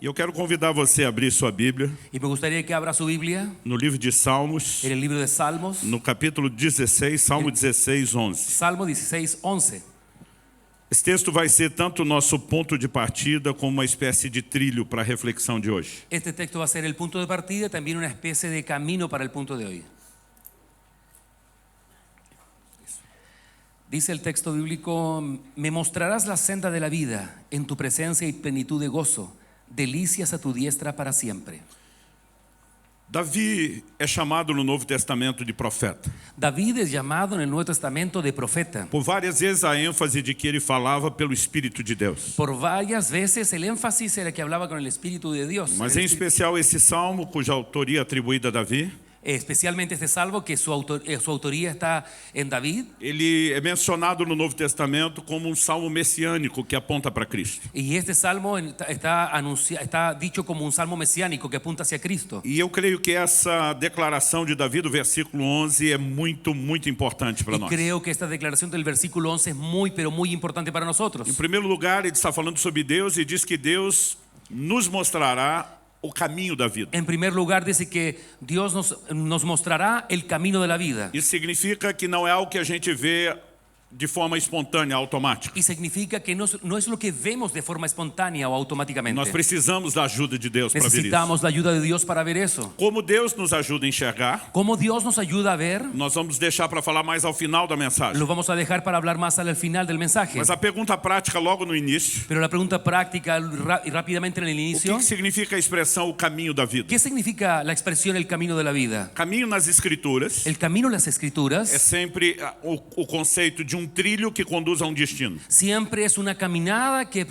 eu quero convidar você a abrir sua Bíblia Y me gustaría que abra su Biblia no livro de Salmos, en el libro de Salmos, no capítulo 16, Salmo 16, 11. Salmo 16, 11. Esse texto vai ser tanto o nosso ponto de partida como uma espécie de trilho para a reflexão de hoje. Este texto va a ser el punto de partida y también una especie de camino para el punto de hoy. Dice el texto bíblico: me mostrarás la senda de la vida, en tu presencia y plenitud de gozo, delicias a tu diestra para siempre. Davi é chamado no Novo Testamento de profeta. David es llamado en el Nuevo Testamento de profeta. Por várias vezes a ênfase de que ele falava pelo Espírito de Deus. Por varias veces el énfasis era que hablaba con el Espíritu de Dios. Mas em especial esse salmo, cuja autoria é atribuída a Davi, Especialmente este salmo, que su autoría está en David. ele é mencionado no Novo Testamento como um salmo messiânico que aponta para Cristo. Y este salmo está dicho como un salmo mesiánico que apunta hacia Cristo. E eu creio que essa declaração de Davi do versículo 11 é muito importante para Y nós. creo que esta declaración del versículo 11 es muy, pero muy importante para nosotros. Em primeiro lugar, ele está falando sobre Deus e diz que Deus nos mostrará o caminho da vida. En primer lugar, dice que Dios nos mostrará el camino de la vida. Isso significa que não é algo que a gente vê de forma espontânea, automática. Y significa que no es lo que vemos de forma espontánea o automáticamente. Nós precisamos da ajuda de Deus para ver isso. Necesitamos la ayuda de Dios para ver eso. Como Deus nos ajuda a enxergar, ¿Cómo Dios nos ayuda a ver? nós vamos deixar para falar mais ao final da mensagem. Lo vamos a dejar para hablar más al final del mensaje. Mas a pergunta prática logo no início: Pero la pregunta práctica y rápidamente en el o inicio: que significa a expressão o caminho da vida? ¿qué significa la expresión el camino de la vida? Caminho nas Escrituras El camino en las é Escrituras sempre o conceito de um trilho que conduz a um destino. siempre es una caminada que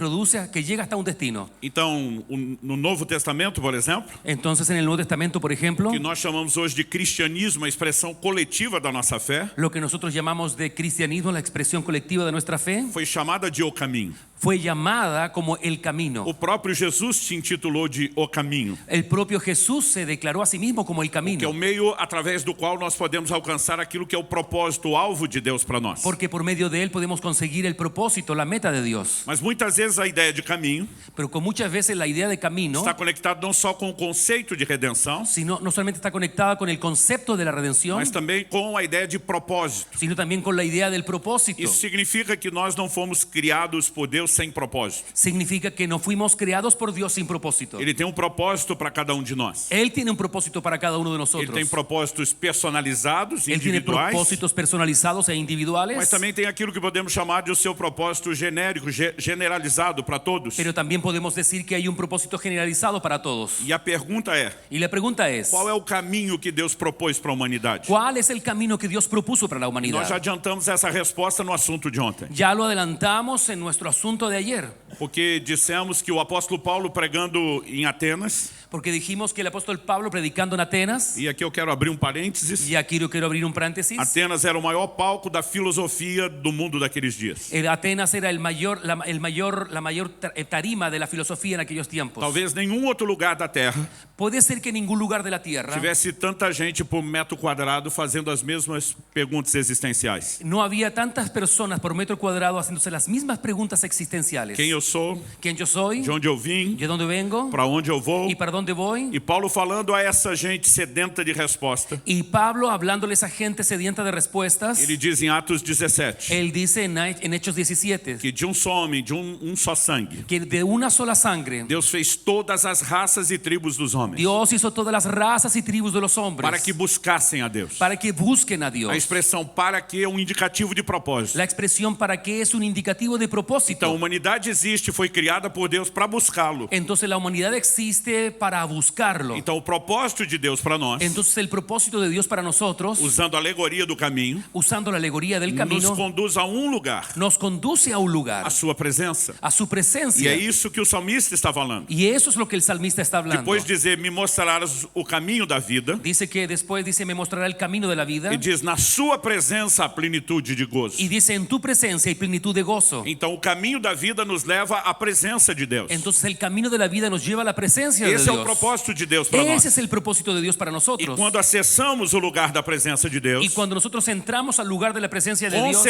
llega hasta un destino. Então, no Novo Testamento, por exemplo, Entonces, en el Nuevo Testamento, por ejemplo, que nós chamamos hoje de cristianismo, a expressão coletiva da nossa fé, lo que nosotros llamamos de cristianismo, la expresión colectiva de nuestra fe, foi chamada de o caminho. fue llamada como el camino. O próprio Jesus se intitulou de o caminho, El propio Jesús se declaró a sí mismo como el que é o camino, meio através do qual nós podemos alcançar aquilo que é o propósito, o alvo de Deus para nós. porque por medio de él podemos conseguir el propósito, la meta de Dios. Mas muitas vezes a ideia de caminho Pero con muchas veces la idea de camino está conectada não só com o conceito de redenção, no solamente está conectada con el concepto de la redención, mas também com a ideia de propósito. sino también con la idea del propósito. Isso significa que nós não fomos criados por Deus sem propósito. Significa que no fuimos creados por Dios sin propósito. Ele tem um propósito para cada um de nós. Él tiene un propósito para cada uno de Ele nosotros. tem propósitos personalizados, Él tiene individuais, propósitos personalizados e individuales, mas também tem aquilo que podemos chamar de o seu propósito genérico, generalizado para todos. pero también podemos decir que hay un propósito generalizado para todos. E a pergunta é: Y la pregunta es: qual é o caminho que Deus propôs para a humanidade? ¿cuál es el camino que Dios propuso para la Nós já humanidad? adiantamos essa resposta no assunto de ontem, Ya lo adelantamos en nuestro asunto de ayer, porque dissemos que o apóstolo Paulo pregando em Atenas, porque dijimos que el apóstol Pablo predicando en Atenas, e aqui eu quero abrir um parênteses, y aquí yo quiero abrir un paréntesis, Atenas era o maior palco da filosofia do mundo daqueles dias. Atenas era la mayor tarima de la filosofía en aquellos tiempos. Talvez nenhum outro lugar da Terra Puede ser que en ningún lugar de la tierra tivesse tanta gente por metro quadrado fazendo as mesmas perguntas existenciais. no había tantas personas por metro cuadrado haciéndose las mismas preguntas existenciales. Quem eu sou, ¿Quién yo soy? de onde eu vim, ¿De dónde vengo? para onde eu vou. ¿Y para dónde voy? E Paulo falando a essa gente sedenta de resposta, Y Pablo, hablándole a esa gente sedienta de respuestas, ele diz em Atos 17 él dice en Hechos 17 que de um só homem, de um só sangue, que de una sola sangre Deus fez todas as raças e tribos dos homens Dios hizo todas las razas y tribus de los hombres para que buscassem a Deus. para que busquen a Dios. A expressão para que é um indicativo de propósito. La expresión para que es un indicativo de Então a propósito. humanidade existe, foi criada por Deus para buscá-lo. Entonces la humanidad existe para buscarlo. Então o propósito de Deus para nós, Entonces el propósito de Dios para nosotros, usando a alegoria do caminho, usando la alegoría del nos camino, conduz a um lugar, nos conduce a un lugar, a sua presença. a su E presencia. é isso que o salmista está falando. Y eso es lo que el salmista está hablando. Depois de dizer, me mostrarás o caminho da vida, Dice que después me mostrará el camino de la vida. e diz, na sua presença a plenitude de gozo. Y dice, en tu presencia hay plenitud de gozo. Então o caminho da vida nos leva à presença de Deus. Entonces el camino de la vida nos lleva a la presencia de Esse é o Dios. propósito de Deus para nós. Ese es el propósito de Dios para E nosotros. quando acessamos o lugar da presença de Deus, Y cuando nosotros entramos al lugar de la presencia de Dios,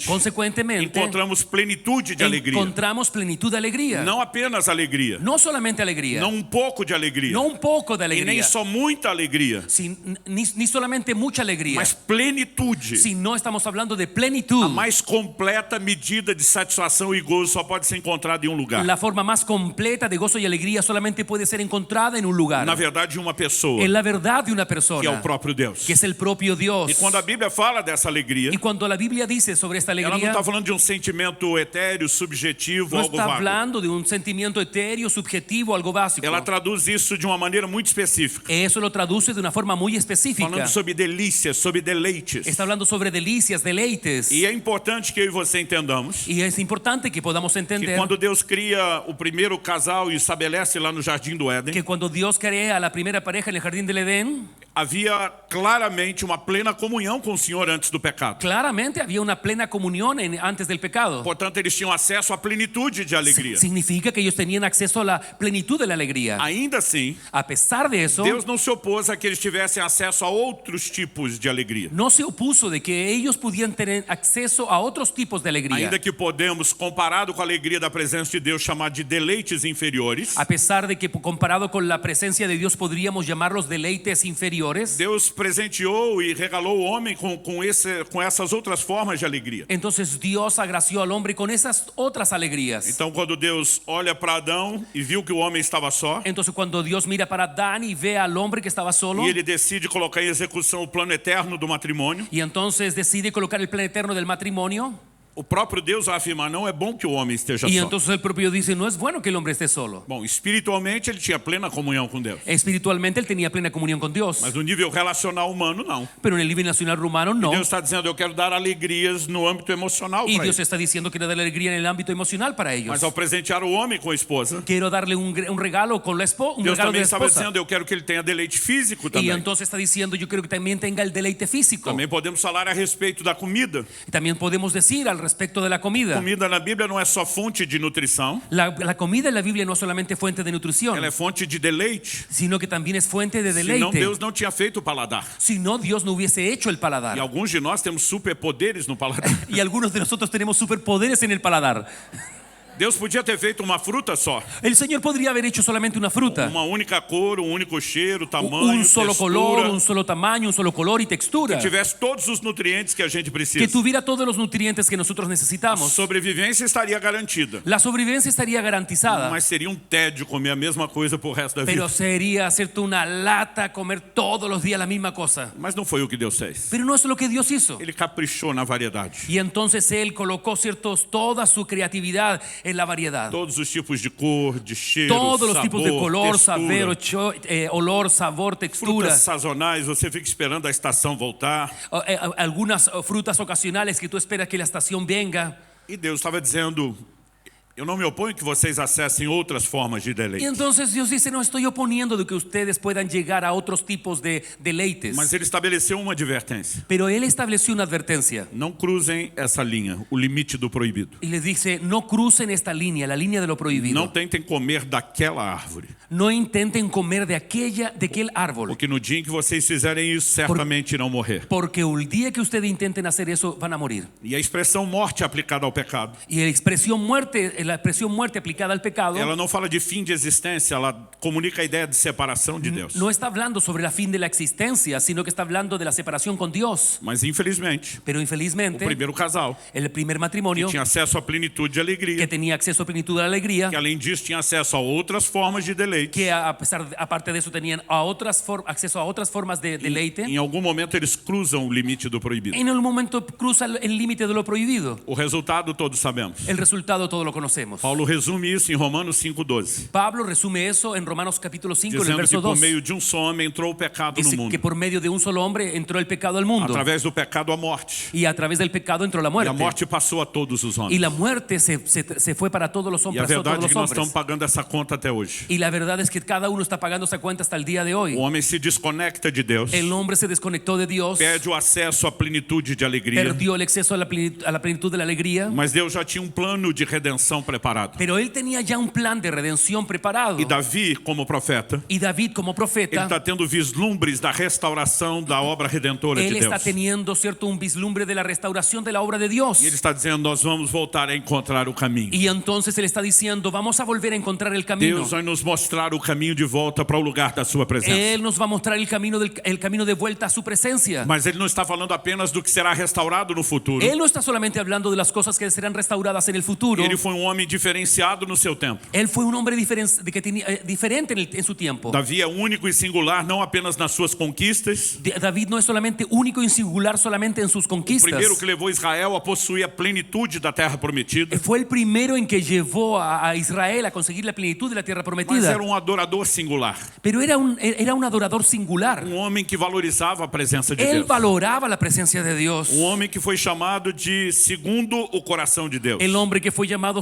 consequentemente, encontramos plenitude de alegria. encontramos plenitud de alegría. Não apenas alegria, No solamente alegría, não um pouco de alegria, no un poco de e nem alegría, só muita alegria, ni solamente mucha alegría, mas plenitude. sino estamos hablando de A plenitud. mais completa medida de satisfação e gozo só pode ser encontrada em um lugar. La forma más completa de gozo y alegría solamente puede ser encontrada en un lugar. Na verdade, de uma pessoa, En la verdad de una que é persona, o próprio Deus. que es el propio Dios. E quando a Bíblia fala dessa alegria, Y cuando la Biblia dice sobre esta ela não alegría, está falando de um sentimento etéreo, subjetivo, no algo está vago. hablando de un sentimiento etéreo, subjetivo, algo básico. Ela traduz isso de uma maneira muito específica, Eso lo traduce de una forma muy específica. falando sobre delícias, sobre deleites. Está hablando sobre delicias, deleites. E é importante que eu e você entendamos Y es importante que podamos que entender quando Deus cria o primeiro casal e estabelece lá no Jardim do Éden, que cuando Dios crea a la primera pareja en el jardín del Edén, havia claramente uma plena comunhão com o Senhor antes do pecado. claramente había una plena comunión antes del pecado. Portanto, eles tinham acesso à plenitude de alegria. Significa que ellos tenían acceso a la plenitud de la alegría. Ainda assim, A pesar de eso, Deus não se opôs a que eles tivessem acesso a outros tipos de alegria. no se opuso de que ellos pudieran tener acceso a otros tipos de alegría. Ainda que podemos, comparado com a alegria da presença de Deus, chamar de deleites inferiores, A pesar de que comparado con la presencia de Dios podríamos llamarlos deleites inferiores, Deus presenteou e regalou o homem com essas outras formas de alegria. entonces Dios agració al hombre con esas otras alegrías. Então, quando Deus olha para Adão e viu que o homem estava só, Entonces cuando Dios mira para Adán y ve al hombre que estaba solo, e ele decide colocar em execução o plano eterno do matrimônio, y entonces decide colocar el plan eterno del matrimonio, o próprio Deus vai afirmar: não é bom que o homem esteja y só. entonces el propio dice, no es bueno que el hombre esté solo. Bom, espiritualmente ele tinha plena comunhão com Deus, Espiritualmente él tenía plena comunión con Dios, mas no nível relacional humano, não. pero en el nivel nacional rumano no. Deus está dizendo: eu quero dar alegrias no âmbito emocional Y para Dios eles. está diciendo que quiere darle alegría en el ámbito emocional para ellos. Mas ao presentear o homem com a esposa, Quiero darle un regalo con la esposa, Deus regalo de também la estava esposa. dizendo: eu quero que ele tenha deleite físico Y também. entonces está diciendo, yo quiero que también tenga el deleite físico. Também podemos falar a respeito da comida. También podemos decir al respecto de la comida. Comida na Bíblia não é só fonte de nutrição, La comida en la Biblia no es solamente fuente de nutrición, ela é fonte de deleite. sino que también es fuente de Senão deleite. Deus não tinha feito o paladar. Si no, Dios no hubiese hecho el E paladar. alguns de nós temos superpoderes no paladar. Y algunos de nosotros tenemos superpoderes en el paladar. Deus podia ter feito uma fruta só, El Señor podría haber hecho solamente una fruta, uma única cor, um único cheiro, tamanho, un solo color, textura, un solo tamaño, un solo color y textura, que tivesse todos os nutrientes que a gente que precisa. tuviera todos los nutrientes que nosotros A necesitamos. sobrevivência estaria garantida, La sobrevivencia estaría garantizada, mas seria um tédio comer a mesma coisa por resto da vida. pero sería hacerte una lata comer todos los días la misma cosa. Mas não foi o que Deus fez. Pero no es lo que Dios hizo. Ele caprichou na variedade. Y entonces Él colocó toda su creatividad en la variedad. Todos os tipos de cor, de cheiro, Todos los sabor, tipos de color, textura, olor, sabor, textura. frutas sazonais, você fica esperando a estação voltar. Algunas frutas ocasionales que tú esperas que la estación venga. E Deus estava dizendo: eu não me oponho que vocês acessem outras formas de Y deleite. entonces Dios dice, no estoy oponiendo de que ustedes puedan llegar a otros tipos de deleites. Mas ele estabeleceu uma advertência: Pero Él estableció una advertencia não cruzem essa linha, o limite do proibido. y les dice, no crucen esta línea, la línea de lo prohibido. Não tentem comer daquela árvore, No intenten comer de aquel árbol. porque no dia em que vocês fizerem isso, certamente irão morrer. Porque el día que ustedes intenten hacer eso, van a morir. E a expressão morte aplicada ao pecado, Y la expresión muerte aplicada al pecado ela não fala de fim de existência, ela comunica a ideia de separação de Deus. no está hablando sobre la fin de la existencia, sino que está hablando de la separación con Dios. Mas infelizmente, Pero o infelizmente, primeiro casal el primer matrimonio tinha acesso à plenitude de que alegria, tenía acceso a plenitud de la alegría, que além disso tinha acesso a outras formas de deleite. que aparte de eso tenían acceso a otras formas de deleite. Em algum momento eles cruzam o limite do proibido. En el momento cruza el límite de lo prohibido. O resultado todos sabemos. El resultado todo lo conocemos. Paulo resume isso em Romanos 5,12, Pablo resume eso en Romanos capítulo 5, en el dizendo que verso por 2. meio de um só homem entrou o pecado no Dice que mundo, por medio de un solo hombre entró el pecado al mundo. através do pecado a morte, Y a través del pecado entró la e a muerte. morte passou a todos os Y homens. la muerte se fue para todos los E a hombres. verdade é que nós estamos pagando essa conta até hoje. Y la verdad verdad es que cada uno está pagando esa cuenta hasta el día de hoy. O homem se desconecta de Deus, El hombre se desconectó de Dios, perde o acesso à plenitude de alegria. perdió el acceso a la plenitud de la alegría. Mas Deus já tinha plano de redenção preparado. Pero él tenía ya un plan de redención preparado. E Davi, como profeta, Y David, como ele profeta, está tendo vislumbres da restauração da obra redentora de él está Deus. teniendo, cierto, un vislumbre de la restauración de la obra de Dios. E ele está dizendo, nós vamos voltar a encontrar o caminho. Y entonces él está diciendo, vamos a volver a encontrar el camino. Deus vai nos mostrar o caminho de volta para o lugar da sua presença. Él nos va a mostrar el camino de vuelta a su presencia. Mas ele não está falando apenas do que será restaurado no futuro. Él no está solamente hablando de las cosas que serán restauradas en el futuro. Ele foi homem diferenciado no seu tempo. Él fue un hombre diferente en su tiempo. Davi é único e singular, não apenas nas suas conquistas. David no es solamente único y singular solamente en sus O conquistas. primeiro que levou Israel a possuir a plenitude da terra prometida. Fue el primero en que llevó a Israel a conseguir la plenitud de la tierra Mas prometida. era adorador singular. Pero era un adorador singular. Homem que valorizava a presença de Él Deus. valoraba la presencia de Dios. Homem que foi chamado de segundo o coração de Deus. El hombre que fue llamado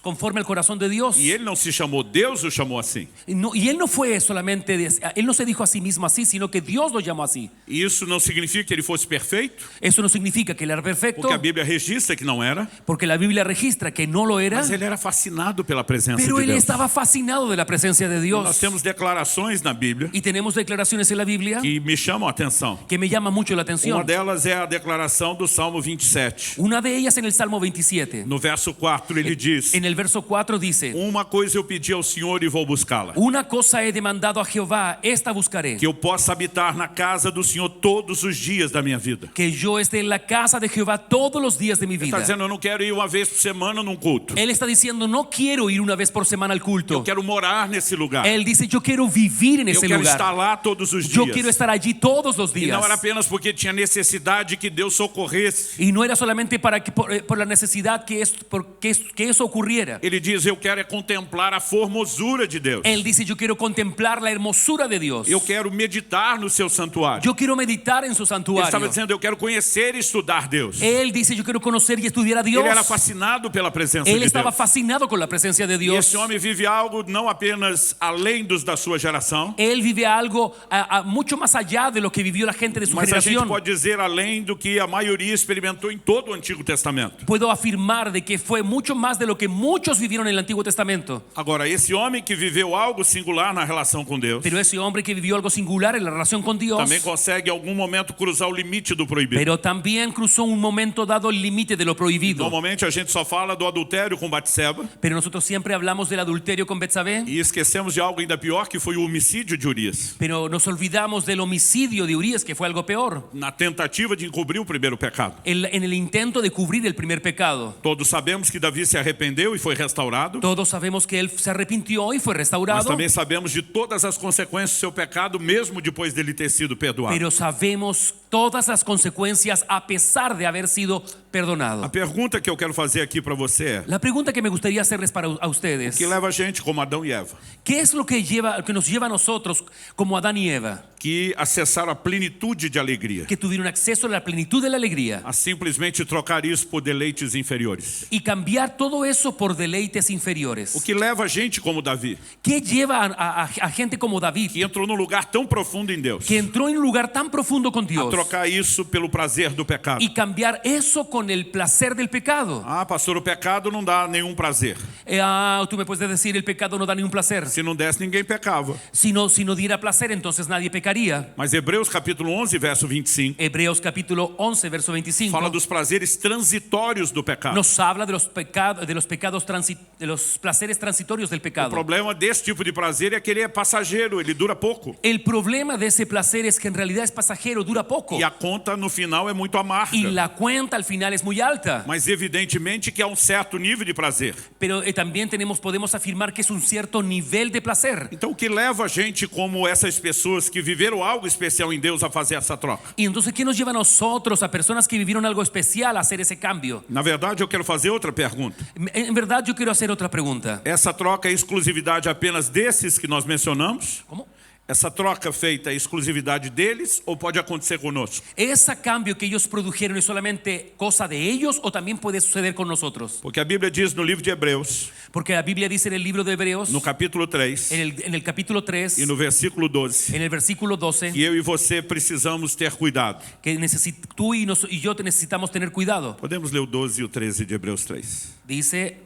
conforme al corazón de Dios. E ele não se chamou, Deus o chamou assim. Y él no fue solamente, él no se dijo a sí mismo así, sino que Dios lo llamó así. E isso não significa que ele fosse perfeito, Eso no significa que él era perfecto, porque a Bíblia registra que não era. porque la Biblia registra que no lo era, Mas ele era fascinado pela presença pero de él Deus. estaba fascinado de la presencia de Nós Dios. temos declarações na Bíblia Y tenemos declaraciones en la Biblia que me chamam a atenção. que me llama mucho la Uma atención. delas é a declaração do Salmo 27. Una de ellas en el Salmo 27. No verso 4 ele diz: En el verso 4 dice: Uma coisa eu pedi ao Senhor e vou buscá-la, una cosa he demandado a Jehová, esta buscaré, que eu possa habitar na casa do Senhor todos os dias da minha vida. que yo esté en la casa de Jehová todos los días de mi Ele está vida. dizendo, eu não quero ir uma vez por semana num culto. Él está diciendo, no quiero ir una vez por semana al Eu culto. quero morar nesse lugar. Él dice, yo quiero vivir en Eu ese quero estar lugar. lá todos os Yo dias. quiero estar allí todos los E días. não era apenas porque tinha necessidade que Deus socorresse. Y no era solamente para que por la necesidad que eso ocurriera. Ele diz, eu quero contemplar a formosura de Deus. Él dice, yo quiero contemplar la hermosura de Dios. Eu quero meditar no seu santuário. Yo quiero meditar en su Ele estava santuario. dizendo, eu quero conhecer e estudar Deus. Él dice, yo quiero conocer y estudiar a Dios. Ele era fascinado pela presença Él de estaba Deus. fascinado con la presencia de E Dios. esse homem vive algo não apenas além dos da sua geração, Él vive algo mucho más allá de lo que vivió la gente de su mas a gente generación. pode dizer além do que a maioria experimentou em todo o Antigo Testamento. Puedo afirmar de que fue mucho más de lo que muchos vivieron en el Antiguo Testamento. Agora, esse homem que viveu algo singular na relação com Deus, Pero ese hombre que vivió algo singular en la relación con Dios, também consegue em algum momento cruzar o limite do proibido. pero también cruzó un momento dado el límite de lo prohibido. Normalmente a gente só fala do adultério com Batseba Pero nosotros siempre hablamos del adulterio con Betsabé, e esquecemos de algo ainda pior, que foi o homicídio de Urias, pero nos olvidamos del homicidio de Urías, que fue algo peor, na tentativa de encobrir o primeiro pecado. en el intento de cubrir el primer pecado. Todos sabemos que Davi se arrependeu e foi restaurado, Todos sabemos que él se arrepintió y fue mas restaurado, também sabemos de todas as consequências do seu pecado, mesmo depois dele ter sido perdoado. pero sabemos todas las consecuencias a pesar de haber sido A perdonado. pergunta que eu quero fazer aqui para você é: La pregunta que me gustaría hacerles a ustedes: que leva a gente, como Adão e Eva, ¿qué es lo que nos lleva a nosotros como Adán y Eva, que acessaram a plenitude de alegria, que tuvieron acceso a la plenitud de la alegría, a simplesmente trocar isso por deleites inferiores? y cambiar todo eso por deleites inferiores? O que leva a gente, como Davi, ¿Qué lleva a gente como David, que entrou num lugar tão profundo em Deus, que entró en un lugar tan profundo con a Dios, trocar isso pelo prazer do pecado? y cambiar eso con el placer del pecado? Ah, pastor, o pecado não dá nenhum prazer. Tú me puedes decir, el pecado no da ningún placer. Se não desse, ninguém pecava. Si no diera placer, entonces nadie pecaría. Mas Hebreus capítulo 11, verso 25, Hebreos capítulo 11, verso 25, fala dos prazeres transitórios do pecado. nos habla de los placeres transitorios del O pecado. problema desse tipo de prazer é que ele é passageiro, ele dura pouco. El problema de ese placer es que en realidad es pasajero, dura poco, E a conta no final é muito amarga. y la cuenta al final es muy alta. Mas evidentemente que há certo nível de prazer. Pero también podemos afirmar que es un cierto nivel de placer. Então o que leva a gente, como essas pessoas que viveram algo especial em Deus, a fazer essa troca? Y entonces, ¿qué nos lleva a nosotros, a personas que vivieron algo especial, a hacer ese cambio? Na verdade, eu quero fazer outra pergunta. En verdad, yo quiero hacer otra pregunta. Essa troca é exclusividade apenas desses que nós mencionamos? ¿Cómo? Essa troca feita é exclusividade deles ou pode acontecer conosco? ¿Ese cambio que ellos produjeron es solamente cosa de ellos o también puede suceder con nosotros? Porque a Bíblia diz no livro de Hebreus, Porque la Biblia dice en el libro de Hebreos, no capítulo 3 en el capítulo 3, e no versículo 12, en el versículo 12, que eu e você precisamos ter cuidado. que tú y yo necesitamos tener cuidado. Podemos ler o 12 e o 13 de Hebreus 3. Dice: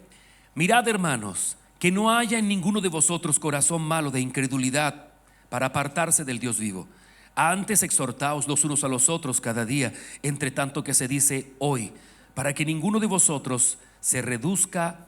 mirad, hermanos, que no haya en ninguno de vosotros corazón malo de incredulidad para apartarse del Dios vivo. Antes exhortaos los unos a los otros cada día, entre tanto que se dice hoy, para que ninguno de vosotros se reduzca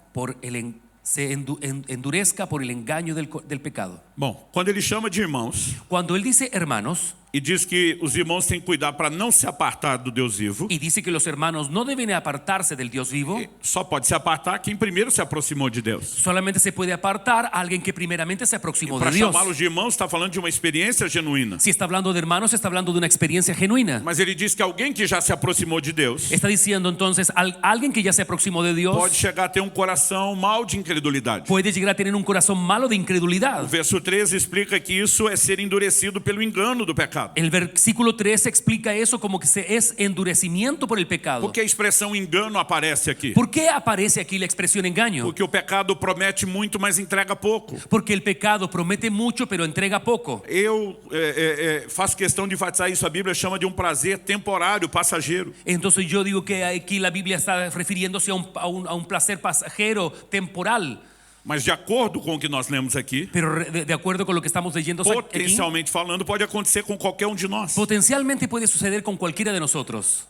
endurezca por el engaño del pecado. Bom, quando ele chama de irmãos Cuando él dice hermanos e diz que os irmãos têm que cuidar para não se apartar do Deus vivo, y dice que los hermanos no deben apartarse del Dios vivo, só pode se apartar quem primeiro se aproximou de Deus. solamente se puede apartar a alguien que primeramente se aproximó Para de Dios. chamá-los de irmãos, está falando de uma experiência genuína. Si está hablando de hermanos, está hablando de una experiencia genuina. Mas ele diz que alguém que já se aproximou de Deus Está diciendo entonces, alguien que ya se aproximó de Dios pode chegar a ter um coração mau de incredulidade. puede llegar a tener un corazón malo de O incredulidad. verso 13 explica que isso é ser endurecido pelo engano do pecado. El versículo 3 explica eso como que es endurecimiento por el pecado. Por que a expressão engano aparece aqui? ¿Por qué aparece aquí la expresión engaño? Porque o pecado promete muito, mas entrega pouco. Porque el pecado promete mucho pero entrega poco. Eu faço questão de enfatizar isso. A Bíblia chama de um prazer temporário, passageiro. Entonces yo digo que aquí la Biblia está refiriéndose a un placer pasajero, temporal. Mas de acordo com o que nós lemos aqui, Pero de acuerdo con lo que estamos leyendo aquí, potencialmente falando, pode acontecer com qualquer um de nós. potencialmente puede suceder con cualquiera de nosotros.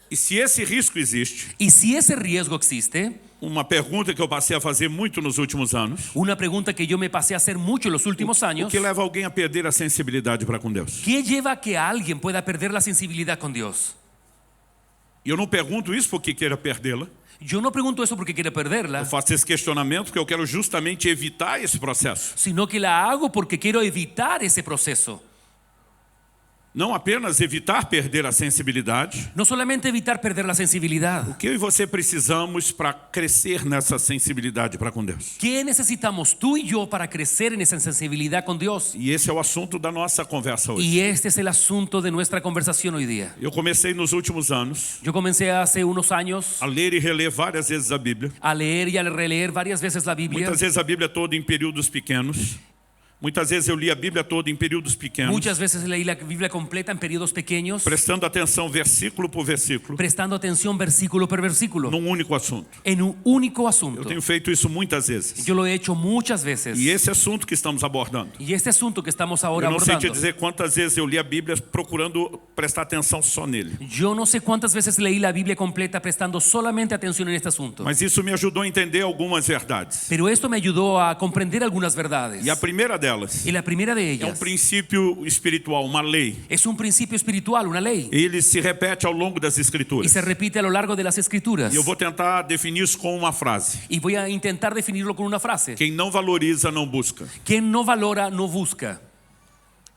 E se esse risco existe, Y si ese riesgo existe, uma pergunta que eu passei a fazer muito nos últimos anos: una pregunta que yo me pasé a hacer mucho en los últimos o años, que leva alguém a perder a sensibilidade para com Deus? ¿qué lleva a que alguien pueda perder la sensibilidad con Dios? E eu não pergunto isso porque queira perdê-la. Yo no pregunto eso porque quiero perderla, Eu faço esse questionamento porque eu quero justamente evitar esse processo. sino que la hago porque quiero evitar ese proceso. Não apenas evitar perder a sensibilidade. No solamente evitar perder la sensibilidad. O que eu e você precisamos para crescer nessa sensibilidade para com Deus? ¿Qué necesitamos tú y yo para crecer en esa sensibilidad con Dios? E esse é o assunto da nossa conversa hoje. Y este es el asunto de nuestra conversación hoy día. Eu comecei nos últimos anos Yo comencé hace unos años a ler e reler várias vezes a Bíblia. a leer y a releer varias veces la Biblia. Muitas vezes a Bíblia toda em períodos pequenos. Muitas vezes eu li a Bíblia toda em períodos pequenos, Muchas veces leí la Biblia completa en periodos pequeños, prestando atenção versículo por versículo, prestando atención versículo por versículo, num único assunto. en un único Eu asunto. tenho feito isso muitas vezes. Yo lo he hecho muchas veces. E esse assunto que estamos abordando. Y este asunto que estamos ahora Eu não sei te abordando, dizer quantas vezes eu li a Bíblia procurando prestar atenção só nele. yo no sé cuántas veces leí la Biblia completa prestando solamente atención en este asunto. Mas isso me ajudou a entender algumas verdades. Pero esto me ayudó a comprender algunas verdades. E a primeira delas Y la primera de é um ellas princípio espiritual, uma lei. es un principio espiritual, una ley. Ele se repete ao longo das Y Escrituras. se repite a lo largo de las escrituras. E eu vou tentar definir isso com uma frase. Y voy a intentar definirlo con una frase. Quem não valoriza, não busca. Quien no valora, no busca.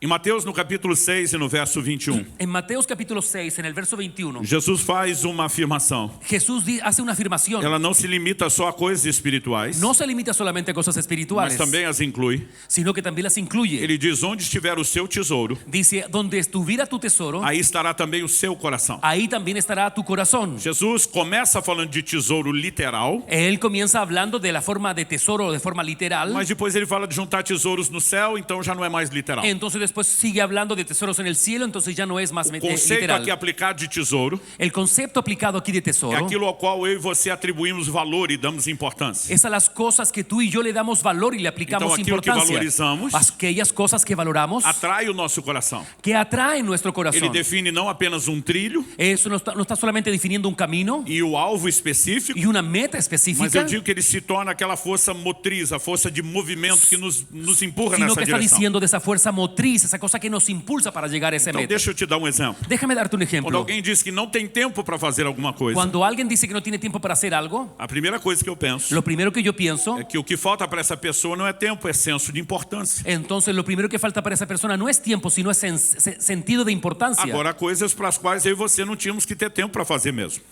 Em Mateus, no capítulo 6 e no verso 21, En Mateos capítulo 6, en el verso 21, Jesus faz uma afirmação. Jesús hace una afirmación. Ela não se limita só a coisas espirituais, No se limita solamente a cosas mas espirituales, também as inclui. sino que también las incluye. Ele diz: onde estiver o seu tesouro, Dice, donde estuviera tu tesoro, aí estará também o seu coração. ahí también estará tu corazón. Jesus começa falando de tesouro literal, Él comienza hablando de la forma de tesoro de forma literal. mas depois ele fala de juntar tesouros no céu, então já não é mais literal. Entonces después sigue hablando de tesoros en el cielo, entonces ya no es más O conceito literal. aqui aplicado de tesouro El concepto aplicado aquí de é tesoro aquilo ao qual eu e você atribuímos valor e damos importância. es a las cosas que tú y yo le damos valor y le aplicamos Então, aquilo que importancia. valorizamos Aquellas cosas que valoramos, Atrai o nosso coração. que atraen nuestro Ele corazón. define não apenas um trilho Eso no está solamente definiendo un camino e o alvo específico, y una meta mas específica, eu digo que ele se torna aquela força motriz, a força de movimento que nos empurra sino nessa que está direção. diciendo de esa fuerza motriz, esa cosa que nos impulsa para llegar a esa Então meta. deixa eu te dar um exemplo. Déjame darte un Quando ejemplo. alguém diz que não tem tempo para fazer alguma coisa, Cuando alguien dice que no tiene tiempo para hacer algo, a primeira coisa que eu penso lo primero que yo pienso, é que o que falta para essa pessoa não é tempo, é senso de importância. entonces lo primero que falta para esa persona no es tiempo, sino es sentido de importancia. Agora, há coisas para as quais eu e você não tínhamos que ter tempo para fazer mesmo.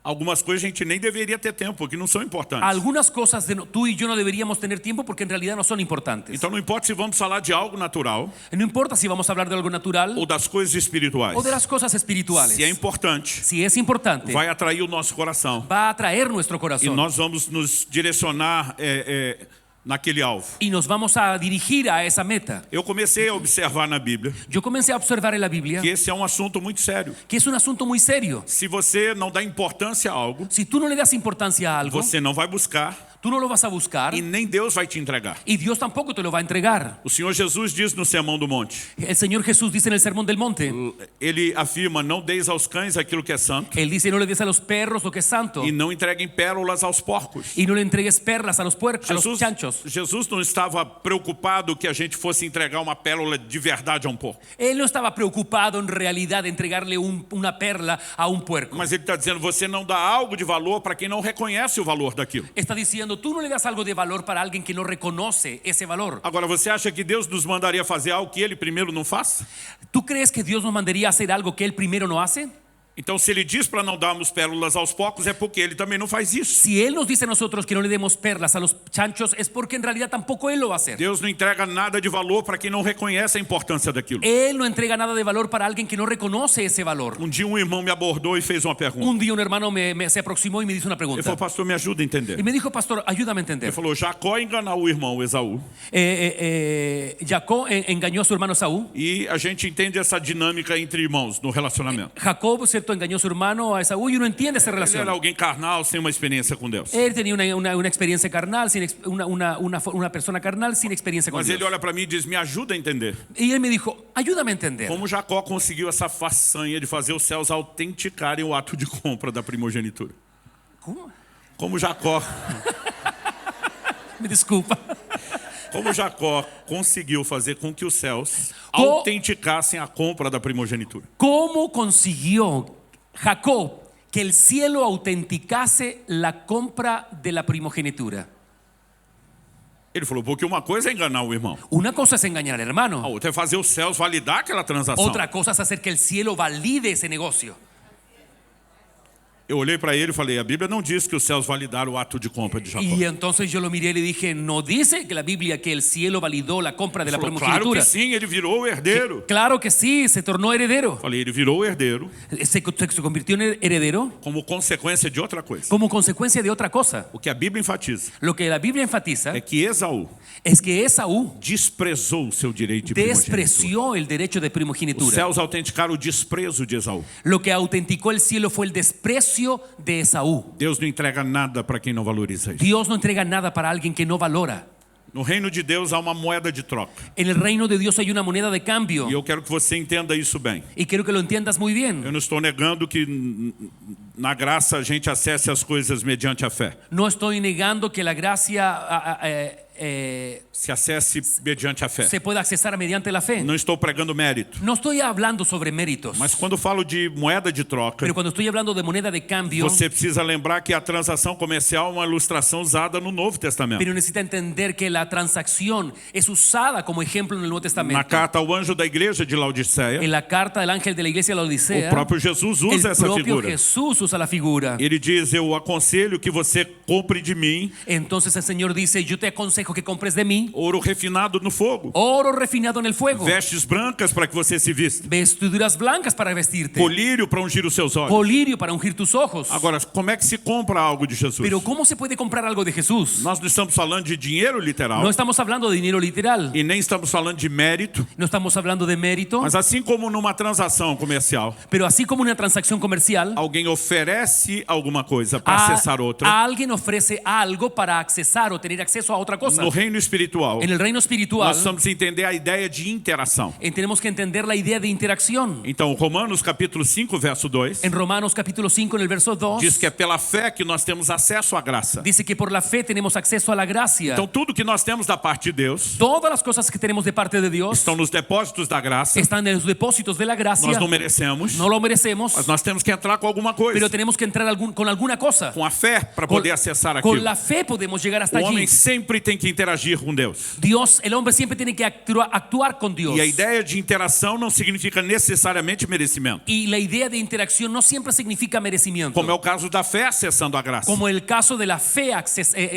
Algumas coisas a gente nem deveria ter tempo, porque não são importantes. Algunas cosas tú y yo no deberíamos tener tiempo porque en realidad no son importantes. Então não importa se vamos falar de algo natural No importa si vamos a hablar de algo natural ou das coisas espirituais. o de las cosas espirituales. Se é importante, Si es importante, vai atrair o nosso coração. va a atraer nuestro E corazón. nós vamos nos direcionar naquele alvo. Y nos vamos a dirigir a esa meta. Eu comecei a observar na Bíblia Yo comencé a observar en la Biblia que esse é um assunto muito sério. que es un asunto muy serio. Se você não dá importância a algo, Si tú no le das importancia a algo, você não vai buscar tú no lo vas a buscar e nem Deus vai te entregar. y Dios tampoco te lo va a entregar. O Senhor Jesus diz no Sermão do Monte, El Señor Jesús dice en el Sermón del Monte, ele afirma, não deis aos cães aquilo que é santo Él dice, no le des a los perros lo que es santo e não entreguem pérolas aos porcos. y no le entregues perlas a los puercos, a los chanchos. Jesus não estava preocupado que a gente fosse entregar uma pérola de verdade a um porco. Él no estaba preocupado en realidad de entregarle una perla a un puerco. Mas ele está dizendo, você não dá algo de valor para quem não reconhece o valor daquilo. Está diciendo, tú no le das algo de valor para alguien que no reconoce ese valor. Agora, você acha que Deus nos mandaria fazer algo que ele primeiro não faz? ¿Tú crees que Dios nos mandaría a hacer algo que Él primero no hace? Então, se ele diz para não darmos pérolas aos porcos, é porque ele também não faz isso. Si Él nos dice a nosotros que no le demos perlas a los chanchos, es porque en realidad tampoco Él lo va a hacer. Deus não entrega nada de valor para quem não reconhece a importância daquilo. Él no entrega nada de valor para alguien que no reconoce ese valor. Um dia um irmão me abordou e fez uma pergunta. Un día un hermano se aproximó y me hizo una Ele pregunta. falou, pastor, me ajuda a entender. Y me dijo, pastor, ayúdame a Ele entender. falou, Jacó enganou o irmão Esaú. Jacob engañó a su hermano Saúl. E a gente entende essa dinâmica entre irmãos no relacionamento. Jacob, ¿cierto?, engañó a su hermano a Esaú y uno entiende esa Ele relación. era alguém carnal, sem uma experiência com Deus. Él tenía una experiencia carnal, una persona carnal sin experiencia con Mas ele Dios. olha para mim e diz, me ajuda a entender. Y él me dijo, ayúdame a entender. Como Jacó conseguiu essa façanha de fazer os céus autenticarem o ato de compra da primogenitura. ¿Cómo? Como Jacó Me disculpa. Como Jacó conseguiu fazer com que os céus Co- autenticassem a compra da primogenitura. ¿Cómo consiguió Jacob que el cielo autenticase la compra de la primogenitura? Ele falou, porque uma coisa é enganar o irmão. Una cosa es engañar al A hermano. outra é fazer os céus validar aquela transação. Otra cosa es hacer que el cielo valide ese negocio. Eu olhei para ele e falei, a Bíblia não diz que os céus validaram o ato de compra de Jacó. Y entonces yo lo miré y le dije, ¿no dice que la Biblia que el cielo validó la compra de la Ele falou, claro primogenitura? que sim, ele virou o herdeiro. Claro que sí, se tornó heredero. Falei, ele virou o herdeiro Se convirtió en heredero como consequência de outra coisa. como consecuencia de otra cosa. O que a Bíblia enfatiza Lo que la Biblia enfatiza é que Esaú es que Esaú desprezou o seu direito de primogenitura. despreció el derecho de Os primogenitura. céus autenticaram o desprezo de Esaú. Lo que autenticó el cielo fue el desprecio de Esaú. Deus não entrega nada para quem não valoriza isso. Dios no entrega nada para alguien que no valora. No reino de Deus há uma moeda de troca. En el reino de Dios hay una moneda de cambio. E eu quero que você entenda isso bem. Y quiero que lo entiendas muy bien. Eu não estou negando que na graça a gente acesse as coisas mediante a fé. No estoy negando que la gracia Se acesse mediante a fé. se pueda accesar mediante la fe. Não estou pregando mérito. No estoy hablando sobre méritos. Mas quando falo de moeda de troca, Pero cuando estoy hablando de moneda de cambio, você precisa lembrar que a transação comercial é uma ilustração usada no Novo Testamento. pero necesita entender que la transacción es usada como ejemplo en el Nuevo Na Testamento. carta ao anjo da igreja de Laodiceia, En la carta del ángel de la iglesia de la o Odisea, próprio Jesus el usa essa propio figura. Jesús usa la figura. Ele diz, eu aconselho que você compre de mim Entonces el Señor dice, yo te aconsejo que compres de mí ouro refinado no fogo, oro refinado en el fuego, vestes brancas para que você se vista, vestiduras blancas para vestirte, colírio para ungir os seus olhos. colirio para ungir tus ojos. Agora, como é que se compra algo de Jesus? Pero ¿cómo se puede comprar algo de Jesús? Nós não estamos falando de dinheiro literal No estamos hablando de dinero literal, e nem estamos falando de mérito, no estamos hablando de mérito, mas assim como numa transação comercial, pero así como una transacción comercial, alguém oferece alguma coisa para acessar outra, alguien ofrece algo para accesar o tener acceso a otra cosa. no reino espiritual, En el reino espiritual, nós precisamos entender a ideia de interação. tenemos que entender la idea de interacción. Então, Romanos capítulo 5, verso 2, En Romanos capítulo 5, en el verso 2, diz que é pela fé que nós temos acesso à graça. dice que por la fe tenemos acceso a la gracia. Então, tudo que nós temos da parte de Deus Todas las cosas que tenemos de parte de Dios estão nos depósitos da graça. están en los depósitos de la gracia. Nós não merecemos, No lo merecemos, mas nós temos que entrar com alguma coisa, pero tenemos que entrar con alguna cosa. com a fé para poder acessar Con aquilo. la fe podemos llegar hasta O homem allí. sempre tem que interagir com Deus. El hombre siempre tiene que actuar con Dios. E a ideia de interação não significa necessariamente merecimento. Y la idea de interacción no siempre significa merecimiento. Como é o caso da fé acessando a graça. Como el caso de la fe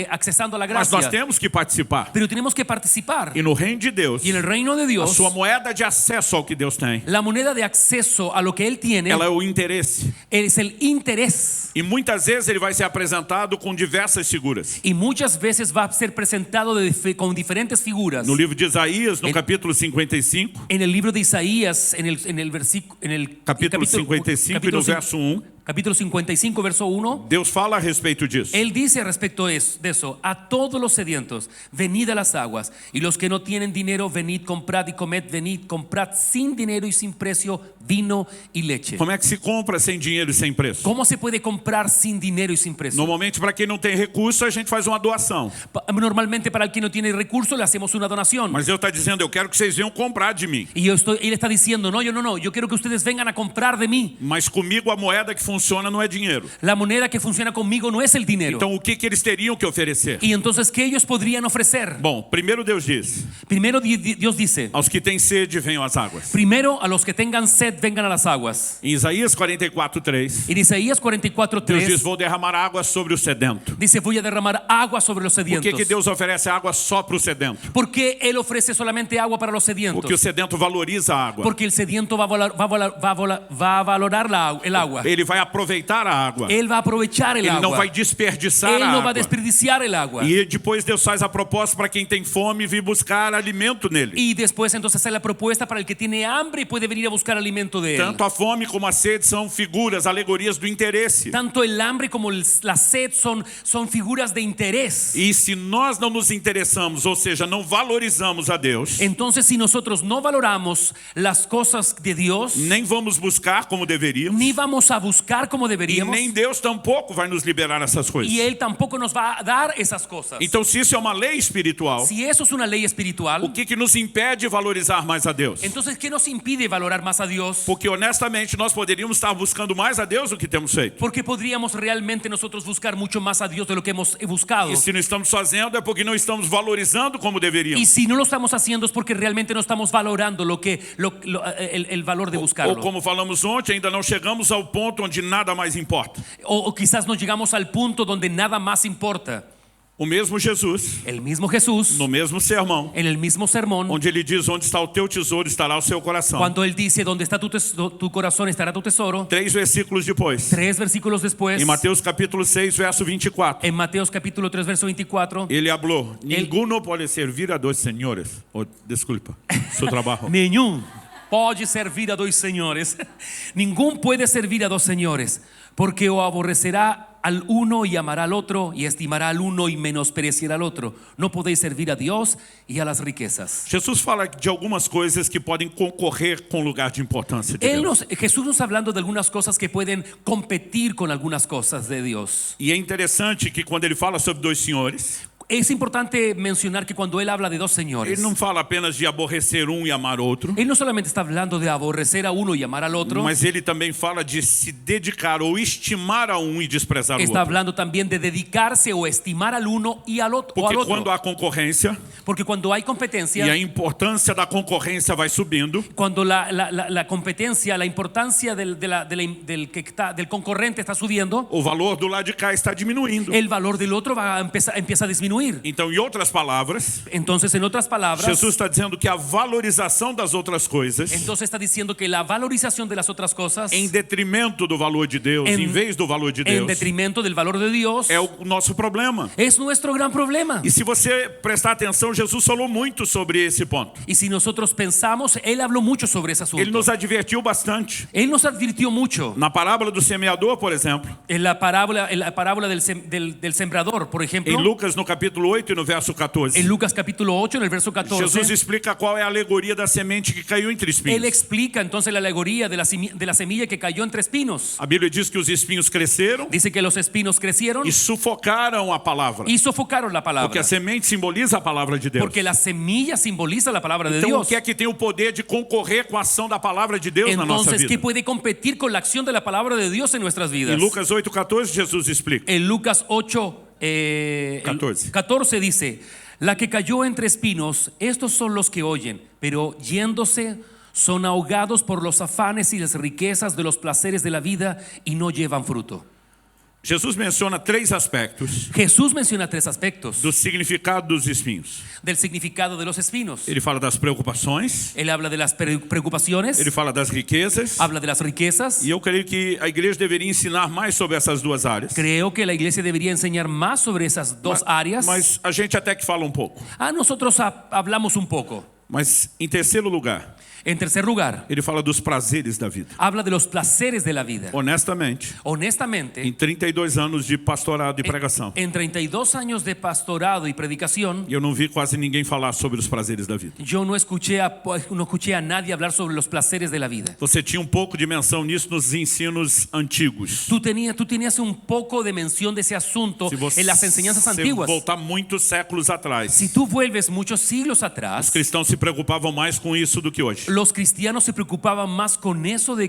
accesando a la Mas gracia. nós temos que participar. Pero tenemos que participar. E no reino de Deus, Y en el reino de a Dios, sua moeda de acesso ao que Deus tem, la moneda de acceso a lo que Él tiene ela é o interesse. es el interés. E muitas vezes ele vai ser apresentado com diversas figuras. Y muchas veces va a ser presentado con diferentes figuras. No livro de Isaías, no capítulo 55, En el libro de Isaías, en el versículo, en el capítulo 55 e no verso 1, capítulo 55, verso 1, Deus fala a respeito disso. Él dice respecto de eso: a todos los sedientos, venid a las aguas, y los que no tienen dinero, venid, comprad y comed, venid, comprad sin dinero y sin precio vino y leche. Como é que se compra sem dinheiro e sem preço? ¿Cómo se puede comprar sin dinero y sin precio? Normalmente, para quem não tem recurso, a gente faz uma doação. Normalmente para el que no tiene recursos le hacemos una donación. Mas Deus está dizendo, eu quero que vocês venham comprar de mim. Y Él está diciendo, no, yo quiero que ustedes vengan a comprar de mí. Mas comigo a moeda que funciona não é dinheiro. La moneda que funciona conmigo no es el dinero. Então o que eles teriam que oferecer? Y entonces, ¿qué ellos podrían ofrecer? Bom, primeiro Deus diz, Primero Dios dice: aos que têm sede venham às águas. primero a los que tengan sed vengan a las aguas. Em Isaías 44:3, En Isaías Deus diz, 44:3 vou derramar água sobre o sedento. dice: voy a derramar agua sobre los Por sedientos. que Deus oferece água só para o sedento? ¿Por qué Él ofrece solamente agua para los sedientos? Porque o sedento valoriza a água. Porque el sediento va a valorar el agua. Ele vai aproveitar a água. Él va a aprovechar el Ele não agua. vai desperdiçar Él a no va a água. desperdiciar el agua. E depois Deus faz a proposta para quem tem fome vir buscar alimento nele. Y después entonces hace la propuesta para el que tiene hambre y puede venir a buscar alimento de Él. Tanto a fome como a sede são figuras, alegorias do interesse. Tanto el hambre como la sed son figuras de interés. E se nós não nos interessamos, ou seja, não valorizamos a Deus, Entonces, si nosotros no valoramos las cosas de Dios, nem vamos buscar como deveríamos, ni vamos a buscar como e deberíamos, nem Deus tampouco vai nos liberar essas coisas. y Él tampoco nos va a dar esas cosas. Então, se isso é uma lei espiritual, Si eso es una ley espiritual, o que nos impede de valorizar mais a Deus? entonces, ¿qué nos impide valorar más a Dios? Porque honestamente nós poderíamos estar buscando mais a Deus do que temos feito. Porque podríamos realmente nosotros buscar mucho más a Dios de lo que hemos buscado. E se não estamos fazendo é porque não estamos valorizando como Y deveríamos. si no lo estamos haciendo es porque realmente no estamos valorando el valor de Ou buscarlo. como falamos ontem, ainda não chegamos ao ponto onde nada mais importa. O quizás no llegamos al punto donde nada más importa. O mesmo Jesus, El mismo Jesús, no mesmo sermão, en el mismo sermón, onde ele diz, onde está o teu tesouro, estará o seu coração. cuando Él dice: donde está tu corazón estará tu tesoro. 3 versículos depois, 3 versículos después, em Mateus capítulo 6, verso 24, en Mateos capítulo 3, verso 24, ele falou, ninguno pode servir a dois senhores. Oh, desculpa, seu trabalho. Nenhum pode servir a dos señores. Ningún puede servir a dos señores, porque o aborrecerá al uno y amará al otro, y estimará al uno y menospreciará al otro. No podéis servir a Dios y a las riquezas. Jesus fala de algumas coisas que podem concorrer com o lugar de importância de Deus. Jesús nos hablando de algunas cosas que pueden competir con algunas cosas de Dios. E é interessante que quando ele fala sobre dois senhores, Es importante mencionar que cuando Él habla de dos señores, ele não fala apenas de aborrecer um e amar outro, Él no solamente está hablando de aborrecer a uno y amar al otro, mas ele também fala de se dedicar ou estimar a um e desprezar o está outro. hablando también de dedicarse o estimar al uno y al otro. Porque quando há concorrência Porque cuando hay e competencia, a importância da concorrência vai subindo, cuando la competencia, la importancia del concorrente está subiendo, o valor do lado de cá está diminuindo. el valor del otro empieza a disminuir. Então, em outras palavras, Entonces, en otras palabras, Jesus está dizendo que a valorização das outras coisas, entonces está diciendo que la valorización de las otras cosas, em detrimento do valor de Deus, em vez do valor de en Deus, detrimento del valor de Dios, é o nosso problema. es nuestro gran problema. E se você prestar atenção, Jesus falou muito sobre esse ponto. Y si nosotros pensamos, Él habló mucho sobre ese asunto. Ele nos advertiu bastante. Él nos advirtió mucho. Na parábola do semeador, por exemplo, En la parábola del sembrador, por ejemplo, em Lucas no capítulo 8 e no verso 14, en Lucas capítulo 8, en el verso 14, Jesus explica qual é a alegoria da semente que caiu entre Él espinhos. explica entonces la alegoría de la semilla que cayó entre espinos. A Bíblia diz que os espinhos cresceram Dice que los espinos crecieron e sufocaram a palavra. y sofocaron la Porque palabra. a semente simboliza a palavra de Deus. Porque la semilla simboliza la palabra de Então, o Dios. que é que tem o poder de concorrer com a ação da palavra de Deus na nossa Entonces, ¿qué vida? puede competir con la acción de la palabra de Dios en nuestras vidas? Em Lucas 8:14, Jesus explica. En Lucas 8, 14. 14 dice: La que cayó entre espinos, estos son los que oyen, pero yéndose son ahogados por los afanes y las riquezas de los placeres de la vida y no llevan fruto. Jesus menciona 3 aspectos Jesús menciona 3 aspectos do significado dos espinhos. del significado de los espinos. Ele fala das preocupações, Él habla de las preocupaciones, ele fala das riquezas, habla de las riquezas. e eu creio que a igreja deveria ensinar mais sobre essas 2 áreas. Creo que la iglesia debería enseñar más sobre esas 2 áreas. Mas a gente até que fala um pouco. Nosotros hablamos un poco. Mas em terceiro lugar, En tercer lugar, ele fala dos prazeres da vida. habla de los placeres de la vida. Honestamente, Honestamente, em 32 anos de pastorado e pregação, en 32 años de pastorado y predicación, eu não vi quase ninguém falar sobre os prazeres da vida. yo no escuché a nadie hablar sobre los placeres de la vida. Você tinha um pouco de menção nisso nos ensinos antigos. Tú tenías un poco de mención de ese asunto Se en las enseñanzas você antiguas. voltar muitos séculos atrás, Si tú vuelves muchos siglos os atrás, cristãos se preocupavam mais com isso do que hoje. los cristianos se preocupaban más con eso de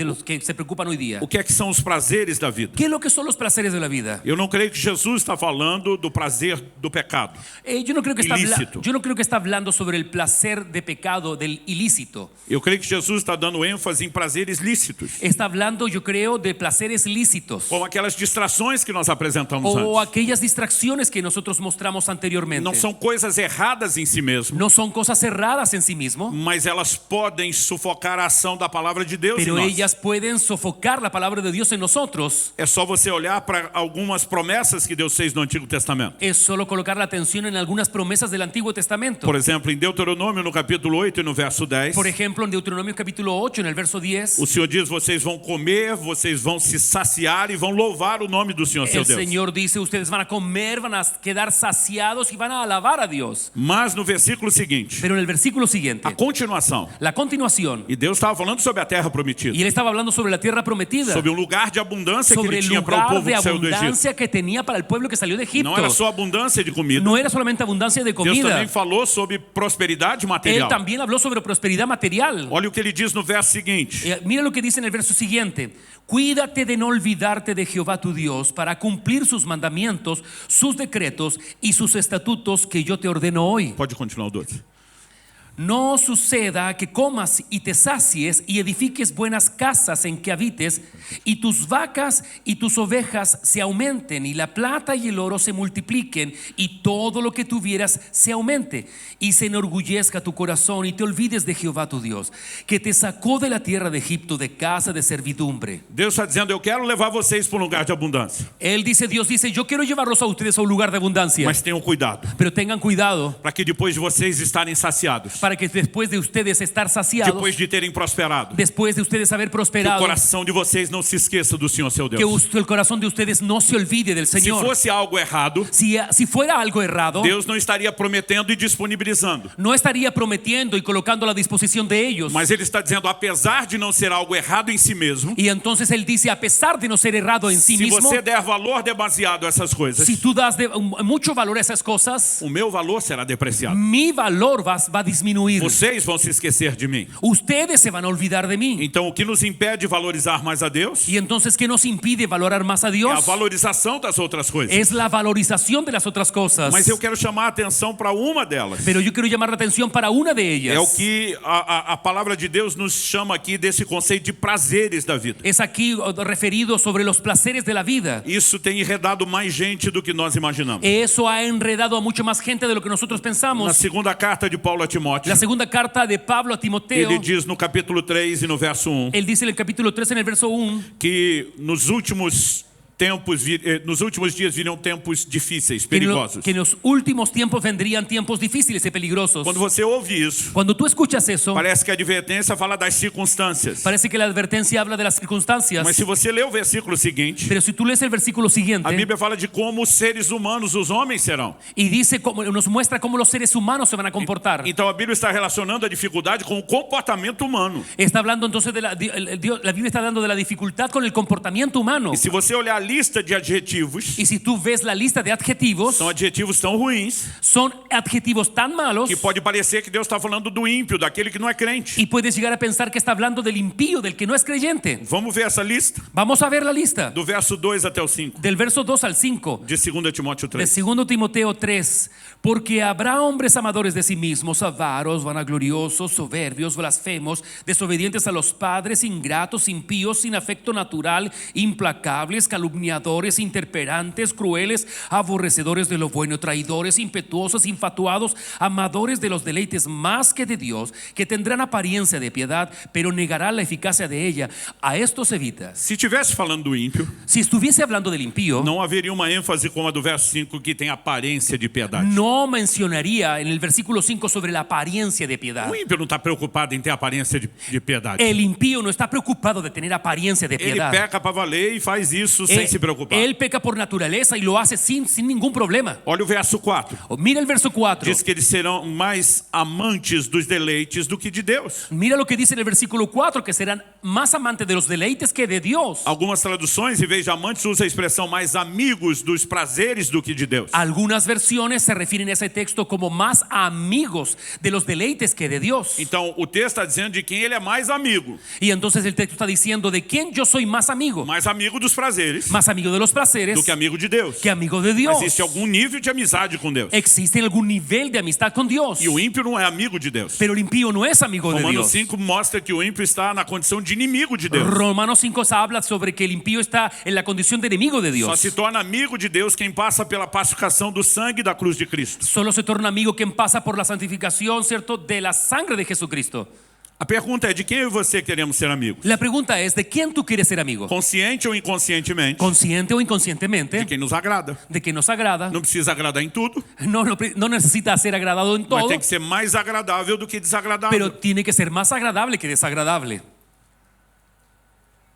los que se preocupan hoy día. O que é que são os prazeres da vida? ¿Qué es lo que son los placeres de la vida? Eu não creio que Jesus está falando do prazer do pecado. Yo no creo Ilícito. que está hablando sobre el placer de pecado, del ilícito. Eu creio que Jesus está dando ênfase em prazeres lícitos, Está hablando, yo creo, de placeres lícitos como aquelas distrações que nós apresentamos o antes. aquellas distracciones que nosotros mostramos anteriormente. Não são coisas erradas em si mesmo, No son cosas cerradas en sí mismo, mas elas podem sufocar a ação da palavra de Deus em pero nós. ellas pueden sofocar la palabra de Dios en nosotros. É só você olhar para algumas promessas que Deus fez no Antigo Testamento. Es solo colocar la atención en algunas promesas del Antiguo Testamento. Por exemplo, em Deuteronômio, no capítulo 8 e no verso 10, Por ejemplo, en Deuteronomio capítulo 8, en el verso 10, o Senhor diz: vocês vão comer, vocês vão se saciar e vão louvar o nome do Senhor seu el Deus. Señor dice, ustedes van a comer, van a quedar saciados y van a alabar a Dios. Mas no versículo seguinte, Pero en el versículo siguiente, a continuação, la continuación, e Deus estava falando sobre a terra prometida, y él estaba hablando sobre la tierra prometida, sobre um lugar de abundância que sobre ele el tinha para o lugar povo de que saiu do Egito. abundancia que tenía para el pueblo que salió de Egipto. Não era só abundância de comida, No era solamente abundancia de Deus comida, também falou sobre prosperidade él material. también habló sobre prosperidad material. Olha o que ele diz no verso seguinte: Mira lo que dice en el verso siguiente: cuídate de no olvidarte de Jehová tu Dios para cumplir sus mandamientos, sus decretos y sus estatutos que yo te ordeno hoy. Pode continuar o 12. No suceda que comas y te sacies y edifiques buenas casas en que habites, y tus vacas y tus ovejas se aumenten, y la plata y el oro se multipliquen, y todo lo que tuvieras se aumente, y se enorgullezca tu corazón, y te olvides de Jehová tu Dios, que te sacó de la tierra de Egipto, de casa de servidumbre. Deus está dizendo: eu quero levar vocês para um lugar de abundância, Dios dice, yo quiero llevarlos a ustedes a un lugar de abundancia, mas tenham cuidado, pero tengan cuidado para que depois de vocês estarem saciados, para que después de ustedes estar saciados, depois de terem prosperado, después de ustedes haber que o prosperado, coração de vocês não se esqueça do Senhor seu Deus. que el corazón de ustedes no se olvide del Se Señor. fosse algo errado, Si fuera algo errado, Deus não estaria prometendo e disponibilizando. no estaría prometiendo y colocando a la disposición de ellos. Mas Ele está dizendo: apesar de não ser algo errado em si mesmo, Y entonces él dice, a pesar de no ser errado en sí se mismo, você der valor demasiado a essas coisas, si tú das mucho valor a esas cosas, o meu valor será depreciado. mi valor va a disminuir. Vocês vão se esquecer de mim. Ustedes se van a olvidar de mí. Então, o que nos impede de valorizar mais a Deus Y entonces, ¿qué nos impide valorar más a é a Dios? valorização das outras coisas. Es la valorización de las otras cosas. Mas eu quero chamar a atenção para uma delas. Pero yo quiero llamar la atención para una de É o ellas. que a palavra de Deus nos chama aqui desse conceito de prazeres da vida. Es aquí referido sobre los placeres de la vida. Isso tem enredado mais gente do que nós imaginamos. Eso ha enredado a mucha más gente de lo que nosotros Na pensamos. segunda carta de Paulo a Timóteo, La segunda carta de Pablo a Timoteo, ele diz no capítulo 3 e no verso 1 él dice en el capítulo 3 en el verso 1 que nos últimos dias virão tempos difíceis, perigosos. que en los últimos tiempos vendrían tiempos difíciles y peligrosos. Quando você ouve isso, Cuando tú escuchas eso, parece que a advertência fala das circunstâncias. parece que la advertencia habla de las circunstancias. Mas se você ler o versículo seguinte, Pero si tú lees el versículo siguiente, a Bíblia fala de como os seres humanos, os homens serão. y dice nos muestra cómo los seres humanos se van a comportar. Então a Bíblia está relacionando a dificuldade com o comportamento humano. Está hablando entonces la Biblia está hablando de la dificultad con el comportamiento humano. E se você olhar a lista de adjetivos, Y si tú ves la lista de adjetivos, são adjetivos tão ruins son adjetivos tan malos que pode parecer que Deus está falando do ímpio, daquele que não é crente. y puedes llegar a pensar que está hablando del impío, del que no es creyente. Vamos ver essa lista? Vamos a ver la lista Do verso 2 até o 5, del verso 2 al 5 de 2 Timóteo de 3. 2 Timoteo 3. Porque habrá hombres amadores de sí mismos, avaros, vanagloriosos, soberbios, blasfemos, desobedientes a los padres, ingratos, impíos, sin afecto natural, implacables, calumniadores, interperantes, crueles, aborrecedores de lo bueno, traidores, impetuosos, infatuados, amadores de los deleites más que de Dios, que tendrán apariencia de piedad, pero negarán la eficacia de ella. A estos evitas. Se estivesse falando do ímpio, Si estuviese hablando del impío, não haveria uma ênfase como a do verso 5, que tem aparência de piedade. no mencionaría en el versículo 5 sobre la apariencia de piedad. O ímpio não está preocupado em ter aparência de piedade. El impío no está preocupado de tener apariencia de Ele piedad. peca para valer e faz isso sem se preocupar. Él peca por naturaleza y lo hace sin ningún problema. Olha o verso 4. Mira el verso 4. Diz que eles serão mais amantes dos deleites do que de Deus. Mira lo que dice en el versículo 4, que serán más amantes de los deleites que de Dios. Algumas traduções, em vez de amantes, usa a expressão mais amigos dos prazeres do que de Deus. Algunas versiones se refieren a ese texto como más amigos de los deleites que de Dios. Então, o texto está dizendo de quem ele é mais amigo. Y entonces el texto está diciendo de quién yo soy más amigo. Mais amigo dos prazeres Más amigo de los placeres do que amigo de Deus. que amigo de Dios. Existe algum nível de amizade com Deus. Existe algún nivel de amistad con Dios. E o ímpio não é amigo de Deus. Pero el impío no es amigo de Romanos Dios. 5 mostra que o ímpio está na condição de inimigo de Deus. Romanos 5 habla sobre que el impío está en la condición de enemigo de Só Dios. se torna amigo de Deus quem passa pela pacificação do sangue da cruz de Cristo. Solo se torna amigo quien pasa por la santificación, ¿cierto?, de la sangre de Jesucristo. A pergunta é de quem eu e você queremos ser amigos? La pregunta es, ¿de quién tú quieres ser amigo? Consciente ou inconscientemente? ¿Consciente o De inconscientemente? quem nos agrada. De que nos agrada. Não precisa agradar em tudo, No necesita ser agradado en mas todo, tem que ser mais agradável do que desagradável. pero tiene que ser más agradable que desagradable.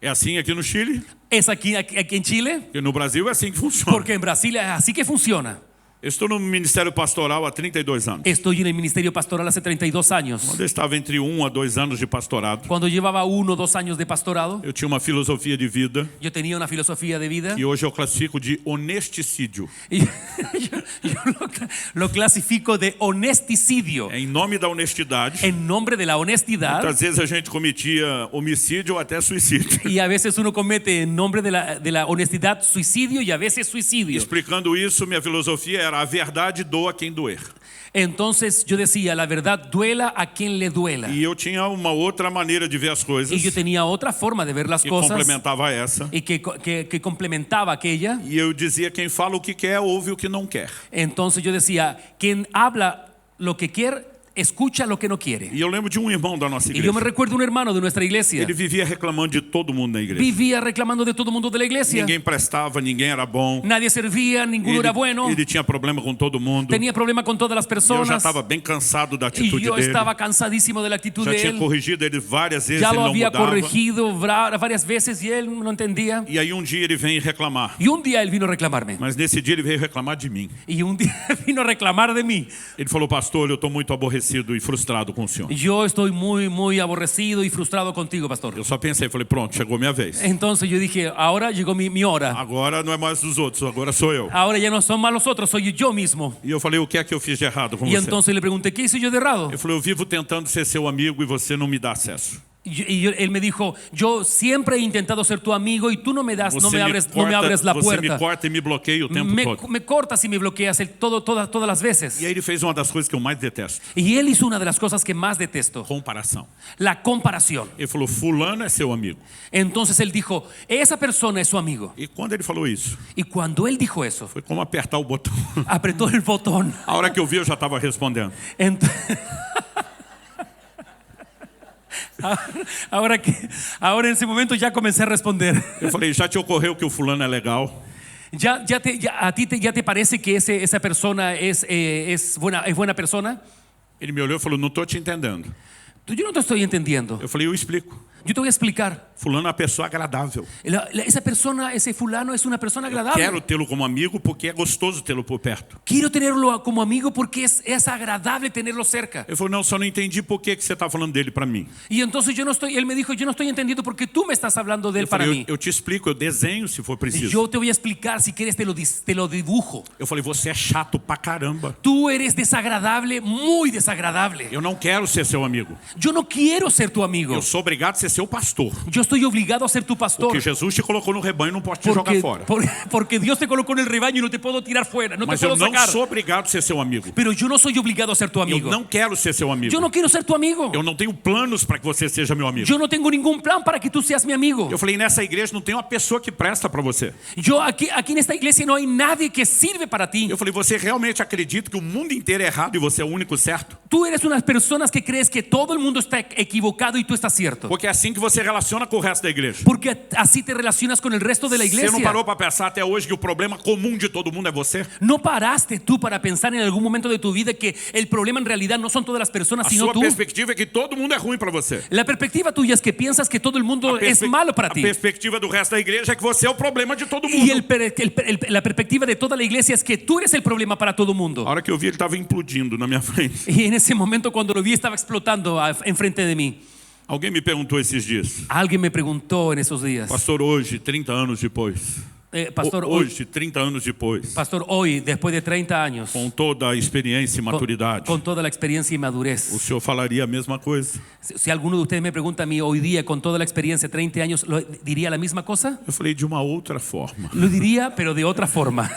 É assim aqui no Chile, Es aquí en Chile, e no Brasil é assim que funciona. porque en Brasil es así que funciona. Eu estou no Ministério Pastoral há 32 anos. Estoy en el ministerio pastoral hace 32 años. Quando eu estava entre 1 a 2 anos de pastorado, Cuando llevaba 1 o 2 años de pastorado, eu tinha uma filosofia de vida yo tenía una filosofía de vida que hoje eu classifico de honesticídio. y yo lo clasifico de honesticidio. Em nome da honestidade, En nombre de la honestidad, muitas vezes a gente cometia homicídio ou até suicídio. y a veces uno comete en nombre de la honestidad suicidio y a veces suicidio. Explicando isso, minha filosofia era a verdade doa quem doer. Entonces yo decía, la verdad duela a quien le duela. E eu tinha uma outra maneira de ver as coisas Y yo tenía otra forma de ver las que cosas complementava essa. y que complementaba aquella. E eu dizia, quem fala o que quer, ouve o que não quer. Entonces yo decía, quien habla lo que quiere, escucha lo que no quiere. E eu lembro de um irmão da nossa Y igreja. yo me recuerdo un hermano de nuestra iglesia. Ele vivia reclamando de todo mundo na igreja. Vivía reclamando de todo mundo de la iglesia. Ninguém prestava, ninguém era bom. Nadie servía, ninguno era bueno. Ele tinha problema com todo mundo. Tenía problema con todas las Eu já personas. estava bem cansado da Y atitude yo dele. estaba cansadísimo de la actitud Já de tinha él. corrigido ele várias vezes, Ya ele lo não había mudava. corregido varias veces y él no entendía. E aí um dia ele vem reclamar. Y un día él vino a reclamarme. Mas nesse dia ele veio reclamar de mim. Y un día vino a reclamar de mí. Ele falou, pastor, eu estou muito aborrecido e frustrado com o senhor. Yo estoy muy aborrecido y frustrado contigo, pastor. Eu só pensei, falei, pronto, chegou minha vez. Entonces yo dije, ahora llegó mi hora. Agora não é mais dos outros, agora sou eu. Ahora ya no son más los otros, soy yo mismo. E eu falei, o que é que eu fiz de errado com Y você? entonces le pregunté, ¿qué hice yo de errado? Ele falou, eu vivo tentando ser seu amigo e você não me dá acesso. Él me dijo, yo siempre he intentado ser tu amigo y tú no me abres la Você me puerta. corta e me bloqueia o tempo todo. Me cortas y me bloqueas todas las veces. E aí ele fez uma das coisas que eu mais detesto. Y él hizo una de las cosas que más detesto, Comparação. la comparación. Ele falou, fulano é seu amigo. Entonces él dijo, esa persona es su amigo. E quando ele falou isso, Y cuando él dijo eso, foi como apertar o botão. apretó el botón. A hora que eu vi, eu já estava respondendo. Ahora en ese momento ya comencé a responder. Eu falei, já te ocorreu que o fulano é legal? ¿A ti ya te parece que esa persona es buena persona? Ele me olhou e falou, não estou te entendendo. Yo no te estoy entendiendo. Eu falei, eu explico. Yo te voy a explicar. Fulano é uma pessoa agradável. Esa persona, ese fulano es una persona agradable. Quero tê-lo como amigo porque é gostoso tê-lo por perto. Quiero tenerlo como amigo porque es agradable tenerlo cerca. Ele falou, não, só não entendi por que você está falando dele para mim. Y entonces él me dijo, yo no estoy entendiendo por qué tú me estás hablando de él Eu para falei, mí. eu te explico, eu desenho se for preciso. Yo te voy a explicar, si quieres te lo dibujo. Eu falei, você é chato pra caramba. Tú eres desagradable, muy desagradable. Eu não quero ser seu amigo. Yo no quiero ser tu amigo. Eu sou obrigado a ser seu pastor. Yo estoy obligado a ser tu pastor. Porque Jesus te colocou no rebanho e não pode te jogar fora. Porque Dios te colocó en el rebaño y no te puedo tirar fuera, no Mas te eu puedo não sacar. sou obrigado a ser seu amigo. Pero yo no soy obligado a ser tu Eu amigo. não quero ser seu amigo. Yo no quiero ser tu amigo. Eu não tenho planos para que você seja meu amigo. Yo no tengo ningún plan para que tú seas mi amigo. Eu falei, nessa igreja não tem uma pessoa que presta para você. Yo aquí en esta iglesia no hay nadie que sirve para ti. Eu falei, você realmente acredita que o mundo inteiro é errado e você é o único certo? Tú eres unas personas que crees que todo el mundo está equivocado y tú estás cierto. Porque é assim que você relaciona com o resto da igreja. Porque así te relacionas con el resto de la Você iglesia. não parou para pensar até hoje que o problema comum de todo mundo é você? ¿No paraste tú para pensar en algún momento de tu vida que el problema en realidad no son todas las personas, A sino sua tú? perspectiva é que todo mundo é ruim para você. La perspectiva tuya es que piensas que todo el mundo es malo para A ti. perspectiva do resto da igreja é que você é o problema de todo mundo. Y la perspectiva de toda la iglesia es que tú eres el problema para todo el mundo. A hora que eu vi, ele estava implodindo na minha frente. Y en ese momento cuando lo vi estaba explotando enfrente de mí. Alguém me perguntou esses dias, Alguien me preguntó en esos días, pastor, hoje, 30 anos depois, pastor, hoje, 30 anos depois, pastor, hoy, después de 30 años, com toda a experiência e maturidade, con toda la experiencia y o madurez, senhor falaria a mesma coisa? si alguno de ustedes me pregunta a mí hoy día, con toda la experiencia, 30 años, ¿diría la misma cosa? Eu falei, de uma outra forma. Lo diría, pero de otra forma.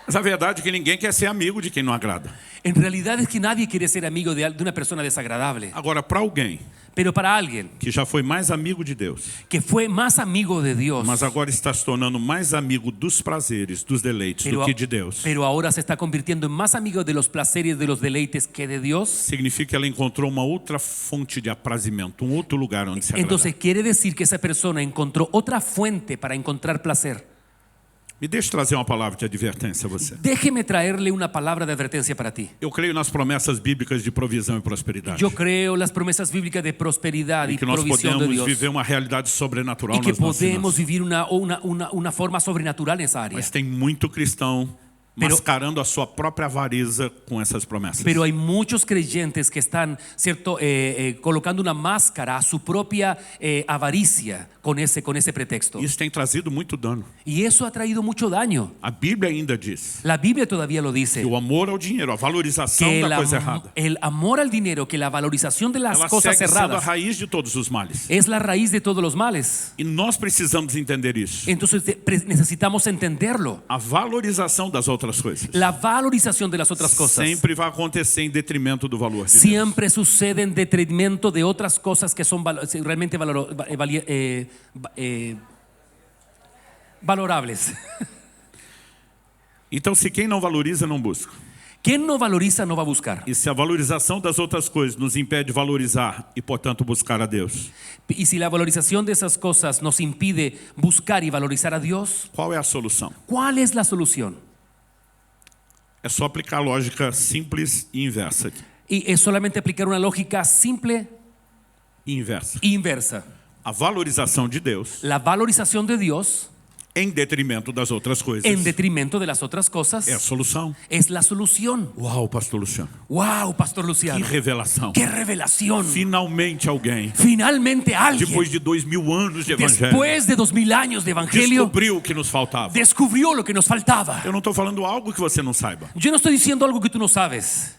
Mas a verdade é que ninguém quer ser amigo de quem não agrada. En realidad es que nadie quiere ser amigo de una persona desagradable. Agora, para alguém Pero para alguien que já foi mais amigo de Deus, que fue más amigo de Dios, mas agora está se tornando mais amigo dos prazeres, dos deleites, do que de Deus, pero ahora se está convirtiendo en más amigo de los placeres, de los deleites que de Dios, significa que ela encontrou uma outra fonte de aprazimento, um outro lugar onde se agradar. entonces quiere decir que esa persona encontró otra fuente para encontrar placer. Me deixe trazer uma palavra de advertência a você. Déjeme traerle una palabra de advertencia para ti. Eu creio nas promessas bíblicas de provisão e prosperidade. Yo creo las promesas bíblicas de prosperidad E y que nós provisión de podemos Dios. viver uma realidade sobrenatural Y que nas nossas podemos finanças. vivir una forma sobrenatural en esa área. Mas tem muito cristão mascarando a sua própria avareza com essas promessas. Pero hay muchos creyentes que están, ¿cierto? Colocando una máscara a su propia avaricia con ese pretexto. Isso tem trazido muito dano. Y eso ha traído mucho daño. A Bíblia ainda diz La Biblia todavía lo dice. que o amor ao dinheiro, a valorização Que da coisa errada, el amor al dinero, que la valorización de las ela cosas segue sendo a erradas raiz de todos os males. es la raíz de todos los males. E nós precisamos entender isso. Entonces necesitamos entenderlo. A valorização das outras coisas La valorización de las otras cosas sempre vai acontecer em detrimento do valor de Deus. siempre sucede en detrimento de otras cosas que son realmente valorables. Então, se quem não valoriza, não busca. Quien no valoriza no va a buscar. E se a valorização das outras coisas nos impede de valorizar e, portanto, buscar a Deus, Y si la valorización de esas cosas nos impide buscar y valorizar a Dios, qual é a solução? ¿cuál es la solución? É só aplicar a lógica simples e inversa aqui. Y es solamente aplicar una lógica simple Inversa. e inversa. A valorização de Deus La valorización de Dios em detrimento das outras coisas en detrimento de las otras cosas é a solução. es la solución. Uau, pastor Luciano. ¡Wow, Pastor Que Luciano! revelação. ¡Qué revelación! Finalmente alguém, Finalmente alguien, depois de 2000 anos de evangelho, después de 2000 años de evangelio, descobriu o que nos faltava. descubrió lo que nos faltaba. Eu não estou falando algo que você não saiba. Yo no estoy diciendo algo que tú no sabes.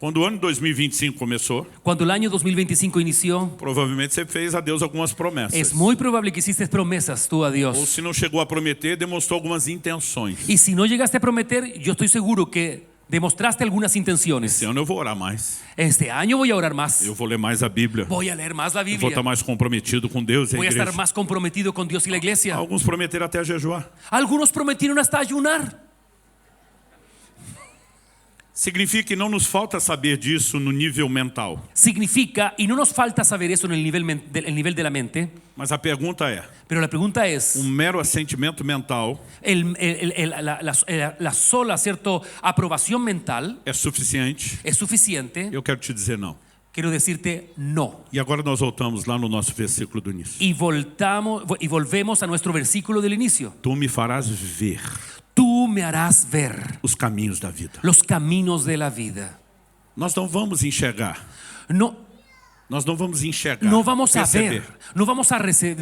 Quando o ano 2025 começou, Cuando el año 2025 inició, provavelmente você fez a Deus algumas promessas. es muy probable que hiciste promesas tú a Ou Dios. se não chegou a prometer, demonstrou algumas intenções. Y si no llegaste a prometer, yo estoy seguro que demostraste algunas intenciones. Esse ano eu vou orar mais. Este año voy a orar más. Eu vou ler mais a Bíblia. Voy a leer más la Eu vou Biblia. estar mais comprometido com Deus e a Voy a estar igreja. más comprometido con Dios y la iglesia. Alguns prometeram até jejuar. Algunos prometieron hasta ayunar. Significa que não nos falta saber disso no nível mental. Significa, y no nos falta saber eso en el nivel de la mente, Mas a pergunta é, pero la pregunta es, mero assentimento mental la sola, ¿cierto?, aprobación mental é suficiente? es suficiente. Eu quero te dizer não. quiero decirte no. E agora nós voltamos lá no nosso versículo do início. Y volvemos a nuestro versículo del inicio. Tu me farás ver Tú me harás ver os caminhos da vida. los caminos de la vida. Nós não vamos enxergar. No, Nós não vamos enxergar. no vamos a perceber ver, no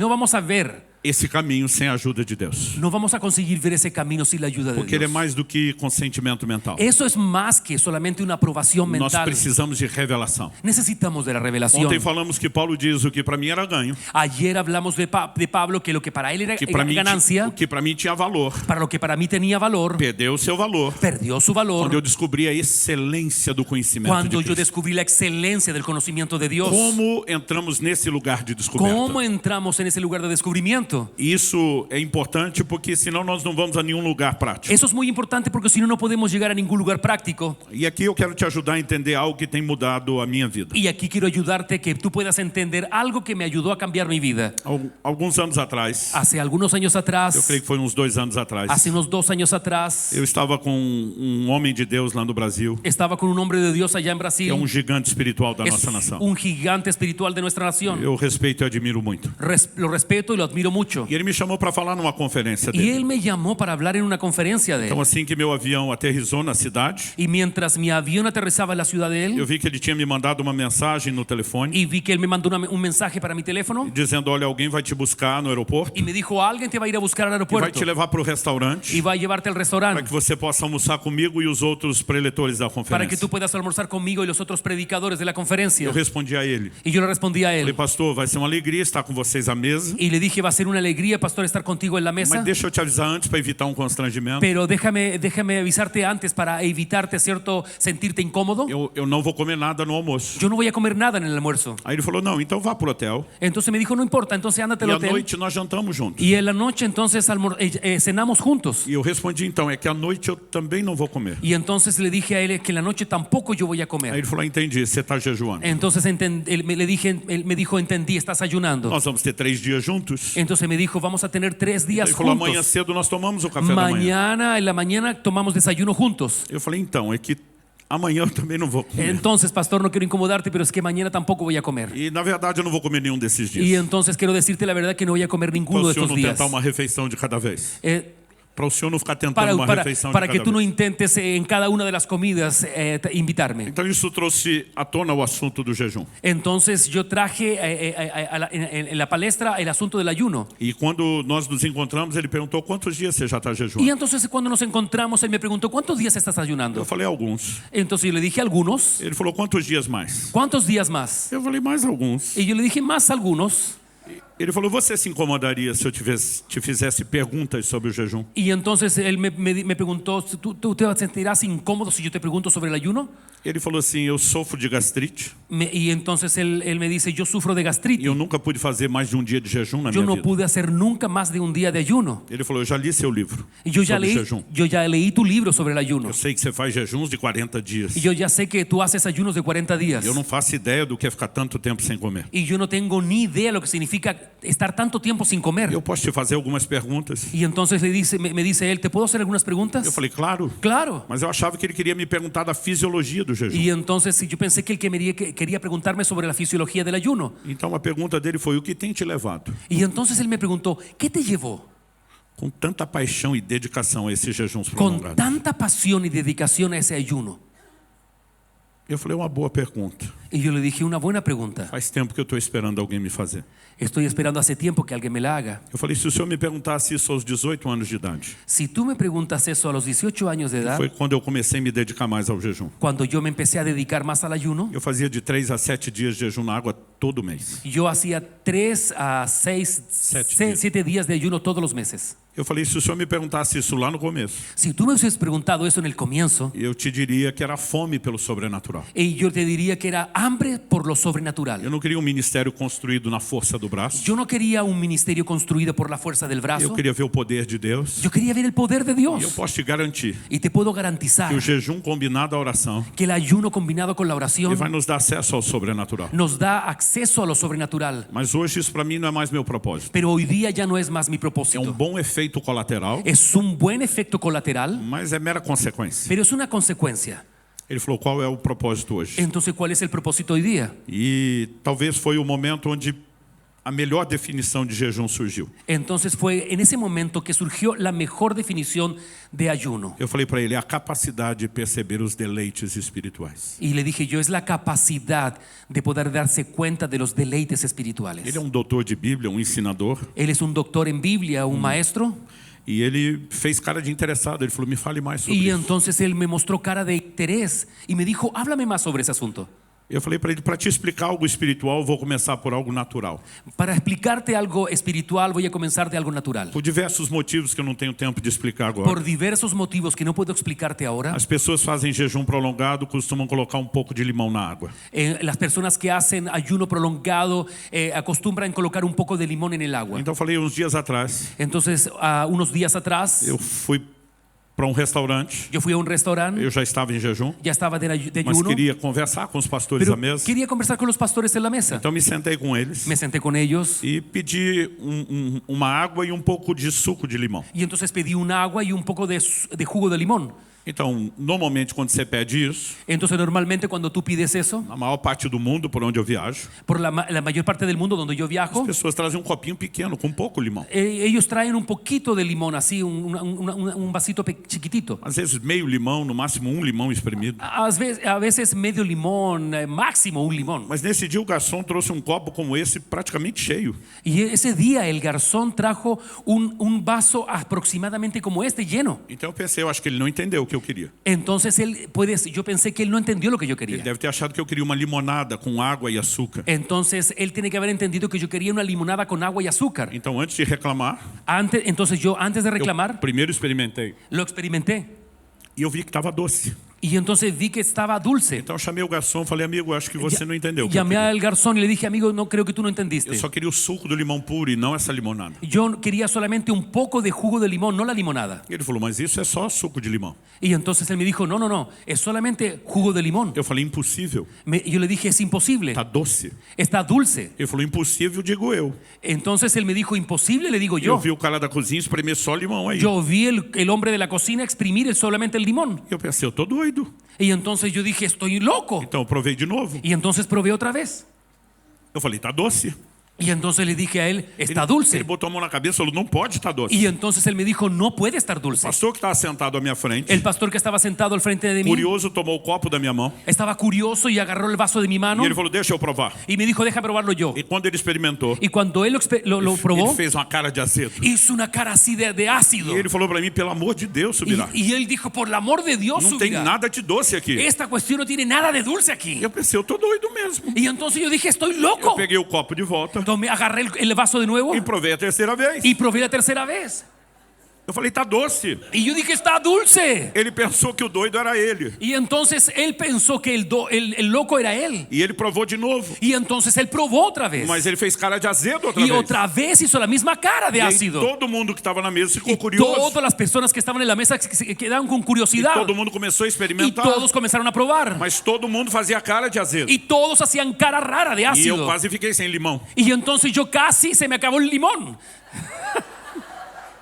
vamos a ver, esse caminho sem a ajuda de Deus. no vamos a conseguir ver ese camino sin la ayuda de Porque ele é Dios. mais do que consentimento mental. Eso es más que solamente una aprobación Nós mental. precisamos de revelação. Necesitamos de la revelación. Ontem falamos que Paulo diz o que para mim era ganho, Ayer hablamos de Pablo, que lo que para él era que para mim ganancia, o que para mim tinha valor, para lo que para mí tenía valor, perdeu o seu valor perdió su quando valor eu descobri a excelência do conhecimento cuando de yo Cristo. descubrí la excelencia del conocimiento de Dios. Como entramos nesse lugar de descoberta? ¿Cómo entramos en ese lugar de descubrimiento? Isso é importante porque senão nós não vamos a nenhum lugar prático. Eso es muy importante porque si no, no podemos llegar a ningún lugar práctico. E aqui eu quero te ajudar a entender algo que tem mudado a minha vida. Y aquí quiero ayudarte que tú puedas entender algo que me ayudó a cambiar mi vida. Alguns anos atrás, Hace algunos años eu atrás, creio que foi uns 2 anos atrás, hace unos 2 años atrás, eu estava com um homem de Deus lá no Brasil, estaba con un hombre de Dios allá en que Brasil. é um gigante espiritual da Es nossa nação. un gigante espiritual de nuestra nación. Eu respeito e admiro muito. Lo respeto y lo admiro mucho. E ele me chamou para falar numa conferência Y dele. él me llamó para hablar en una conferencia de Então él. assim que meu avião aterrissou na cidade, Y mientras mi avión aterrizaba en la ciudad de eu él, vi que ele tinha me mandado uma mensagem no telefone y vi que él me mandó un mensaje para mi teléfono dizendo: olha, alguém vai te buscar no aeroporto y me dijo, alguien te va a ir a buscar al e vai aeropuerto te levar para o restaurante y va a llevarte al para restaurante que você possa almoçar comigo e os outros preletores da para que conferência. tú puedas almorzar conmigo y los otros predicadores de la conferencia. Eu respondi a ele. Y yo le respondí a Falei: él pastor, vai ser uma alegria estar com vocês à mesa, y le dije, va a ser una alegría, pastor, estar contigo en la mesa, mas deixa eu te avisar antes para evitar um constrangimento. pero déjame avisarte antes para evitarte, ¿cierto?, sentirte incómodo. Eu não vou comer nada no almoço. Yo no voy a comer nada en el almuerzo. Aí ele falou: não, então vá pro hotel. Entonces me dijo, no importa, entonces ándate E al à hotel. noite nós jantamos juntos. Y en la noche entonces cenamos juntos. E eu respondi: então, é que à noite eu também não vou comer. Y entonces le dije a él que en la noche tampoco yo voy a Aí comer. ele falou: entendi, você está jejuando. Entonces él me dijo, entendí, estás ayunando. Nós vamos ter 3 dias juntos. Entonces me dijo, vamos a tener 3 días Ele falou: amanhã juntos. cedo nós tomamos o café da manhã. Mañana, en la mañana tomamos desayuno juntos. Eu falei: então, é que amanhã eu também não vou comer. Entonces, pastor, no quiero incomodarte, pero es que mañana tampoco voy a comer. E na verdade eu não vou comer nenhum desses Y dias. entonces quiero decirte la verdad que no voy a comer Para ninguno o de senhor estos não días. tentar uma refeição de cada vez. Para o senhor não ficar tentando Para, uma para, refeição para de que cada tú no vez. intentes en cada una de las comidas invitarme. Então isso trouxe à tona o assunto do jejum. Entonces yo traje en la palestra el asunto del ayuno. E quando nós nos encontramos, ele perguntou: quantos dias você já está Y jejuando? entonces cuando nos encontramos, él me preguntó, ¿cuántos días estás Eu ayunando? falei: alguns. Entonces yo le dije algunos. Ele falou: quantos dias mais? ¿Cuántos días más? Eu falei: mais alguns. Y yo le dije, más algunos. Ele falou: você se incomodaria se eu te fizesse perguntas sobre o jejum? Y entonces él me preguntó, ¿tú te sentirás incómodo si yo te pregunto sobre el ayuno? Ele falou assim: eu sofro de gastrite Y entonces él me dice, yo sufro de e gastritis. eu nunca pude fazer mais de um dia de jejum na Yo minha no vida. pude hacer nunca más de un día de ayuno. Ele falou: eu já li seu livro Y yo sobre jejum. ya leí tu libro sobre el ayuno. Eu sei que você faz jejuns de 40 dias. Y yo ya sé que tú haces ayunos de 40 días. Eu não faço ideia do que é ficar tanto tempo sem comer. Y yo no tengo ni idea lo que significa estar tanto tiempo sin comer. Eu posso te fazer algumas perguntas? Y entonces me dice él, ¿te puedo hacer algunas preguntas? Eu falei: claro. Claro. Mas eu achava que ele queria me perguntar da fisiologia do jejum. Y entonces yo pensé que él quería preguntarme sobre la fisiología del ayuno. Então a pergunta dele foi: o que tem te levado Y entonces él me preguntó, ¿qué te llevó com tanta paixão e dedicação a esses jejuns con prolongados? tanta pasión y dedicación a ese ayuno? Eu falei: uma boa pergunta. Y yo le dije, una buena pregunta. Faz tempo que eu estou esperando alguém me fazer. Estoy esperando hace tiempo que alguien me la haga. Eu falei: se o senhor me perguntasse isso aos 18 anos de idade, Si tú me preguntas eso a los 18 años de edad, foi quando eu comecei a me dedicar mais ao jejum. cuando yo me empecé a dedicar más al ayuno, Eu fazia de 3 a 7 dias de jejum na água todo mês. yo hacía 3 a 6, 7 días de ayuno todos los meses. Eu falei: se o senhor me perguntasse isso lá no começo, Si tú me hubieses preguntado eso en el comienzo, eu te diria que era fome pelo sobrenatural. y yo te diría que era hambre por lo sobrenatural. Eu não queria um ministério construído na força do braço. Yo no quería un ministerio construido por la fuerza del Eu brazo. queria ver o poder de Deus. Yo quería ver el poder de E eu Dios. posso te garantir Y te puedo que garantizar o jejum combinado à oração que el ayuno combinado con la ele oración vai nos dar acesso ao sobrenatural. nos da acceso a lo sobrenatural. Mas hoje isso para mim não é mais meu propósito. Pero hoy día ya no es más mi É um propósito. bom efeito colateral, Es un buen efecto colateral, mas é mera consequência. pero es una consecuencia. Ele falou, qual é o propósito hoje? Entonces, ¿cuál es el propósito hoy día? E talvez foi o momento onde a melhor definição de jejum surgiu. Entonces fue en ese momento que surgió la mejor definición de ayuno. Eu falei para ele, a capacidade de perceber os deleites espirituais. Y le dije yo, es la capacidad de poder darse cuenta de los deleites espirituales. Ele é um doutor de Bíblia, um ensinador, Él es un doctor en Biblia, un maestro. e ele fez cara de interessado. Ele falou, me fale mais sobre Y isso. entonces él me mostró cara de interés y me dijo, háblame más sobre ese asunto. Eu falei para ele, para te explicar algo espiritual, eu vou começar por algo natural. Para explicarte algo espiritual voy a comenzar de algo natural. Por diversos motivos que eu não tenho tempo de explicar agora. Por diversos motivos que no puedo explicarte ahora. As pessoas fazem jejum prolongado, costumam colocar um pouco de limão na água. Las personas que hacen ayuno prolongado acostumbran colocar un poco de limón en el agua. Então eu falei, uns dias atrás, Entonces, unos días atrás, eu fui para um restaurante. yo fui a un restaurante, Eu já estava em jejum, ya estaba de mas ayuno, queria conversar com os pastores pero da mesa. quería conversar con los pastores en la mesa. Então me sentei com eles Me senté con ellos e pedi uma água e um pouco de suco de limão. y entonces pedí un agua y un poco de jugo de limón. Então, normalmente quando você pede isso, Entonces, normalmente cuando tú pides eso, na maior parte do mundo por onde eu viajo, por la mayor parte del mundo donde yo viajo, as pessoas trazem um copinho pequeno com pouco limão. ellos traen un poquito de limón, así, un vasito chiquitito. Às vezes meio limão, no máximo um limão espremido. A veces medio limón, máximo un limón. Mas nesse dia o garçom trouxe um copo como esse praticamente cheio. Y ese día el garzón trajo un vaso aproximadamente como este lleno. Então eu pensei, eu acho que ele não entendeu o que eu queria. Entonces yo pensé que él no entendió lo que yo Ele quería. deve ter achado que eu queria uma limonada com água e açúcar. Entonces él tiene que haber entendido que yo quería una limonada con agua y azúcar. Então antes de reclamar, Entonces yo antes de eu reclamar primeiro experimentei lo experimenté e eu vi que estava doce. y entonces vi que estaba dulce. Então eu chamei o garçom e falei, amigo, acho que você não entendeu o que eu Llamé queria. al garzón y le dije, amigo, no creo que tú no entendiste. Eu só queria o suco do limão puro e não essa limonada. Yo quería solamente un poco de jugo de limón, no la limonada. Ele falou, mas isso é só suco de limão. Y entonces él me dijo, no, es solamente jugo de limón. Eu falei, impossível, Yo le dije, es imposible, tá doce. está dulce. Ele falou, impossível, digo eu. Entonces él me dijo, imposible, le digo Eu yo. vi o cara da cozinha espremer só limão aí. Yo vi el hombre de la cocina exprimir solamente el limón. Eu pensei, eu tô doido. Y entonces yo dije, estoy loco. Então eu provei de novo. Y entonces probé otra vez. Eu falei, tá doce. Y entonces le dije a él, está Ele dulce. botou a mão na cabeça e falou, não pode estar doce. Y entonces él me dijo, no puede estar O dulce. pastor que estava sentado à minha frente, El pastor que estaba sentado al frente de mí curioso, tomou o copo da minha mão estaba curioso y agarró el vaso de mi mano e ele falou, deixa eu provar. y me dijo, deja probarlo yo. E quando ele experimentou, Y cuando él lo probó, ele fez uma cara de azedo. hizo una cara así de ácido. E ele falou para mim, pelo amor de Deus, Subirá, Y él dijo, por el amor de Dios, não tem Subirá, nada de doce aqui. esta cuestión no tiene nada de dulce aquí. Eu pensei, eu tô doido mesmo. Y entonces yo dije, estoy Eu loco. peguei o copo de volta Agarré el vaso de nuevo e provei a terceira vez. y probé la tercera vez. Eu falei, tá doce. Y yo dije, está dulce. Ele pensou que o doido era ele. Y entonces él pensó que el loco era él. E ele provou de novo. Y entonces él probó otra vez. Mas ele fez cara de azedo outra Y vez. otra vez hizo la misma cara de E aí ácido. todo mundo que estava na mesa ficou Y curioso. todas las personas que estaban en la mesa se quedaron con E curiosidad. todo mundo começou a Y experimentar. todos comenzaron a probar. Mas todo mundo fazia cara de azedo. Y todos hacían cara rara de E eu ácido. quase fiquei sem limão. Y entonces yo casi se me acabó el limón.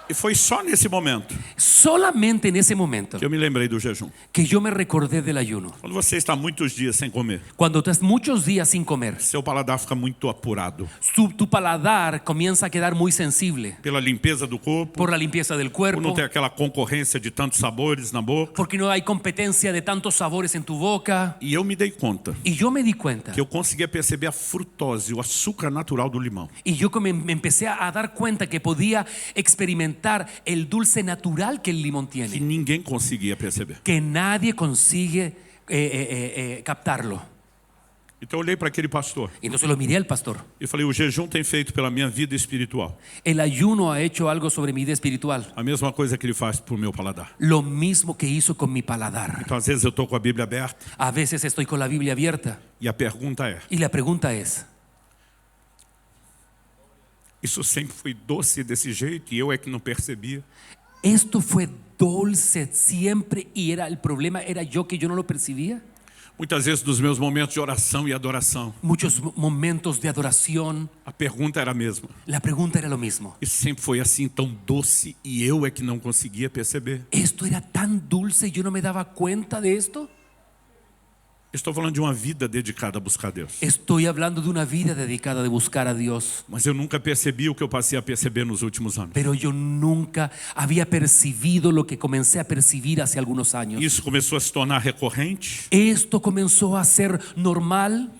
E foi só nesse momento Solamente en ese momento que eu me lembrei do jejum. que yo me recordé del ayuno. Quando você está muitos dias sem comer, Cuando estás muchos días sin comer, seu paladar fica muito apurado tu paladar comienza a quedar muy sensible pela limpeza do corpo, por la limpieza del por não cuerpo, ter aquela concorrência de tantos sabores na boca. porque no hay competencia de tantos sabores en tu boca. E eu me dei conta Y yo me di cuenta, que eu conseguia perceber a frutose, o açúcar natural do limão. y yo me empecé a dar cuenta que podía experimentar el dulce natural que el limón Que tiene, ninguém conseguia perceber. que nadie consigue captarlo. Então eu olhei para aquele pastor Entonces lo miré al pastor. e falei, o jejum tem feito pela minha vida espiritual El ayuno ha hecho algo sobre mi vida espiritual, a mesma coisa que ele faz pro meu paladar. lo mismo que hizo con mi paladar. Então às vezes eu estou com a Bíblia aberta A veces estoy con la Biblia abierta e a pergunta é, y la pregunta es, isso sempre foi doce desse jeito e eu é que não percebia? ¿esto fue dulce siempre y el problema era yo que yo no lo percibía? Muitas vezes nos meus momentos de oração e adoração, Muchos momentos de adoración, a pergunta era a mesma. la pregunta era lo mismo. Isso sempre foi assim tão doce e eu é que não conseguia perceber. ¿Esto era tan dulce y yo no me daba cuenta de esto? Estou falando de uma vida dedicada a buscar Deus. Estoy hablando de una vida dedicada de buscar a Dios. Mas eu nunca percebi o que eu passei a perceber nos últimos anos. Pero yo nunca había percibido lo que comencé a percibir hace algunos años. Isso começou a se tornar recorrente Esto comenzó a ser normal.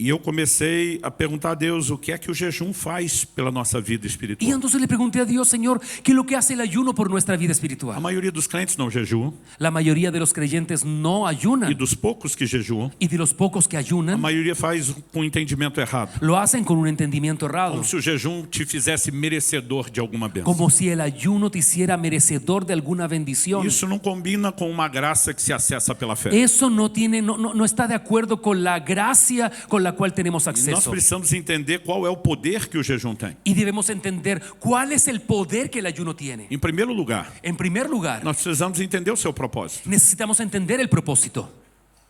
e eu comecei a perguntar a Deus o que é que o jejum faz pela nossa vida Y espiritual. entonces le pregunté a Dios, Señor, ¿qué es lo que hace el ayuno por nuestra vida A espiritual? maioria dos crentes não jejuam La mayoría de los creyentes no e ayunan. dos poucos que jejuam, Y de los pocos que a ayunan, maioria faz com entendimento errado. lo hacen con un entendimiento errado. Como se o jejum te fizesse merecedor de alguma bênção. Como si el ayuno te hiciera merecedor de alguna bendición. Isso não combina com uma graça que se acessa pela fé. Eso no está de acuerdo con la gracia con la cual tenemos Nós acceso. precisamos entender qual é o poder que o jejum tem. Y debemos entender cuál es el poder que el ayuno tiene. Em primeiro lugar, En primer lugar, nós precisamos entender o seu propósito. necesitamos entender el propósito.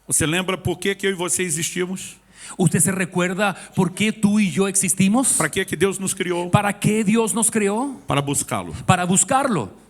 Você lembra por que eu e você existimos? ¿Usted se recuerda por qué tú y yo existimos? Para que Deus nos criou? ¿Para qué Dios nos creó? Para buscá-lo. Para buscarlo.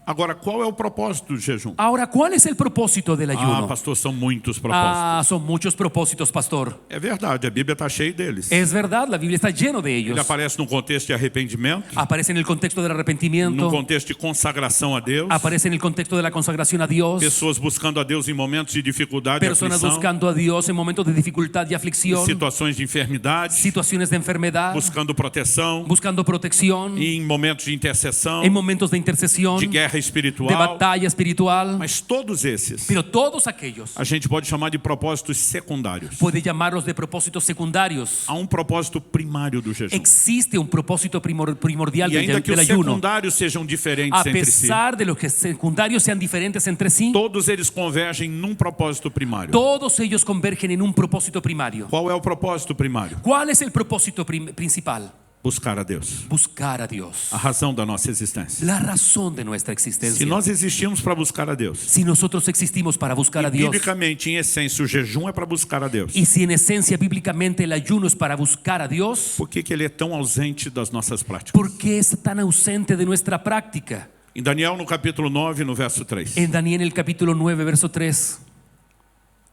Agora, qual é o propósito do jejum? Ahora, ¿cuál es el propósito del ayuno? Pastor, são muitos propósitos. Son muchos propósitos, pastor. É verdade, a Bíblia está cheia deles. Es verdad, la Biblia está lleno de Ele ellos. aparece num contexto de arrependimento, Aparece en el contexto del num arrepentimiento, contexto de consagração a Deus, aparece en el contexto de la consagración a Dios, pessoas buscando a Deus em momentos de dificuldade e personas aflição, buscando a Dios en momentos de dificultad y aflicción, situações de enfermidade, situaciones de enfermedad, buscando proteção, buscando protección, e em momentos de intercessão, en momentos de intercesión, de guerra de espiritual. batalla espiritual. Mas todos esses Pero todos aquellos a gente pode chamar de propósitos secundários. puede llamarlos de propósitos secundarios. Há um propósito primário do jejum. Existe un propósito primordial E ainda que del os ayuno. secundários sejam diferentes A entre si, pesar de los que secundarios sean diferentes entre sí, todos eles convergem num propósito primário. todos ellos convergen en un propósito primario. Qual é o propósito primário? ¿Cuál es el propósito principal? Buscar a Deus. Buscar a Dios. A razão da nossa existência. La razón de nuestra Se existencia. nós existimos para buscar a Deus, Si nosotros existimos para buscar a Dios, biblicamente, em essência, o jejum é para buscar a Deus. y si en esencia bíblicamente el ayuno es para buscar a Dios, Por que ele é tão ausente das nossas práticas? ¿por qué es tan ausente de nuestra práctica? Em Daniel, no capítulo 9, no verso 3, En Daniel el capítulo 9, verso 3,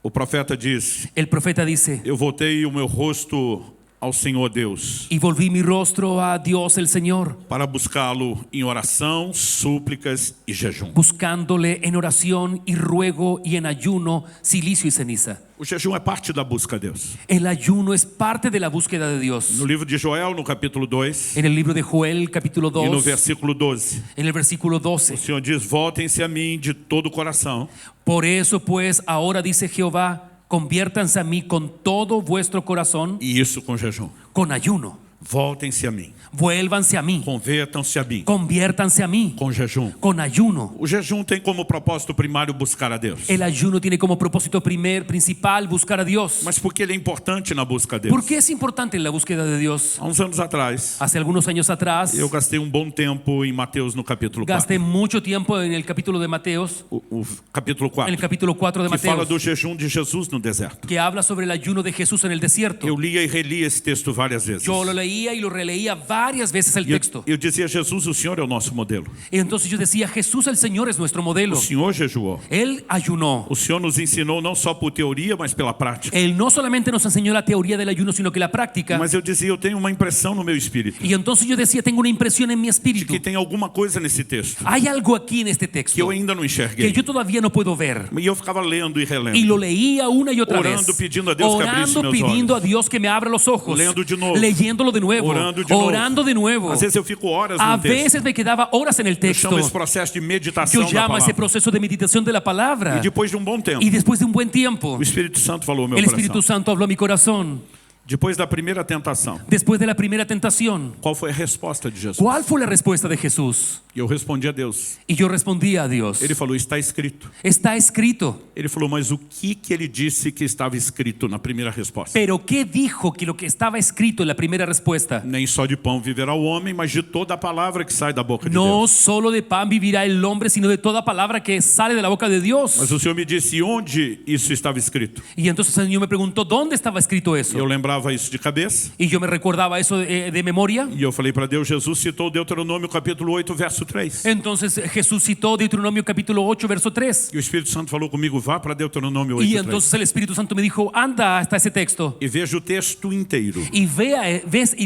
o profeta diz: el profeta dice: Eu voltei o meu rosto ao Senhor Deus, y volví mi rostro a Dios el Señor, para buscá-lo em oração, súplicas e jejum. buscándole en oración y ruego y en ayuno, silicio y ceniza. O jejum é parte da busca a Deus. El ayuno es parte de la búsqueda de Dios. No livro de Joel, no capítulo 2, En el libro de Joel, capítulo e no 2, versículo 12, en el versículo o 12. Senhor diz: Voltem-se a mim de todo o coração, Por eso pues ahora dice Jehová, conviértanse a mí con todo vuestro corazón, e isso com jejum. con ayuno. Voltem-se a mim, Vuélvanse a mí, convertam-se a mim, conviértanse a mí, com jejum. con ayuno. O jejum tem como propósito primário buscar a Deus. El ayuno tiene como propósito principal buscar a Dios. Mas por que ele é importante na busca a Deus? ¿Por qué es importante en la búsqueda de Dios? Há uns anos atrás, Hace algunos años atrás, eu gastei um bom tempo em Mateus no capítulo 4. gasté mucho tiempo en el capítulo de Mateos, O capítulo en 4, el capítulo 4 de que fala Mateos, do jejum de Jesus no deserto. que habla sobre el ayuno de Jesús en el desierto. Eu lia e relia esse texto várias vezes. Yo lo leía y lo releía varias veces el E texto. eu dizia: Jesus, o Senhor é o nosso modelo. Y entonces yo decía, Jesús el Señor es nuestro modelo. O Senhor jejuou. Él ayunó. O Senhor nos ensinou não só por teoria, mas pela prática. Él no solamente nos enseñó la teoría del ayuno, sino que la práctica. Mas eu dizia: eu tenho uma impressão no meu espírito Y entonces yo decía, tengo una impresión en mi espíritu. que tem alguma coisa nesse texto Hay algo aquí en este que eu texto ainda não que enxerguei. yo todavía no puedo ver. E eu ficava lendo e relendo. Y lo leía una y otra Orando, vez. pedindo a Deus que abrisse Orando, meus pidiendo a olhos. Dios que me abra los ojos. Lendo de novo. Leyéndolo de nuevo. Orando de novo. Orando de nuevo. Às vezes eu fico horas A no texto. veces me quedaba horas en el Eu texto. chamo esse processo de meditação Yo da llamo a ese palavra. proceso de meditación de la palabra. E depois de um bom tempo, Y después de un buen tiempo, o Espírito Santo falou ao meu el Espíritu coração. Santo habló a mi corazón. Depois da primeira tentação, Después de la primera tentación, qual foi a resposta de Jesus? ¿cuál fue la respuesta de Jesús? E eu respondi a Deus. Y yo respondía a Dios: Ele falou: está escrito. está escrito. Ele falou: mas o que ele disse que estava escrito na primeira resposta? Pero ¿qué dijo que lo que estaba escrito en la primera respuesta? Nem só de pão viverá o homem, mas de toda a palavra que sai da boca de No Deus. solo de pan vivirá el hombre, sino de toda palabra que sale de la boca de Dios. Mas o Senhor me disse: onde isso estava escrito? Y entonces el Señor me preguntó, ¿dónde estaba escrito eso? Eu lembrava isso de cabeça. Y yo me recordaba eso de memoria. E eu falei para Deus: Jesus citou Deuteronômio capítulo 8, verso verso 3. Entonces Jesús citó Deuteronomio capítulo 8, verso 3. E o Espírito Santo falou comigo, vá para Deuteronômio 8, Y 3. entonces el Espíritu Santo me dijo, anda hasta ese texto. E veja o texto inteiro. Y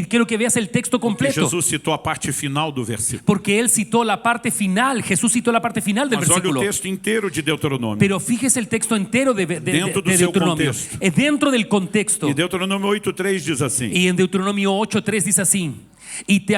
quiero que veas el texto Porque completo. Jesus citou a parte final do versículo. Porque él citó la parte final, Jesús citó la parte final del Mas olha o versículo. texto inteiro de Deuteronômio. Pero fíjese el texto entero de Dentro do seu Deuteronomio. contexto. Es dentro del contexto. E Deuteronômio 8:3 diz assim: Y en Deuteronomio 8:3 dice así: y te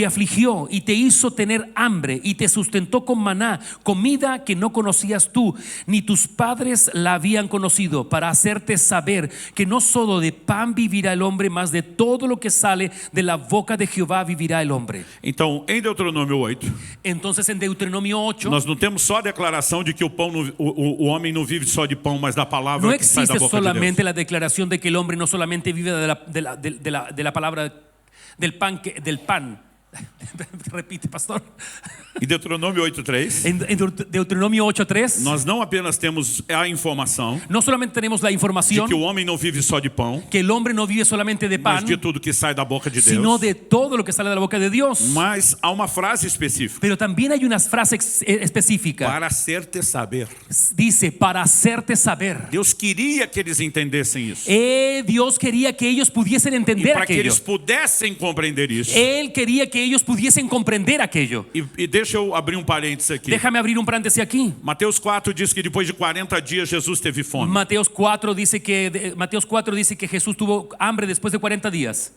afligió y te hizo tener hambre y te sustentó con maná, comida que no conocías tú, ni tus padres la habían conocido, para hacerte saber que no solo de pan vivirá el hombre, mas de todo lo que sale de la boca de Jehová vivirá el hombre. Então, em Deuteronômio 8, Entonces en Deuteronomio 8 nós não temos só a declaração de que o homem não vive só de pão, mas da palavra no que sai da existe boca de Deus. solamente la declaración de que el hombre no solamente vive de la palabra del pan. Repite, pastor. Em Deuteronômio 8:3, En Deuteronomio 8:3 nós não apenas temos a informação no solamente tenemos la de información que o homem não vive só de pão, que el hombre no vive solamente de mas pan, de tudo que sai da boca de sino Deus. de todo lo que sale de la boca de Dios. Mas há uma frase específica: Pero también hay una frase específica. para hacerte saber. Dice, para hacerte saber. Deus queria que eles entendessem isso. Dios quería que ellos pudiesen E entender para que aquello. eles pudessem compreender isso. Él quería que ellos pudiesen comprender aquello. E deixa eu abrir um parênteses aqui. Déjame abrir un paréntesis aquí. Mateus 4 diz que depois de 40 dias Jesus teve fome. Mateos 4 dice que Jesús tuvo hambre después de 40 días.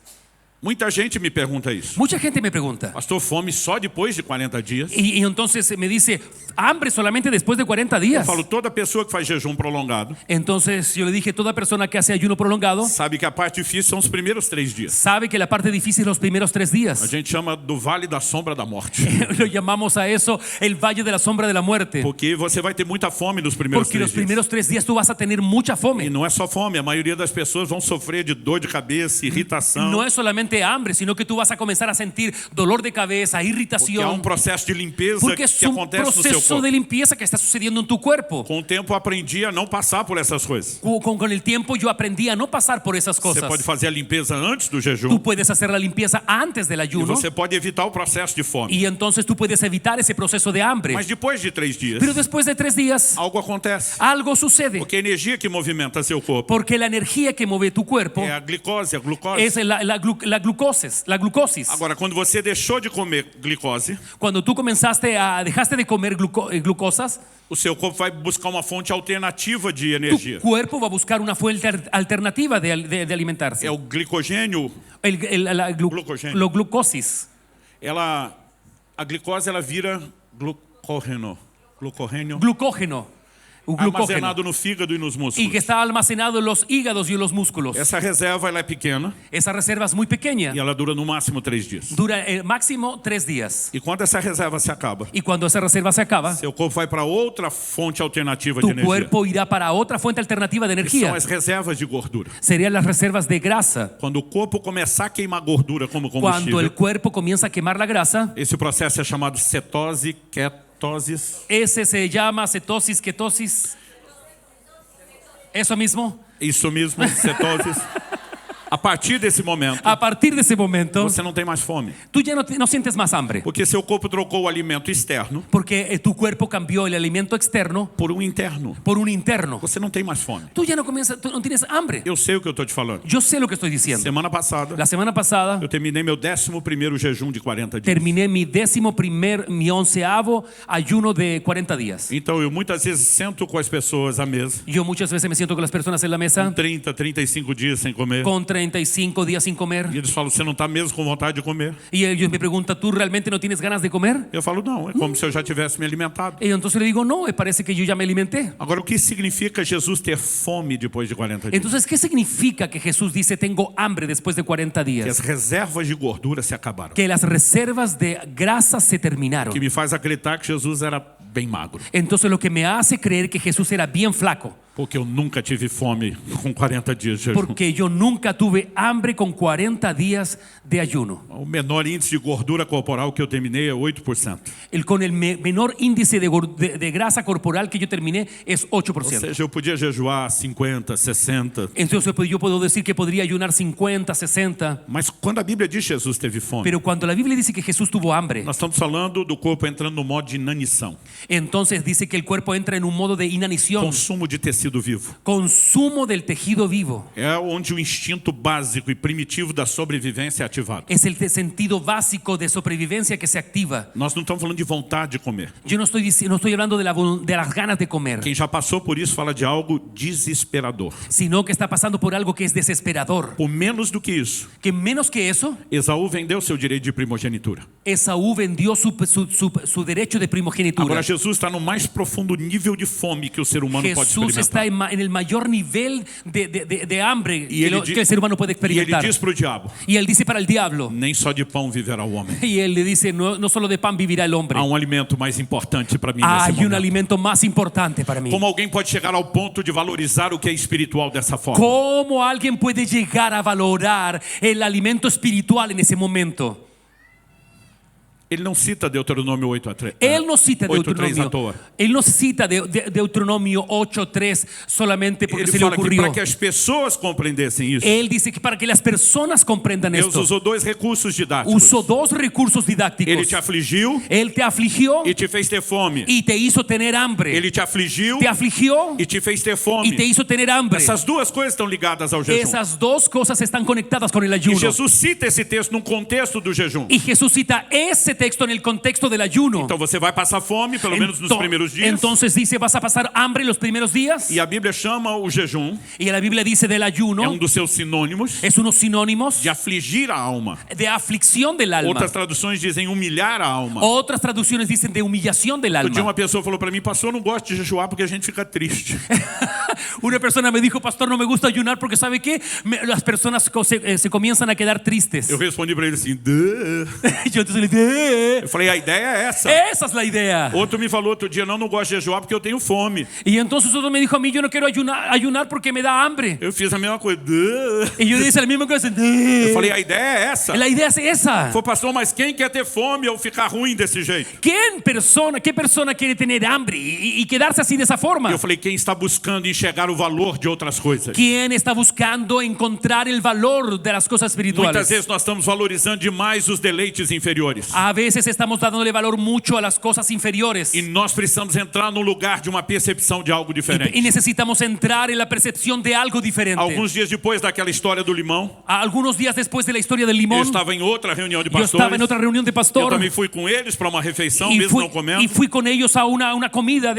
Muita gente me pergunta isso. Mucha gente me pregunta. Pastor, fome só depois de 40 dias? Y entonces me dice, hambre solamente después de 40 Eu días. falo, toda pessoa que faz jejum prolongado Entonces yo le dije, toda persona que hace ayuno prolongado sabe que a parte difícil são os primeiros 3 dias. sabe que la parte difícil es los primeros 3 A días. gente chama do vale da sombra da morte. Lo llamamos a eso el valle de la sombra de la muerte. Porque você vai ter muita fome nos primeiros Porque 3 los dias. primeros 3 días tú vas a tener mucha E fome. não é só fome, a maioria das pessoas vão sofrer de dor de cabeça, irritação. No es solamente hambre, sino que tú vas a comenzar a sentir dolor de cabeza, Porque há irritación. processo de limpeza Porque que es un acontece no seu proceso corpo. de limpieza que está sucediendo en tu cuerpo. Com o tempo eu aprendi a não passar por essas coisas. Con el tiempo yo aprendí a no pasar por esas Você cosas. pode fazer a limpeza antes do jejum Tú puedes hacer la limpieza antes del e ayuno você pode evitar o processo de fome. y entonces tú puedes evitar ese proceso de hambre. Mas depois de 3 dias, Pero después de 3 días, algo acontece. algo sucede. Porque a energia que movimenta seu corpo Porque la energía que mueve tu cuerpo é a glicose, a glucose. es la glucosis. Agora, quando você deixou de comer glicose, Cuando tú dejaste de comer glucosas, o seu corpo vai buscar uma fonte alternativa de tu energia. cuerpo va a buscar una fuente alternativa de alimentarse. É o glicogênio. Glucogênio. Lo glucosis. A glicose ela vira glucógeno. Glucogênio. Glucógeno. Armazenado no fígado e nos Y músculos. que está almacenado en los hígados y en los músculos. Essa reserva ela é pequena Esa reserva es muy pequeña. e ela dura no máximo 3 dias. Dura máximo 3 días. E quando essa reserva se acaba, Y cuando esa reserva se acaba, seu corpo vai para outra fonte alternativa de tu energia. cuerpo irá para otra fuente alternativa de São energía. as reservas de gordura. Serían las reservas de grasa. Quando o corpo começar a queimar gordura como Cuando combustível, el cuerpo comienza a quemar la grasa, esse processo é chamado cetose, ketose. ese se llama cetosis, ketosis. Eso mismo. Isso mesmo, cetose. A partir desse momento, A partir de ese momento, você não tem mais fome. tú ya no sientes más hambre. Porque seu corpo trocou o alimento externo Porque tu cuerpo cambió el alimento externo por um interno. por un interno. Você não tem mais fome. Tú no tienes hambre. Eu sei o que eu estou te falando. Yo sé lo que estoy diciendo. Semana passada, La semana pasada eu terminei meu 11º jejum de 40 dias. terminé mi 11º ayuno de 40 días. Então eu muitas vezes sento com as pessoas à mesa, Yo muchas veces me siento con las personas en la mesa 30, 35 dias sem comer. con 35 días sin E comer eles falam, você não está mesmo com vontade de comer? y ellos me preguntan, ¿tú realmente no tienes ganas de comer? Eu falo, não, é como se eu já tivesse me alimentado. Y entonces le digo, no, parece que yo ya me alimenté. Agora, o que significa Jesus ter fome depois de 40 dias? Entonces, ¿qué significa que Jesús dice tengo hambre después de 40 Que as días? reservas de gordura se acabaram. Que las reservas de grasa se terminaron. Que me faz acreditar que Jesus era bem magro. Entonces lo que me hace creer que Jesús era bien flaco. Porque eu nunca tive fome com 40 dias de jejum. Porque yo nunca tuve hambre con 40 días de ayuno. O menor índice de gordura corporal que eu terminei é 8%. Con el menor índice de grasa corporal que yo terminé es 8%. Ou seja, eu podia jejuar 50, 60. Entonces yo puedo decir que podría ayunar 50, 60. Mas quando a Bíblia diz que Jesus teve fome, Pero cuando la Biblia dice que Jesús tuvo hambre, nós estamos falando do corpo entrando no modo de inanição. entonces dice que el cuerpo entra en un modo de inanición. Consumo de tecido vivo. Consumo del tejido vivo. É onde o instinto básico e primitivo da sobrevivência é ativado. Es el sentido básico de sobrevivencia que se activa. Nós não estamos falando de vontade de comer. Yo no estoy hablando de las ganas de comer, Quem já passou por isso fala de algo desesperador. sino que está pasando por algo que es desesperador. Por menos do que isso, Que menos que eso, Esaú vendeu seu direito de primogenitura. Esaú vendió su derecho de primogenitura. Agora Jesus está no mais profundo nível de fome que o ser humano pode Jesús está experimentar. en el mayor nivel de hambre E ele que el ser humano puede E ele experimentar. diz para o diabo: Y él dice para el diablo, nem só de pão viverá o homem. y él le dice, no solo de pan vivirá el hombre. Há alimento mais importante para mim nesse Hay un momento. alimento más importante para mí. Como alguém pode chegar ao ponto de valorizar o que é espiritual dessa forma? ¿Cómo alguien puede llegar a valorar el alimento espiritual en ese momento? Ele não cita Deuteronômio 8:3. Él no cita 8:3 à Deuteronomio. toa. Él no cita Deuteronomio 8:3 solamente porque Ele se le fala que ocurrió. para que as pessoas compreendessem isso, Él dice que para que las personas comprendan Deus esto, usou dois recursos didáticos. usó dos recursos didácticos. Ele te afligiu Él te afligió e te fez ter fome. y te hizo tener hambre. Ele te afligiu Te afligió e te fez ter y fome. te hizo tener hambre. Essas duas coisas estão ligadas ao jejum. Esas dos cosas están conectadas con el E ayuno. Jesus cita esse texto num contexto do jejum. Y Jesús cita ese texto en el contexto del ayuno. Então você vai passar fome, pelo menos nos primeiros dias. Entonces dice, vas a pasar hambre los primeros días. E a Bíblia chama o jejum, Y la Biblia dice del é ayuno, dos seus sinônimos, es unos sinónimos de afligir a alma. de aflicción del alma. Outras traduções dizem humilhar a alma. Otras traducciones dicen de humillación del Outro dia alma. uma pessoa falou para mim: pastor, eu não gosto de jejuar porque a gente fica triste. Una persona me dijo, pastor, no me gusta ayunar porque ¿sabe qué? Las personas se comienzan a quedar tristes. Eu respondi para ele assim: "Duh." Yo entonces le dije, Eu falei: a ideia é essa. esa es la idea. Outro me falou outro dia: não gosto de jejuar porque eu tenho fome. Y entonces otro me dijo a mí, yo no quiero ayunar porque me da hambre. Eu fiz a mesma coisa. "Duh." Y yo dije la misma cosa. Eu falei: a ideia é essa. La idea es esa. Falei: pastor, mas quem quer ter fome ou ficar ruim desse jeito? ¿Qué persona quiere tener hambre y quedarse así de esa forma? Eu falei: quem está buscando enxergar o valor de outras coisas. ¿Quién está buscando encontrar el valor de las cosas Muitas espirituales? vezes nós estamos valorizando demais os deleites inferiores. A veces estamos dándole valor mucho a las cosas inferiores E nós precisamos entrar no lugar de uma percepção de algo y diferente. necesitamos entrar en la percepción de algo diferente. Alguns dias depois daquela história do limão, Algunos días después de la historia del eu limón, estava em outra reunião de yo estaba pastores. en otra reunión de Eu pastor também fui com eles para uma refeição, y mesmo não comendo. fui con ellos a una comida.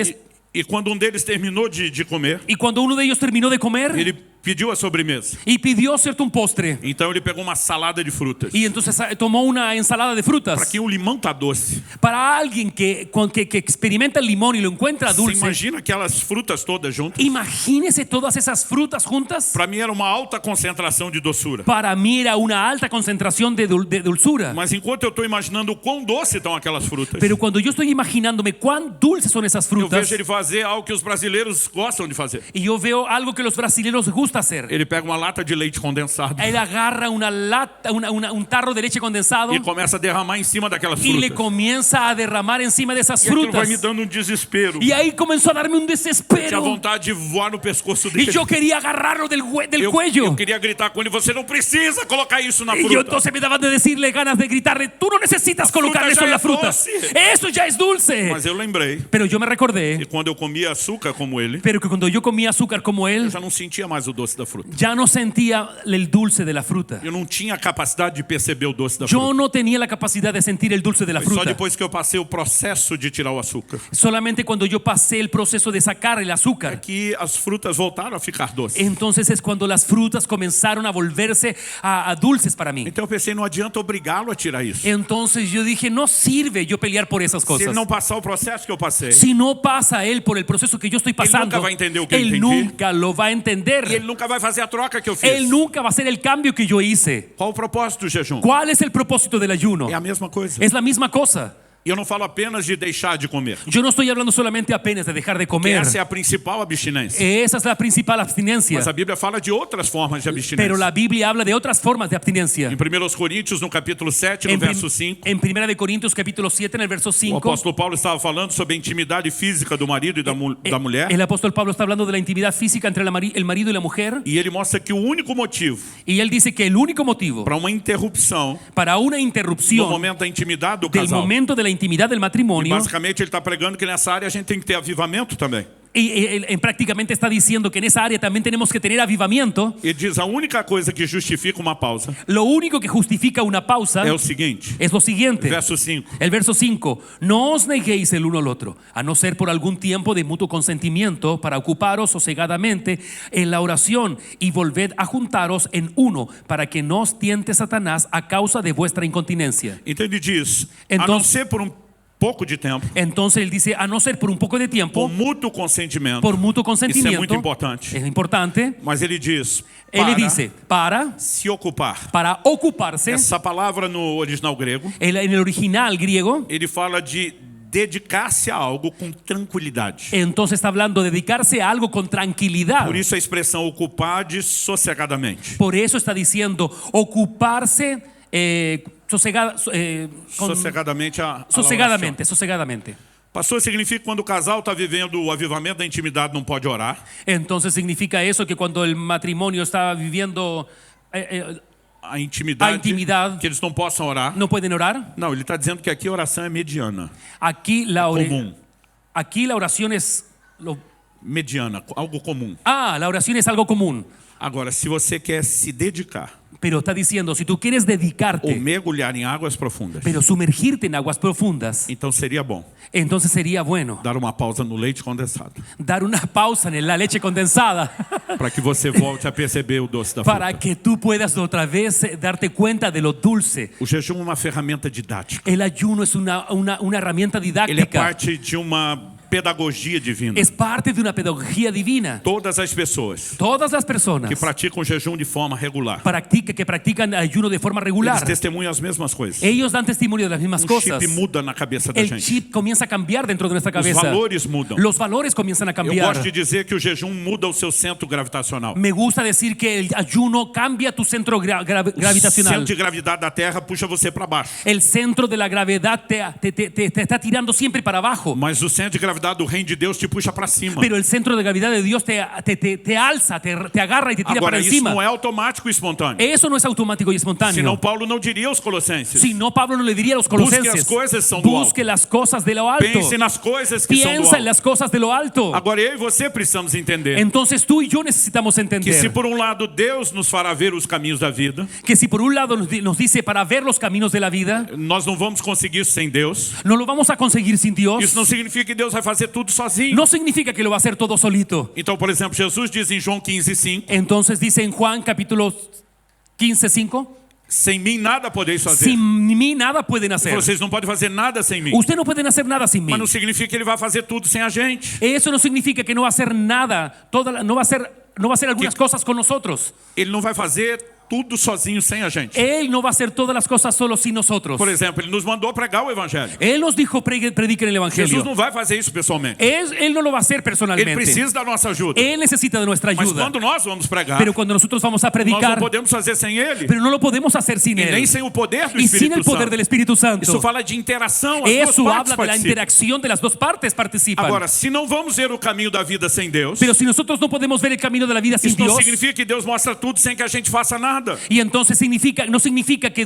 E quando um deles terminou de comer, Y cuando uno de ellos terminó de comer ele pediu a sobremesa. y pidió cierto un postre, Então ele pegou uma salada de frutas. y entonces tomó una ensalada de Para frutas. quem o limão tá doce, Para alguien que experimenta el limón y lo encuentra você dulce, imagina aquelas frutas todas juntas? imagínese todas esas frutas juntas. Para mim era uma alta concentração de doçura. Para mí era una alta concentración de dulzura. Mas enquanto eu estou imaginando o quão doce estão aquelas frutas, Pero cuando yo estoy imaginándome cuán dulces son esas eu frutas, vejo ele fazer algo que os brasileiros gostam de fazer. y yo veo algo que los brasileños gusta hacer. Ele pega uma lata de leite condensado Él agarra un tarro de leche condensado e começa a derramar em cima daquelas y le frutas. comienza a derramar encima de esas E aquilo vai frutas. me dando um desespero. Y ahí comenzó a darme un Tinha desespero. vontade de voar no pescoço Y dele. yo quería agarrarlo del Eu cuello. queria gritar com ele: você não precisa colocar isso na Y yo fruta. entonces me daban de decirle ganas de gritarle, tú no necesitas colocar fruta eso ya en la es fruta. dulce. Eso ya es dulce. Mas eu lembrei Pero yo me que recordé, quando eu comia açúcar como ele, pero que cuando yo comía azúcar como eu él, já não sentia mais o doce da fruta. ya no sentía el dulce de la fruta. Eu não tinha a capacidade de perceber o doce da Yo fruta. no tenía la capacidad de sentir el dulce de la Foi só fruta. depois que eu passei o processo de tirar o açúcar Solamente cuando yo pasé el proceso de sacar el azúcar, que as frutas voltaram a ficar doces. entonces es cuando las frutas comenzaron a volverse a dulces para mí. Então eu pensei: não adianta obrigá-lo a tirar isso. Entonces yo dije, no sirve yo pelear por esas Se cosas. ele não passar o processo que eu passei, Si no pasa él por el proceso que yo estoy pasando, nunca va a entender o que eu él entendi. nunca lo va a entender. e ele nunca vai fazer a troca que eu fiz. Él nunca va a hacer el cambio que yo hice. Qual o propósito do jejum? ¿Cuál es el propósito del ayuno? É a mesma coisa. Es la misma cosa. E eu não falo apenas de deixar de comer. Yo no estoy hablando solamente apenas de dejar de comer. Essa é a principal abstinência. Esa es la principal abstinencia. Mas a Bíblia fala de outras formas de abstinência. Pero la Biblia habla de otras formas de abstinencia. Em 1 Coríntios, no capítulo 7, no En, verso 5, en 1 de Corintios capítulo 7, en el verso o 5, apóstolo Paulo estava falando sobre a intimidade física do marido e da mulher. el apóstol Pablo está hablando de la intimidad física entre el marido y la mujer. E ele mostra que o único motivo Y él dice que el único motivo para uma interrupção para una no interrupción momento da intimidade do del casal. momento de la intimidad del matrimonio, Basicamente ele está pregando que nessa área a gente tem que ter avivamento também. y prácticamente está diciendo que en esa área también tenemos que tener avivamiento. Ele diz a única coisa que justifica uma pausa Lo único que justifica una pausa é o seguinte, es lo siguiente. verso 5. El verso 5, no os neguéis el uno al otro, a no ser por algún tiempo de mutuo consentimiento, para ocuparos sosegadamente en la oración, y volved a juntaros en uno, para que no os tiente Satanás a causa de vuestra incontinencia. Então ele diz, a Então- não ser por um pouco de tempo, Entonces él dice, a no ser por un poco de com tiempo, mútuo consentimento, por mutuo isso é consentimiento, muito importante. es importante. Mas ele diz, Él le para dice, se ocupar. para ocuparse. Essa palavra no original grego, En el original griego, ele fala de dedicar-se a algo com tranquilidade. entonces está hablando de dedicarse a algo con tranquilidad. Por isso a expressão ocupar de sossegadamente. Por eso está diciendo ocuparse Sossegadamente a sosegadamente, sosegadamente. Pastor, significa que quando o casal está vivendo o avivamento da intimidade não pode orar? Entonces significa eso que cuando el matrimonio está viviendo A intimidade, A intimidade. que eles não possam orar? no pueden orar. Não, ele está dizendo que aqui a oração é mediana. Aquí Comum. aquí la oración es Mediana, algo comum. la oración es algo común. Agora, se você quer se dedicar Pero está diciendo, si tú quieres ou dedicarte, mergulhar em águas profundas, pero sumergirte en aguas profundas, então seria bom entonces sería bueno dar uma pausa no leite condensado, dar una pausa en la leche condensada para que você volte a perceber o doce da para fruta. que tú puedas otra vez darte cuenta de lo dulce. O jejum é uma ferramenta didática. El ayuno es una herramienta Ele é didáctica. parte de uma pedagogia divina. Es parte de una pedagogía divina. Todas as pessoas Todas las personas que praticam jejum de forma regular, que practican ayuno de forma eles regular, testemunham as mesmas coisas. ellos dan testimonio de las mismas cosas. Chip muda na cabeça da El gente. chip comienza a cambiar dentro de nuestra Os cabeza. valores mudam. Los valores comienzan a Eu cambiar. gosto de dizer que o jejum muda o seu centro gravitacional. Me gusta decir que el ayuno cambia tu centro O gravitacional. centro de gravidade da Terra puxa você para baixo. El centro de la gravedad te está tirando siempre para abajo. Mas o centro de gravidade do reino de Deus te puxa para cima. Pero el centro de gravedad de Dios te alza, te agarra y te tira Agora, para isso encima. não é automático e espontâneo. Eso no es automático y espontáneo. Senão Paulo não diria aos colossenses. Si no, Pablo no le diría a los Busque colosenses, as coisas que são do busque alto. las cosas de lo alto. Pense nas coisas que são do Piensa en alto. las cosas de lo alto. Agora eu e você precisamos entender Entonces tú y yo necesitamos que se entender por um lado Deus nos fará ver os caminhos da vida, que si por un lado nos dice para ver los caminos de la vida, nós não vamos conseguir isso sem Deus. no lo vamos a conseguir sin Dios. Isso não significa que Deus vai fazer tudo sozinho. No significa que lo va a hacer todo solito. Então, por exemplo, Jesus diz em João 15:5, Entonces dice en Juan capítulo 15:5, sem mim nada podeis fazer. sin mí nada pueden hacer. Vocês não podem fazer nada sem mim. Usted no pueden hacer nada sin mí. Mas não significa que ele vai fazer tudo sem a gente. Eso no significa que no va a hacer nada, no va a hacer algunas cosas con nosotros. Ele não vai fazer tudo sozinho sem a gente. Él no va a hacer todas las cosas solo sin nosotros. Por exemplo, ele nos mandou pregar o evangelho. Él nos dijo prediquen el Jesus evangelio. não vai fazer isso pessoalmente. Él no lo va a hacer Ele personalmente. precisa da nossa ajuda. Él necesita de nuestra Mas ayuda. quando nós vamos pregar, Pero cuando nosotros vamos a nós não predicar, podemos fazer sem ele. pero no lo podemos hacer sin E nem él. sem o poder do Y sin el Espírito poder Santo. del Espíritu Santo. Isso fala de interação, as Eso duas habla partes de la participam. interacción de las dos partes participan. Agora, se não vamos ver o caminho da vida sem Deus, Pero si nosotros no podemos ver el camino de la vida sin isso não Dios, significa que Deus mostra tudo sem que a gente faça nada. y entonces no significa que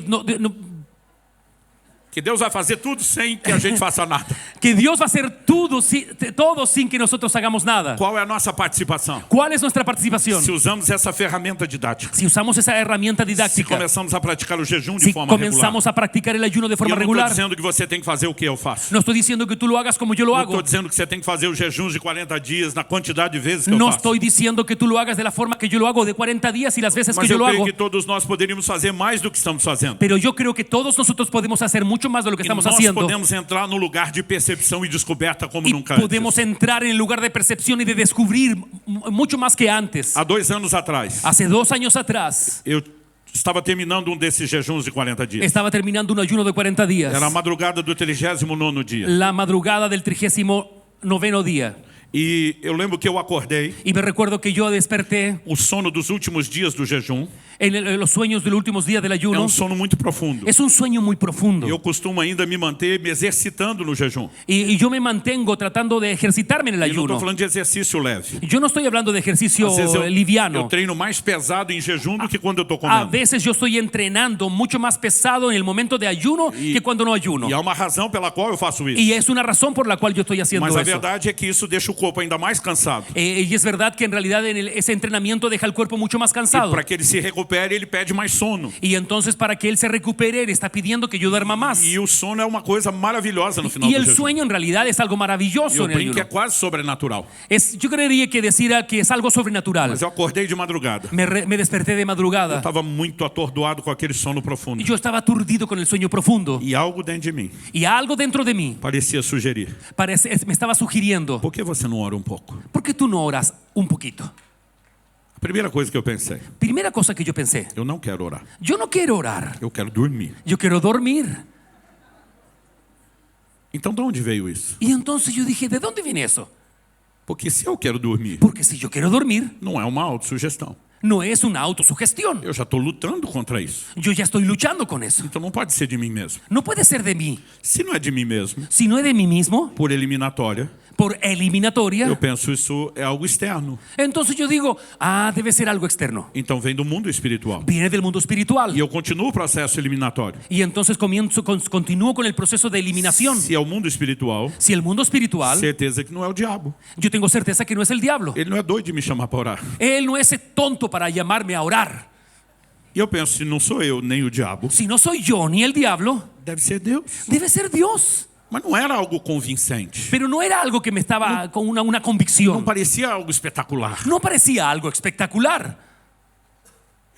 Que Deus vai fazer tudo sem que a gente faça nada. que Dios va a hacer todo sin que nosotros hagamos nada. Qual é a nossa participação? ¿Cuál es nuestra participación? Se usamos essa ferramenta didática, Si usamos esa herramienta se didáctica, começamos a praticar o jejum de si forma regular. comenzamos a practicar el ayuno de E eu forma não estou regular, dizendo que você tem que fazer o que eu faço. no estoy diciendo que tú lo hagas como yo lo Não hago. estou dizendo que você tem que fazer os jejuns de 40 dias na quantidade de vezes que eu No faço. estoy diciendo que tú lo hagas de la forma que yo lo hago, de 40 días y las veces que Mas yo eu lo creio hago. que todos nós poderíamos fazer mais do que estamos fazendo. Pero yo creo que todos nosotros podemos hacer mucho más de lo que E estamos nós haciendo. podemos entrar no lugar de percepção e descoberta como Y nunca podemos antes. entrar en el lugar de percepción y de descubrir mucho más que antes. Há 2 anos atrás, Hace 2 años atrás, eu estava terminando desses jejuns de 40 dias. Estaba terminando un ayuno de 40 días. Era a madrugada do 39º dia. La madrugada del 39º día. E eu lembro que eu acordei, Y me recuerdo que yo desperté o sono dos últimos dias do jejum en los sueños de los últimos días del é ayuno. sono muito profundo. Es un sueño muy profundo. Eu costumo ainda me manter me exercitando no jejum. Y yo me mantengo tratando de ejercitarme en el E não estou ayuno. falando de exercício leve. Yo no estoy hablando de ejercicio Às vezes eu liviano. treino mais pesado em jejum do que quando eu estou A comendo. veces yo estoy entrenando mucho más pesado en el momento de ayuno que cuando no ayuno. E há uma razão pela qual eu faço isso. Y es una razón por la cual yo estoy haciendo Mas a eso. verdade é que isso deixa o corpo ainda mais cansado. Y es verdad que en realidad ese entrenamiento deja el cuerpo mucho más E cansado. para que ele se recupere, ele pede mais sono. Y entonces para que él se recupere, él está pidiendo que yo duerma más. E o sono é uma coisa maravilhosa no final Y do el jejum. sueño en realidad es algo maravilloso Eu en el brinco que é ayuno. quase sobrenatural. Yo creería que decir que es algo sobrenatural. Mas eu acordei de madrugada. Me desperté de madrugada. Estava muito atordoado com aquele sono profundo. Y yo estaba aturdido con el sueño profundo. E algo dentro de mim Y algo dentro de mí parecia sugerir: me estaba sugiriendo, por que você não ora um pouco? ¿por qué tú no oras un poquito? A primeira coisa que eu pensei: Primera cosa que yo pensé, eu não quero orar, yo no quiero orar, eu quero dormir. yo quiero dormir. Então de onde veio isso? Y entonces yo dije, ¿de dónde viene eso? Porque se eu quero dormir, Porque si yo quiero dormir, não é uma autossugestão. no es una autosugestión. Eu já estou lutando contra isso. Yo ya estoy luchando con eso. Então não pode ser de mim mesmo. No puede ser de mí. Se não é de mim mesmo, Si no es de mí mismo, por eliminatória, por eliminatoria, eu penso isso é algo externo. entonces yo digo, debe ser algo externo. Então vem do mundo espiritual. Viene del mundo espiritual. E eu continuo o processo eliminatório. Y entonces continúo con el proceso de eliminación. Se é o mundo espiritual, Si el mundo espiritual, certeza que não é o diabo. yo tengo certeza que no es el diablo. Ele não é doido de me chamar para orar. Él no es tonto para llamarme a orar. E eu penso, se não sou eu nem o diabo, Si no soy yo ni el diablo, deve ser Deus. debe ser Dios. Mas não era algo convincente. Pero no era algo que me estaba con una Não convicción. parecia algo espetacular. No parecía algo espectacular.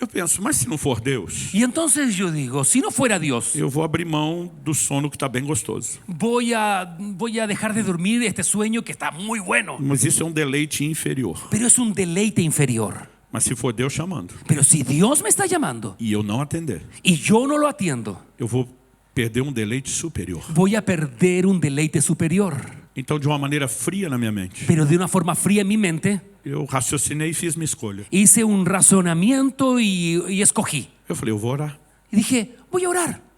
Eu penso, mas se não for Deus, Y entonces yo digo, si no fuera Dios, eu vou abrir mão do sono que está bem gostoso. voy a dejar de dormir este sueño que está muy bueno. Mas isso é um deleite inferior. Pero es un deleite inferior. Mas se for Deus chamando Pero si Dios me está llamando e eu não atender, y yo no lo atiendo, eu vou perder um deleite superior. voy a perder un deleite superior. Então, de uma maneira fria na minha mente, Pero de una forma fría en mi mente, eu raciocinei e fiz minha escolha. hice un razonamiento y escogí. Eu falei, eu vou orar. Y dije, voy a orar.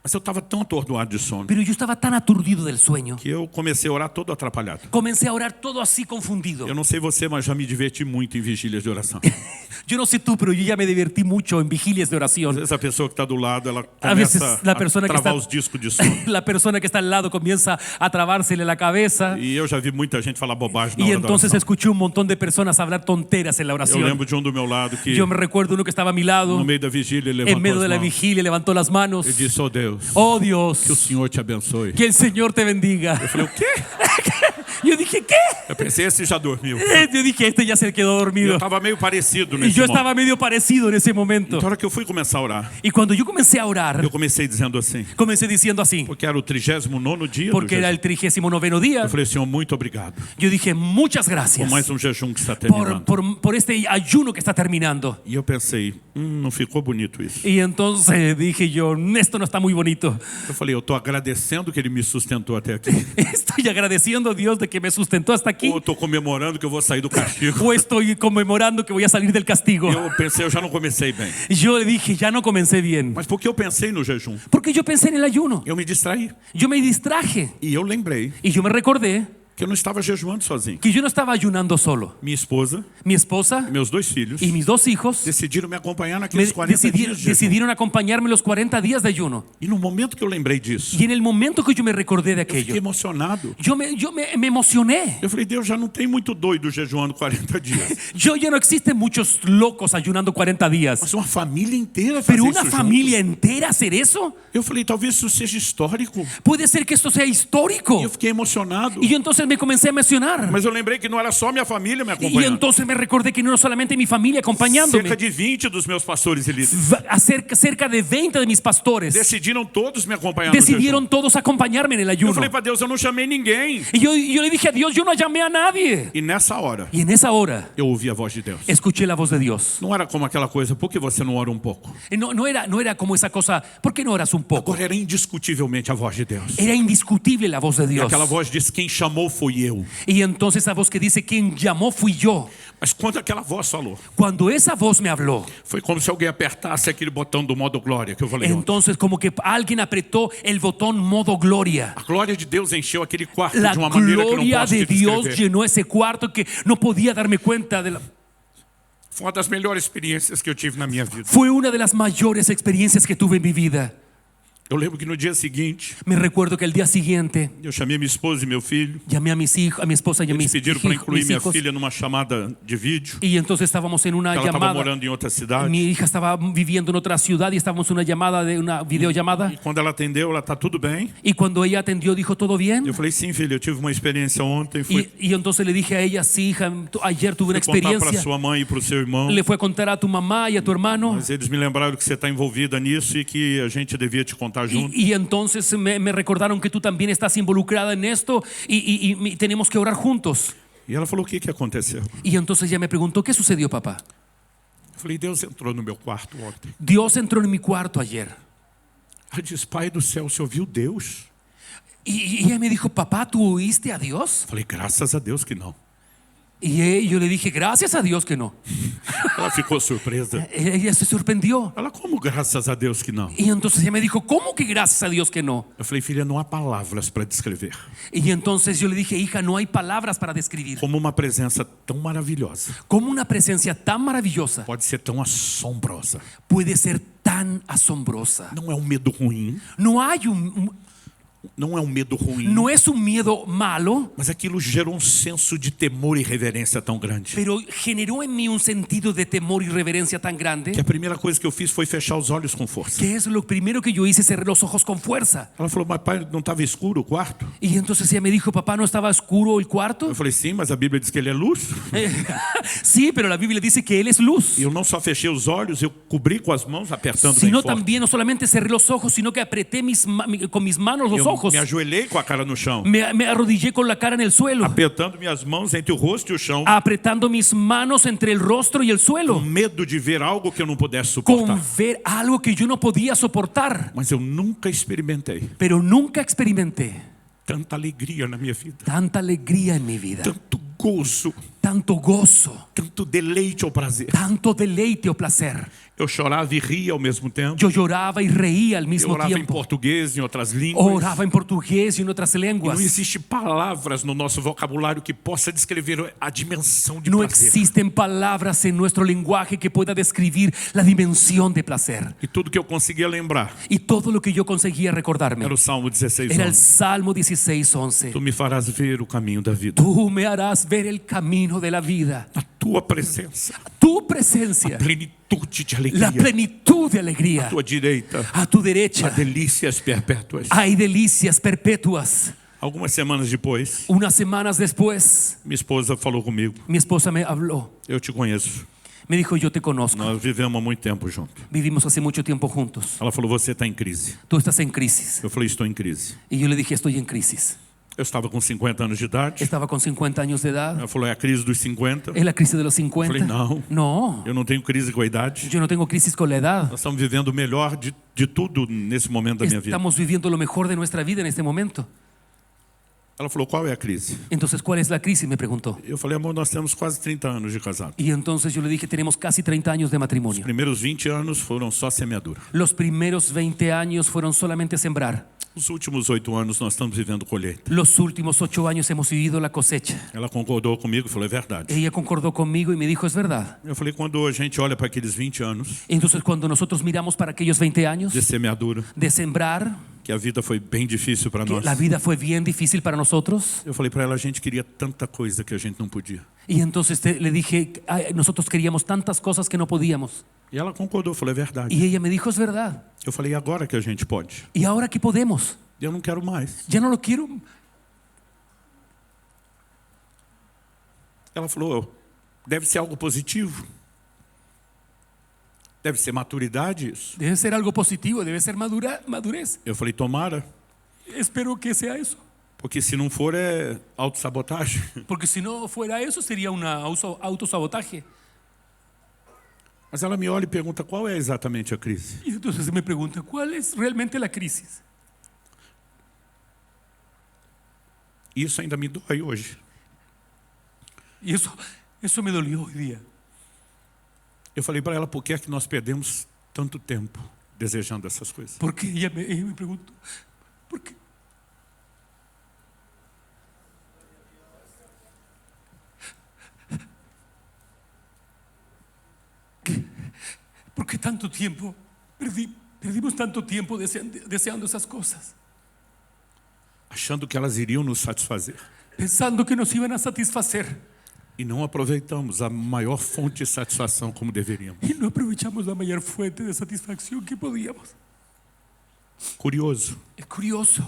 Mas eu estava tão atordoado de sono Pero yo estaba tan aturdido del sueño. que eu comecei a orar todo atrapalhado. Comencé a orar todo así confundido. Eu não sei você, mas já me diverti muito em vigílias de oração. Yo no sé tú, pero yo ya me divertí mucho en vigilias de Às oración. vezes a pessoa que está do lado, ela A veces começa la a persona que travar está- os discos de sono. La persona que está al lado comienza a trabársele la cabeza. E eu já vi muita gente falar bobagem na Y hora da entonces oração. escuché un montón de personas hablar tonteras en la Eu oración. lembro de do meu lado que Yo me recuerdo uno que estaba a mi lado, no meio da vigília ele en levantou medio de as la mãos vigilia, levantó las manos. e disse, oh Deus, Oh Dios, que o Senhor te abençoe. que el Señor te bendiga. Eu falei, o quê? Yo dije, ¿qué? Eu pensei, esse já dormiu. Yo dije, este ya se quedó Eu dormido. estava meio parecido Y nesse yo momento. estaba medio parecido en ese momento. Então, a hora que eu fui começar a orar, Y cuando yo comencé a orar, eu comecei dizendo assim, comencé diciendo así, porque era o 39º dia do porque era jejum. el 39º día. Eu falei, Senhor, muito obrigado Yo dije, muchas por gracias mais um jejum que está terminando. por este ayuno que está terminando. E eu pensei, não ficou bonito isso. Y entonces dije yo, esto no está muy bonito. Eu falei, eu estou agradecendo que Ele me sustentou até aqui. Estoy agradeciendo a Dios de que me sustentó hasta aquí. Ou estou comemorando que eu vou sair do castigo. O estoy conmemorando que voy a salir del castigo. Eu pensei, eu já não comecei bem. Yo le dije, ya no comencé bien. Mas porque eu pensei no jejum, Porque yo pensé en el ayuno. eu me distraí. Yo me distraje. E eu lembrei Y yo me recordé que eu não estava jejuando sozinho. que yo no estaba ayunando solo. Minha esposa Mi esposa e meus 2 filhos y mis 2 hijos decidiram me acompanhar naqueles 40 dias de jejum. decidieron acompañarme los 40 días de ayuno. E no momento que eu lembrei disso, Y en el momento que yo me recordé de eu fiquei aquello, emocionado. yo me emocioné. Eu falei, Deus, já não tem muito doido jejuando 40 dias. Ya no existen muchos locos ayunando 40 días. Mas uma família inteira fazer Pero isso una junto. familia entera hacer eso, Eu falei, talvez isso seja histórico. puede ser que esto sea E histórico. eu fiquei emocionado. Y yo entonces entonces me comencé a emocionar. Mas eu lembrei que não era só minha família me Y acompanhando. entonces me recordé que no era solamente mi familia acompañándome. Cerca de 20 dos meus pastores e líderes Cerca de 20 de mis pastores decidiram todos me acompanhar no jejum. decidieron todos acompañarme en el Eu ayuno. falei para Deus, eu não chamei ninguém. Y yo le dije a Dios, yo no llamé a nadie. E nessa hora, Y en esa hora eu ouvi a voz de Deus. escuché la voz de Dios. Não era como aquela coisa, por que você não ora um pouco? No era como esa cosa, ¿por qué no oras un poco? Agora era indiscutivelmente a voz de Deus. Era indiscutible la voz de E Dios. aquela voz disse, quem chamou foi eu. Y entonces esa voz que dice, quien llamó fui yo. Mas quando aquela voz falou, Cuando esa voz me habló, foi como se alguém apertasse aquele botão do modo glória que eu falei ontem. entonces como que alguien apretó el botón modo gloria. A glória de Deus encheu aquele quarto La de uma maneira que eu não gloria posso de te Dios descrever. llenó ese cuarto que no podía darme cuenta de la... Foi uma das melhores experiências que eu tive na minha vida. Fue una de las mayores experiencias que tuve en mi vida. Eu lembro que no dia seguinte, Me recuerdo que el día siguiente eu chamei minha esposa e meu filho. llamé a mis hijos, a mi esposa y a Eles mis pediram para incluir mis minha hijos. filha numa chamada de vídeo. Y entonces estábamos en una Ela estava llamada. morando em outra cidade. Mi hija estaba viviendo en otra ciudad y estábamos en una llamada, de una videollamada. E quando ela atendeu, ela tá tudo bem. Y cuando ella atendió, dijo, ¿todo bien? Eu falei, sim, filha, eu tive uma experiência ontem. Fui Y entonces le dije a ella, sí, hija, ayer tuve una contar para experiencia. sua mãe e para o seu irmão. Le fue a contar a tu mamá y a tu hermano. Mas eles me lembraram que você está envolvida nisso e que a gente devia te contar junto. Y entonces me recordaron que tú también estás involucrada en esto y tenemos que orar juntos. E ela falou, o que aconteceu? Y entonces ella me preguntó, ¿qué sucedió, papá? Eu falei, Deus entrou no meu quarto ontem. Dios entró en mi cuarto ayer. Ela disse, Pai do céu, você ouviu Deus? Y ella me dijo, papá, ¿tú oíste a Dios? Eu falei, graças a Deus que não. Y yo le dije, gracias a Dios que no. Ela ficou surpresa. Ella se sorprendió. Ela, como graças a Deus que não? Y entonces ella me dijo, ¿cómo que gracias a Dios que no? Eu falei, filha, não há palavras para descrever. Y entonces yo le dije, hija, no hay palabras para describir. Como uma presença tão maravilhosa Cómo una presencia tan maravillosa pode ser tão assombrosa. puede ser tan asombrosa. Não é um medo ruim. No hay Não é um medo ruim. no es un miedo malo, Mas aquilo gerou um senso de temor e reverência tão grande. pero generó en mí un sentido de temor y reverencia tan grande, Que a primeira coisa que eu fiz foi fechar os olhos com força. que es lo primero que yo hice, cerré los ojos con fuerza. Ela falou, mas pai, não estava escuro o quarto? Y entonces ella me dijo, papá, ¿no estaba oscuro el cuarto? Eu falei, sim, mas a Bíblia diz que ele é luz. Sí, pero la Biblia dice que Él es luz. E eu não só fechei os olhos, eu cobri com as mãos, apertando bem Sino forte. también, no solamente cerré los ojos, sino que apreté con mis manos los Eu ojos. me ajoelhei com a cara no chão, Me arrodillé con la cara en el suelo, apertando minhas mãos entre o rosto e o chão, apretando mis manos entre el rostro y el com suelo, medo de ver algo que eu não pudesse con suportar. ver algo que yo no podía soportar. Mas eu nunca experimentei Pero nunca experimenté tanta alegria na minha vida, tanta alegría en mi vida, tanto gozo, tanto gozo, tanto deleite ou prazer. tanto deleite o placer. Eu chorava e ria ao mesmo tempo. Yo lloraba y reía al Eu mismo orava em tiempo. português, em outras línguas. Oraba en portugués y en otras E não lenguas. existe palavras no nosso vocabulário que possa descrever a dimensão de No prazer. existen palabras en nuestro lenguaje que pueda describir la dimensión de placer. E tudo que eu conseguia lembrar Y todo lo que yo conseguía recordarme era o Salmo 16, era el 11. Salmo 16:11. Tu me farás ver o caminho da vida. Tú me harás ver el camino de la vida. A tua presença, Tu presencia, plenitude de la alegria. plenitud de alegría. À tua direita, A tu há derecha delícias perpétuas. hay delicias perpetuas. Algumas semanas depois, Unas semanas después, minha esposa falou comigo. mi esposa me habló. Eu te conheço. Me dijo, yo te conozco. Nós vivemos há muito tempo juntos. Vivimos hace mucho tiempo juntos. Ela falou, você está em crise. Tú estás en crisis. Eu falei, estou em crise. Y yo le dije, estoy en crisis. Eu estava com 50 anos de idade. Estaba con 50 años de edad. Ela falou, é a crise dos 50. ¿Es la crisis de los 50? Falei, não. No, Eu não tenho crise com a idade. yo no tengo crisis con la edad. Nós estamos vivendo o melhor de tudo nesse momento da minha vida. Estamos viviendo lo mejor de nuestra vida en este momento. Ela falou, qual é a crise? Entonces, ¿cuál es la crisis? Me preguntó. Eu falei, amor, nós temos quase 30 anos de casado. Y entonces yo le dije, tenemos casi 30 años de Os matrimonio. primeiros 20 anos foram só semeadura. Los primeros 20 años fueron solamente sembrar. Os últimos 8 anos nós estamos vivendo colheita. Los últimos 8 años hemos vivido la cosecha. Ela concordou comigo e falou, é verdade. Ella concordó conmigo y me dijo, es verdad. Eu falei, quando a gente olha para aqueles 20 anos Entonces, cuando nosotros miramos para aquellos 20 años de semeadura, de sembrar, que a vida foi bem difícil para que nós. la vida fue bien difícil para nosotros. Eu falei para ela, a gente queria tanta coisa que a gente não podia. Y entonces le dije, "Ay, nosotros queríamos tantas cosas que no podíamos." E ela concordou, falou, é verdade. Y ella me dijo, es verdad. Eu falei, e agora que a gente pode? ¿Y ahora qué podemos? Eu não quero mais. Ya no lo quiero. Ela falou, deve ser algo positivo. Deve ser maturidade isso. Debe ser algo positivo, debe ser madurez. Eu falei, tomara, Espero que sea eso. porque se não for é autossabotagem. Porque si no fuera eso sería una autosabotaje. Mas ela me olha e pergunta, qual é exatamente a crise? Y entonces me pregunta, ¿cuál es realmente la crisis? Isso ainda me dói hoje. Y eso me dolió hoy día. Eu falei para ela, por que é que nós perdemos tanto tempo desejando essas coisas? Porque ella me preguntó, ¿por qué? ¿Por qué tanto tiempo? Perdimos tanto tiempo deseando esas cosas, Achando que elas iriam nos satisfazer. pensando que nos iban a satisfacer E não aproveitamos a maior fonte de satisfação como deveríamos. y no aprovechamos la mayor fuente de satisfacción que podíamos. Curioso Es curioso,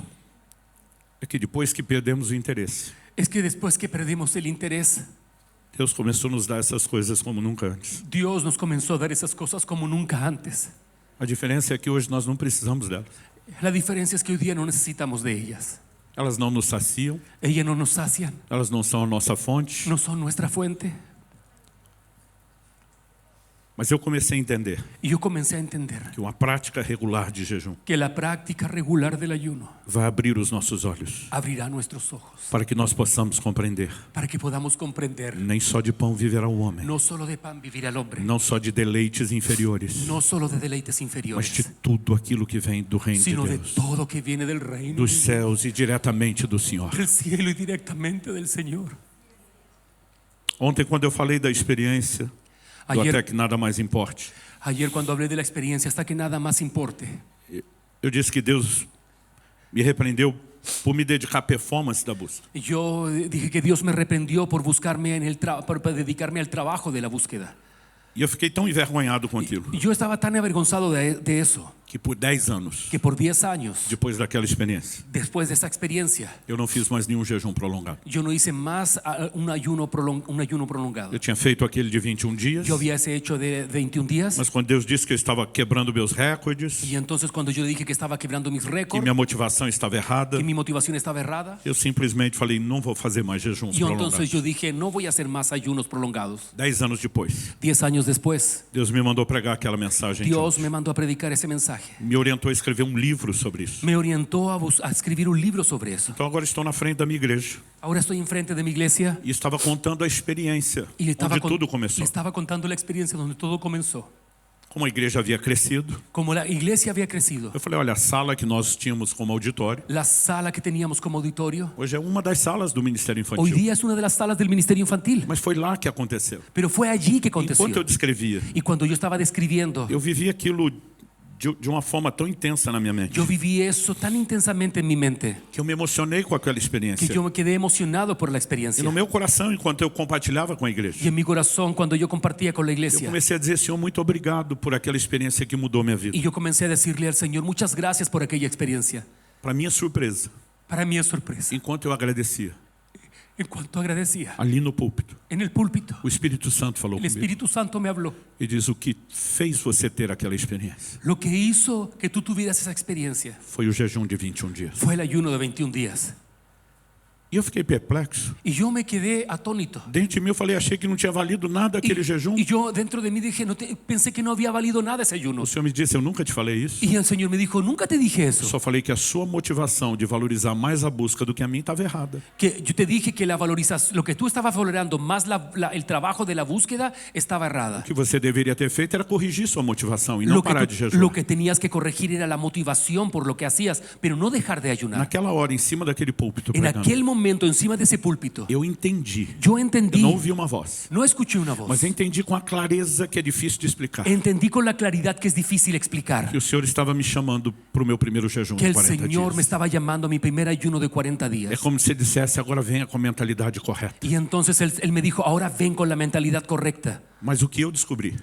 é que depois que perdemos o interesse, es que después que perdimos el interés, Deus começou a nos dar essas coisas como nunca antes. Dios nos comenzó a dar esas cosas como nunca antes. A diferença é que hoje nós não precisamos delas. La diferencia es que hoy día no necesitamos de ellas. Elas não nos saciam, Ellas no nos sacian, elas não são a nossa fonte. no son nuestra fuente. Mas eu comecei a entender Y yo comencé a entender que uma prática regular de jejum que la práctica regular del ayuno vai abrir os nossos olhos abrirá nuestros ojos para que nós possamos compreender. para que podamos comprender. Nem só de pão viverá o homem, No solo de pan vivirá el hombre, não só de deleites inferiores, no solo de deleites mas de inferiores, tudo aquilo que vem do reino de sino de Deus, todo que viene del reino, dos céus e diretamente do Senhor. del cielo y directamente del Señor. Ontem, quando eu falei da experiência do Ayer- até que nada mais importe, Ayer cuando hablé de la experiencia hasta que nada más importe, eu disse que Deus me repreendeu por me dedicar à performance da busca. yo dije que Dios me reprendió por buscarme por dedicarme al trabajo de la búsqueda. E eu fiquei tão envergonhado com aquilo, Y yo estaba tan avergonzado de eso que por 10 anos, que por 10 años depois daquela experiência, después de esa experiencia eu não fiz mais nenhum jejum prolongado. yo no hice más un ayuno prolongado. Eu tinha feito aquele de 21 dias, Yo había ese hecho de 21 días mas quando Deus disse que eu estava quebrando meus recordes, y entonces cuando yo le dije que estaba quebrando mis que récords, minha motivação estava errada, que mi motivación estaba errada, eu simplesmente falei, não vou fazer mais jejuns y entonces prolongados. yo dije no voy a hacer más ayunos prolongados. 10 anos depois, 10 años después, Deus me mandou pregar aquela mensagem. de Dios hoje. me mandó a predicar ese mensaje. Me orientou a escrever um livro sobre isso. Me orientó a escribir un libro sobre eso. Então agora estou na frente da minha igreja Ahora estoy enfrente de mi iglesia e estava contando a experiência y onde tudo le começou. estaba contando la experiencia donde todo comenzó. Como a igreja havia crescido, Como la iglesia había crecido, eu falei, olha, a sala que nós tínhamos como auditório, la sala que teníamos como auditorio, hoje é uma das salas do Ministério hoy Infantil. día es una de las salas del Ministerio Infantil. Mas foi lá que aconteceu. Pero fue allí que aconteció. Enquanto eu descrevia, Y cuando yo estaba describiendo, eu vivia aquilo de uma forma tão intensa na minha mente, yo viví eso tan intensamente en mi mente que eu me emocionei com aquela que experiência. yo me quedé emocionado por la E experiencia. no meu coração, enquanto eu compartilhava com a igreja, Y en mi corazón, cuando yo compartía con la eu iglesia, comecei a dizer, Senhor, muito obrigado por aquela experiência que mudou minha vida. y yo comencé a decirle al Señor, muchas gracias por aquella experiencia. Para minha surpresa, Para mí es sorpresa. enquanto eu agradecia, En cuanto agradecía, ali no púlpito, en el púlpito, o Espírito Santo falou el comigo Espíritu Santo me habló. e diz, o que fez você ter aquela experiência Lo que hizo que tú tuvieras esa experiencia foi o jejum de 21 dias. fue el ayuno de 21 días. E eu fiquei perplexo. Y yo me quedé atónito. Dentro de mim eu falei, achei que não tinha valido nada aquele jejum. Y yo dentro de mí dije, pensé que no había valido nada ese ayuno. O Senhor me disse, eu nunca te falei isso. Y el Señor me dijo, nunca te dije Eu eso. só falei que a sua motivação de valorizar mais a busca do que a mim estava errada. Que yo te dije que la valorización, lo que tú estabas valorando más el trabajo de la búsqueda estaba errada. O que você deveria ter feito era corrigir sua motivação e não Lo que, parar de jejuar. lo que tenías que corregir era la motivación por lo que hacías, pero no dejar de ayunar. Naquela hora, em cima daquele púlpito En pregando, aquel momento, encima de ese púlpito, eu entendi. yo Eu entendí, não ouvi uma voz, no escuché una voz, mas entendi com a clareza que é difícil de explicar. entendí con la claridad que es difícil explicar, Que o Senhor estava me chamando para o meu primeiro jejum que de el 40 Señor me dias. estaba llamando a mi primer ayuno de 40 É días. como se dissesse, agora venha com a mentalidade correta. Y entonces él me dijo, ahora ven con la mentalidad correcta. Mas o que eu descobri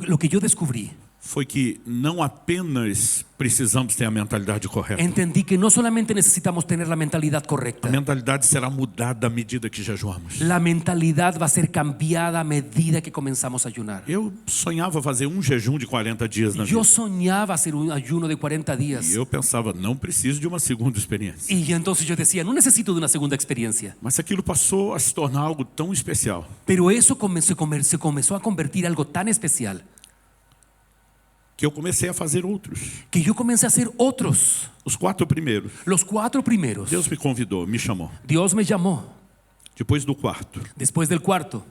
Lo que yo descubrí foi que não apenas precisamos ter a mentalidade correta. Entendí que no solamente necesitamos tener la mentalidad A correcta. mentalidade será mudada à medida que jejuamos. La mentalidad va a ser cambiada a medida que comenzamos a ayunar. Eu sonhava fazer um jejum de 40 dias na vida. Yo soñaba hacer un ayuno de 40 días. E eu pensava, não preciso de uma segunda experiência. Y entonces yo decía, no necesito de una segunda experiencia. Mas aquilo passou a se tornar algo tão especial Pero eso se comenzó a convertir en algo tan especial que eu comecei a fazer outros. que yo comencé a hacer otros. Os 4 primeiros. Los 4 primeros. Deus me convidou, me chamou. Dios me llamó. Depois do quarto. Después del cuarto.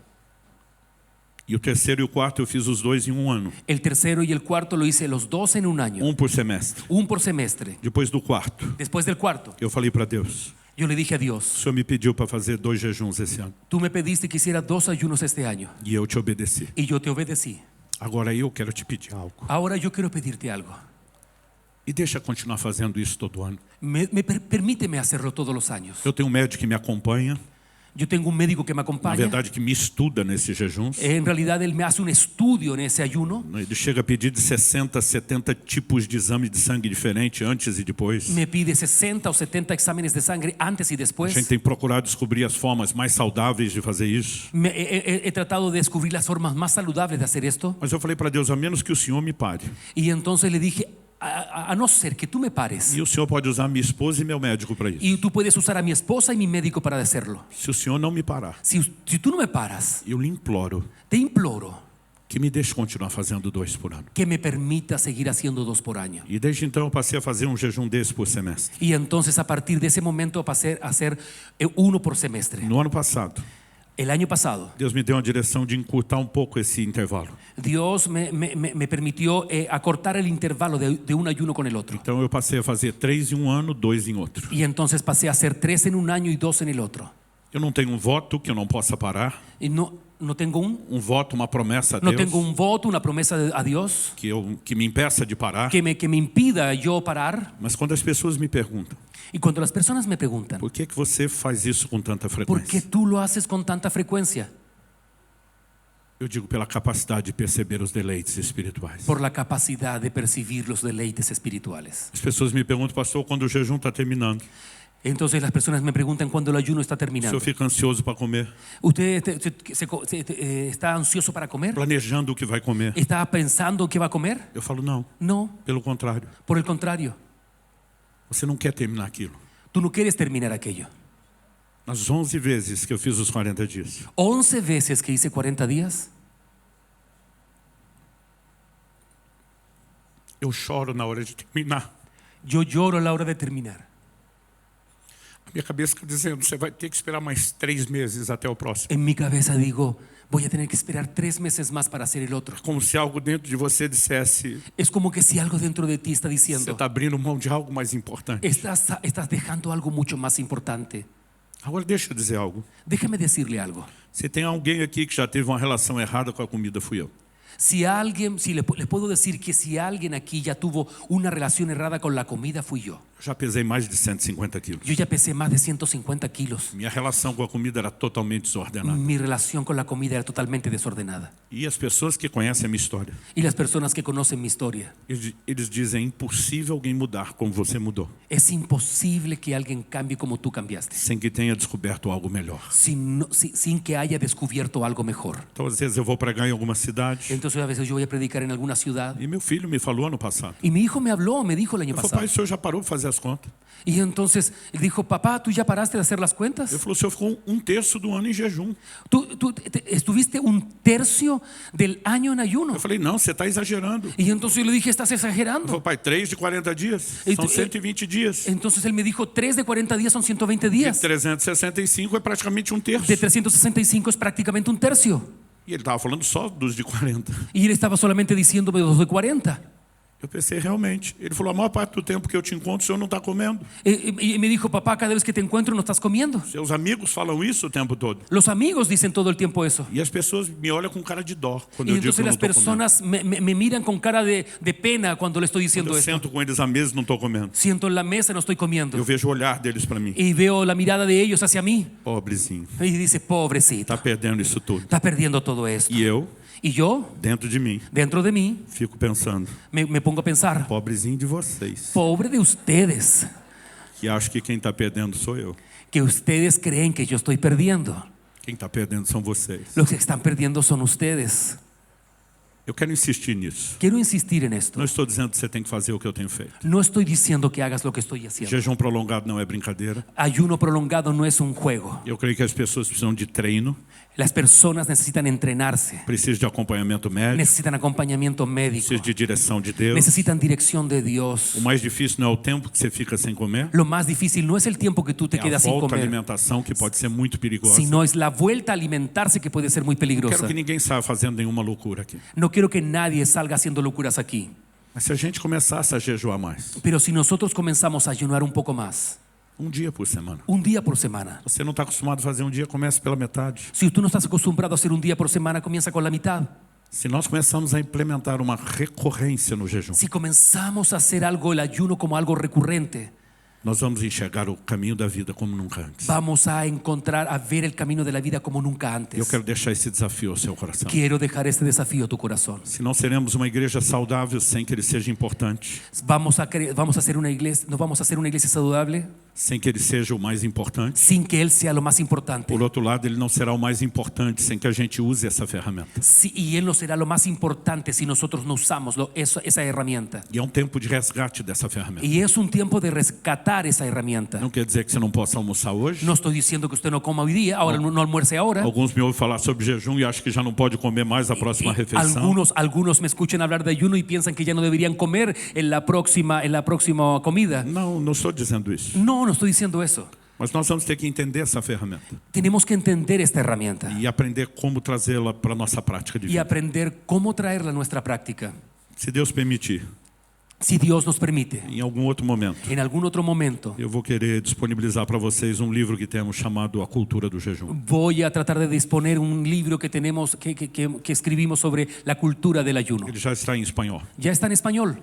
E o terceiro e o quarto eu fiz os 2 em um ano. El tercero y el cuarto lo hice los 2 en un año. Um por semestre. Un por semestre. Depois do quarto, Después del cuarto, eu falei para Deus, yo le dije a o Dios, Senhor me pediu para fazer 2 jejuns esse ano. tú me pediste que hiciera 2 ayunos este año. E eu te obedeci. Y yo te obedecí. Agora eu quero te pedir algo. Ahora yo quiero pedirte algo. E deixa continuar fazendo isso todo ano. Permíteme hacerlo todos los años. Eu tenho um médico que me acompanha. Yo tengo un médico que me Na acompaña. verdade, que me estuda nesses jejuns. En realidad él me hace un estudio en ese ayuno. Ele chega a pedir de 60 a 70 tipos de exame de sangue diferente antes e depois. Me pide 60 o 70 exámenes de sangre antes y A después. gente tem procurado descobrir as formas mais saudáveis de fazer isso. He tratado de descubrir las formas más saludables de hacer esto. Mas eu falei para Deus, a menos que o Senhor me pare. Y entonces le dije, a no ser que tú me pares. E o Senhor pode usar minha esposa e meu médico para isso. Y tú puedes usar a mi esposa y mi médico para hacerlo. Se o Senhor não me parar, Si tú no me paras, eu lhe imploro te imploro que me deixe continuar fazendo 2 por ano. que me permita seguir haciendo 2 por año. E desde então eu passei a fazer um jejum desse por semestre. Y entonces a partir de ese momento pasé a hacer 1 por semestre. No ano passado, El año pasado, Deus me deu uma direção de encurtar um pouco esse intervalo. Dios me permitió acortar el intervalo de un ayuno con el otro. Então eu passei a fazer 3 em um ano, 2 em outro. Y entonces pasé a hacer 3 en un año y 2 en el otro. Eu não tenho um voto que eu não possa parar. Y no tengo Um voto, uma promessa a no Deus tengo un voto, una promesa a Dios que me impeça de parar. que me impida yo parar. Mas quando as pessoas me perguntam, Y cuando las personas me preguntan, por que você faz isso com tanta ¿por qué frequência? tú lo haces con tanta frecuencia? Eu digo pela capacidade de perceber os deleites espirituais. Por la capacidad de percibir los deleites espirituales. As pessoas me perguntam, pastor, quando o jejum está terminando, Entonces las personas me preguntan cuando el ayuno está o terminando. senhor fica ansioso para comer, ¿Usted está ansioso para comer? planejando o que vai comer? ¿Está pensando qué va a comer? Eu falo, não, No, pelo contrário. por el contrario. Você não quer terminar aquilo. Tú no quieres terminar aquello. Nas 11 vezes que eu fiz os 40 dias, 11 veces que hice 40 días, eu choro na hora de terminar. yo lloro a la hora de terminar. A minha cabeça fica dizendo, você vai ter que esperar mais 3 meses até o próximo. En mi cabeza digo, voy a tener que esperar 3 meses más para hacer el otro. Como se algo dentro de você dissesse, Es como que si algo dentro de ti está você diciendo, está abrindo mão de algo mais importante. estás dejando algo mucho más importante. Agora deixa eu dizer algo. Déjame decirle algo. Se tem alguém aqui que já teve uma relação errada com a comida, fui eu. Si le puedo decir que si alguien aquí ya tuvo una relación errada con la comida, fui yo. Eu já pesei mais de 150 quilos. Yo ya pesé más de 150 kilos. Minha relação com a comida era totalmente desordenada. Mi relación con la comida era totalmente desordenada. E as pessoas que conhecem a minha história, Y las personas que conocen mi historia, eles dizem, é impossível alguém mudar como você mudou, es imposible que alguien cambie como tú cambiaste, sem que tenha descoberto algo melhor. sin que haya descubierto algo mejor. Então, às vezes eu vou pregar em alguma cidade, Entonces a veces yo voy a predicar en alguna ciudad e meu filho me falou ano passado. y mi hijo me habló, me dijo el año Ele falou, pasado. pai, o senhor já parou de fazer as contas? Y entonces él dijo, papá, ¿tú ya paraste de hacer las Ele cuentas? falou, o senhor ficou um terço do ano em jejum. ¿Tú estuviste un tercio del año en ayuno? Eu falei, não, você está exagerando. Y entonces yo le dije, estás Ele exagerando. falou, pai, 3 de 40 dias, E são tu- 120 dias. Entonces él me dijo, 3 de 40 días son 120 E días. 365 é praticamente um terço. De 365 es prácticamente un tercio. E ele estava falando só dos de 40. Y él estaba solamente diciéndome los de 40. Eu pensei, realmente. Ele falou, a maior parte do tempo que eu te encontro, o senhor não está comendo. Y me dijo, papá, cada vez que te encuentro no estás comiendo. Seus amigos falam isso o tempo todo. Los amigos dicen todo el tiempo eso. E as pessoas me olham com cara de dó quando Y eu digo que entonces eu não las estou comendo. personas me miran con cara de pena cuando le estoy Quando diciendo eu esto. sento com eles à mesa e não estou comendo. Siento en la mesa y no estoy Eu comiendo. vejo o olhar deles para mim. Y veo la mirada de ellos hacia mí. Pobrezinho, Y dice, pobrecito, está perdendo isso tudo. está perdiendo todo esto. E eu Y yo, dentro de mim, dentro de mí, fico pensando, me pongo a pensar, pobrezinho de vocês, pobre de ustedes, que acho que quem está perdendo sou eu. que ustedes creen que yo estoy perdiendo. Quem está perdendo são vocês. Los que están perdiendo son ustedes. Eu quero insistir nisso. Quiero insistir en esto. Não estou dizendo que você tem que fazer o que eu tenho feito. No estoy diciendo que hagas lo que estoy haciendo. Jejum prolongado não é brincadeira. Ayuno prolongado no es un juego. Eu creio que as pessoas precisam de treino, Las personas necesitan entrenarse, precisam de acompanhamento médico, necesitan acompañamiento médico, precisam de direção de Deus. necesitan dirección de Dios. O mais difícil não é o tempo que você fica sem comer, Lo más difícil no es el tiempo que tú te é a quedas sin volta à comer, alimentação, que pode ser muito perigosa. sino es la vuelta a alimentarse que puede ser muy Não peligrosa. quero que ninguém saia fazendo nenhuma loucura aqui. No quiero que nadie salga haciendo locuras aquí. Mas se a gente começasse a jejuar mais, Pero si nosotros comenzamos a ayunar un poco más, um dia por semana. un día por semana. Você não está acostumado a fazer um dia, comece pela metade. Si tú no estás acostumbrado a hacer un día por semana, comienza con la mitad. Se nós começarmos a implementar uma recorrência no jejum, Si comenzamos a hacer algo, el ayuno como algo recurrente, nós vamos enxergar o caminho da vida como nunca antes. vamos a encontrar, a ver el camino de la vida como nunca Eu antes. quero deixar esse desafio ao seu coração. Quiero dejar este desafío a tu corazón. Se não seremos uma igreja saudável sem que ele seja importante, Vamos a hacer una iglesia, no vamos a hacer una iglesia saludable sem que ele seja o mais importante. sin que él sea lo más importante. Por outro lado, ele não será o mais importante sem que a gente use essa ferramenta. Y él no será lo más importante si nosotros no usamos esa herramienta. E é um tempo de resgate dessa ferramenta. Y es un tiempo de rescatar esa herramienta. Não quer dizer que você não possa almoçar hoje. No estoy diciendo que usted no coma hoy día, ahora no almuerce ahora. Alguns me ouvem falar sobre jejum e acham que já não pode comer mais a próxima Y refeição. algunos me escuchan hablar de ayuno y piensan que ya no deberían comer en la próxima comida. Não estou dizendo isso. No estoy diciendo eso. Mas nós vamos ter que entender essa ferramenta Tenemos que entender esta herramienta e aprender como trazê-la para a nossa prática de y vida. aprender cómo traerla a nuestra práctica. Se Deus permitir, Si Dios nos permite, em algum outro momento, en algún otro momento, eu vou querer disponibilizar para vocês um livro que temos chamado A Cultura do Jejum. voy a tratar de disponer un libro que tenemos que escribimos sobre la cultura del ayuno. Ele já está em espanhol. Ya está en español.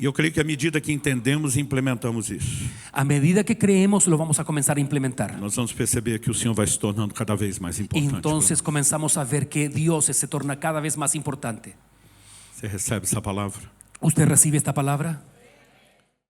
E eu creio que à medida que entendemos e implementamos isso, A medida que creemos, lo vamos a comenzar a implementar. nós vamos perceber que o Senhor vai se tornando cada vez mais importante. Entonces comenzamos a ver que Dios se torna cada vez más importante. Você recebe essa palavra? ¿Usted recibe esta palabra?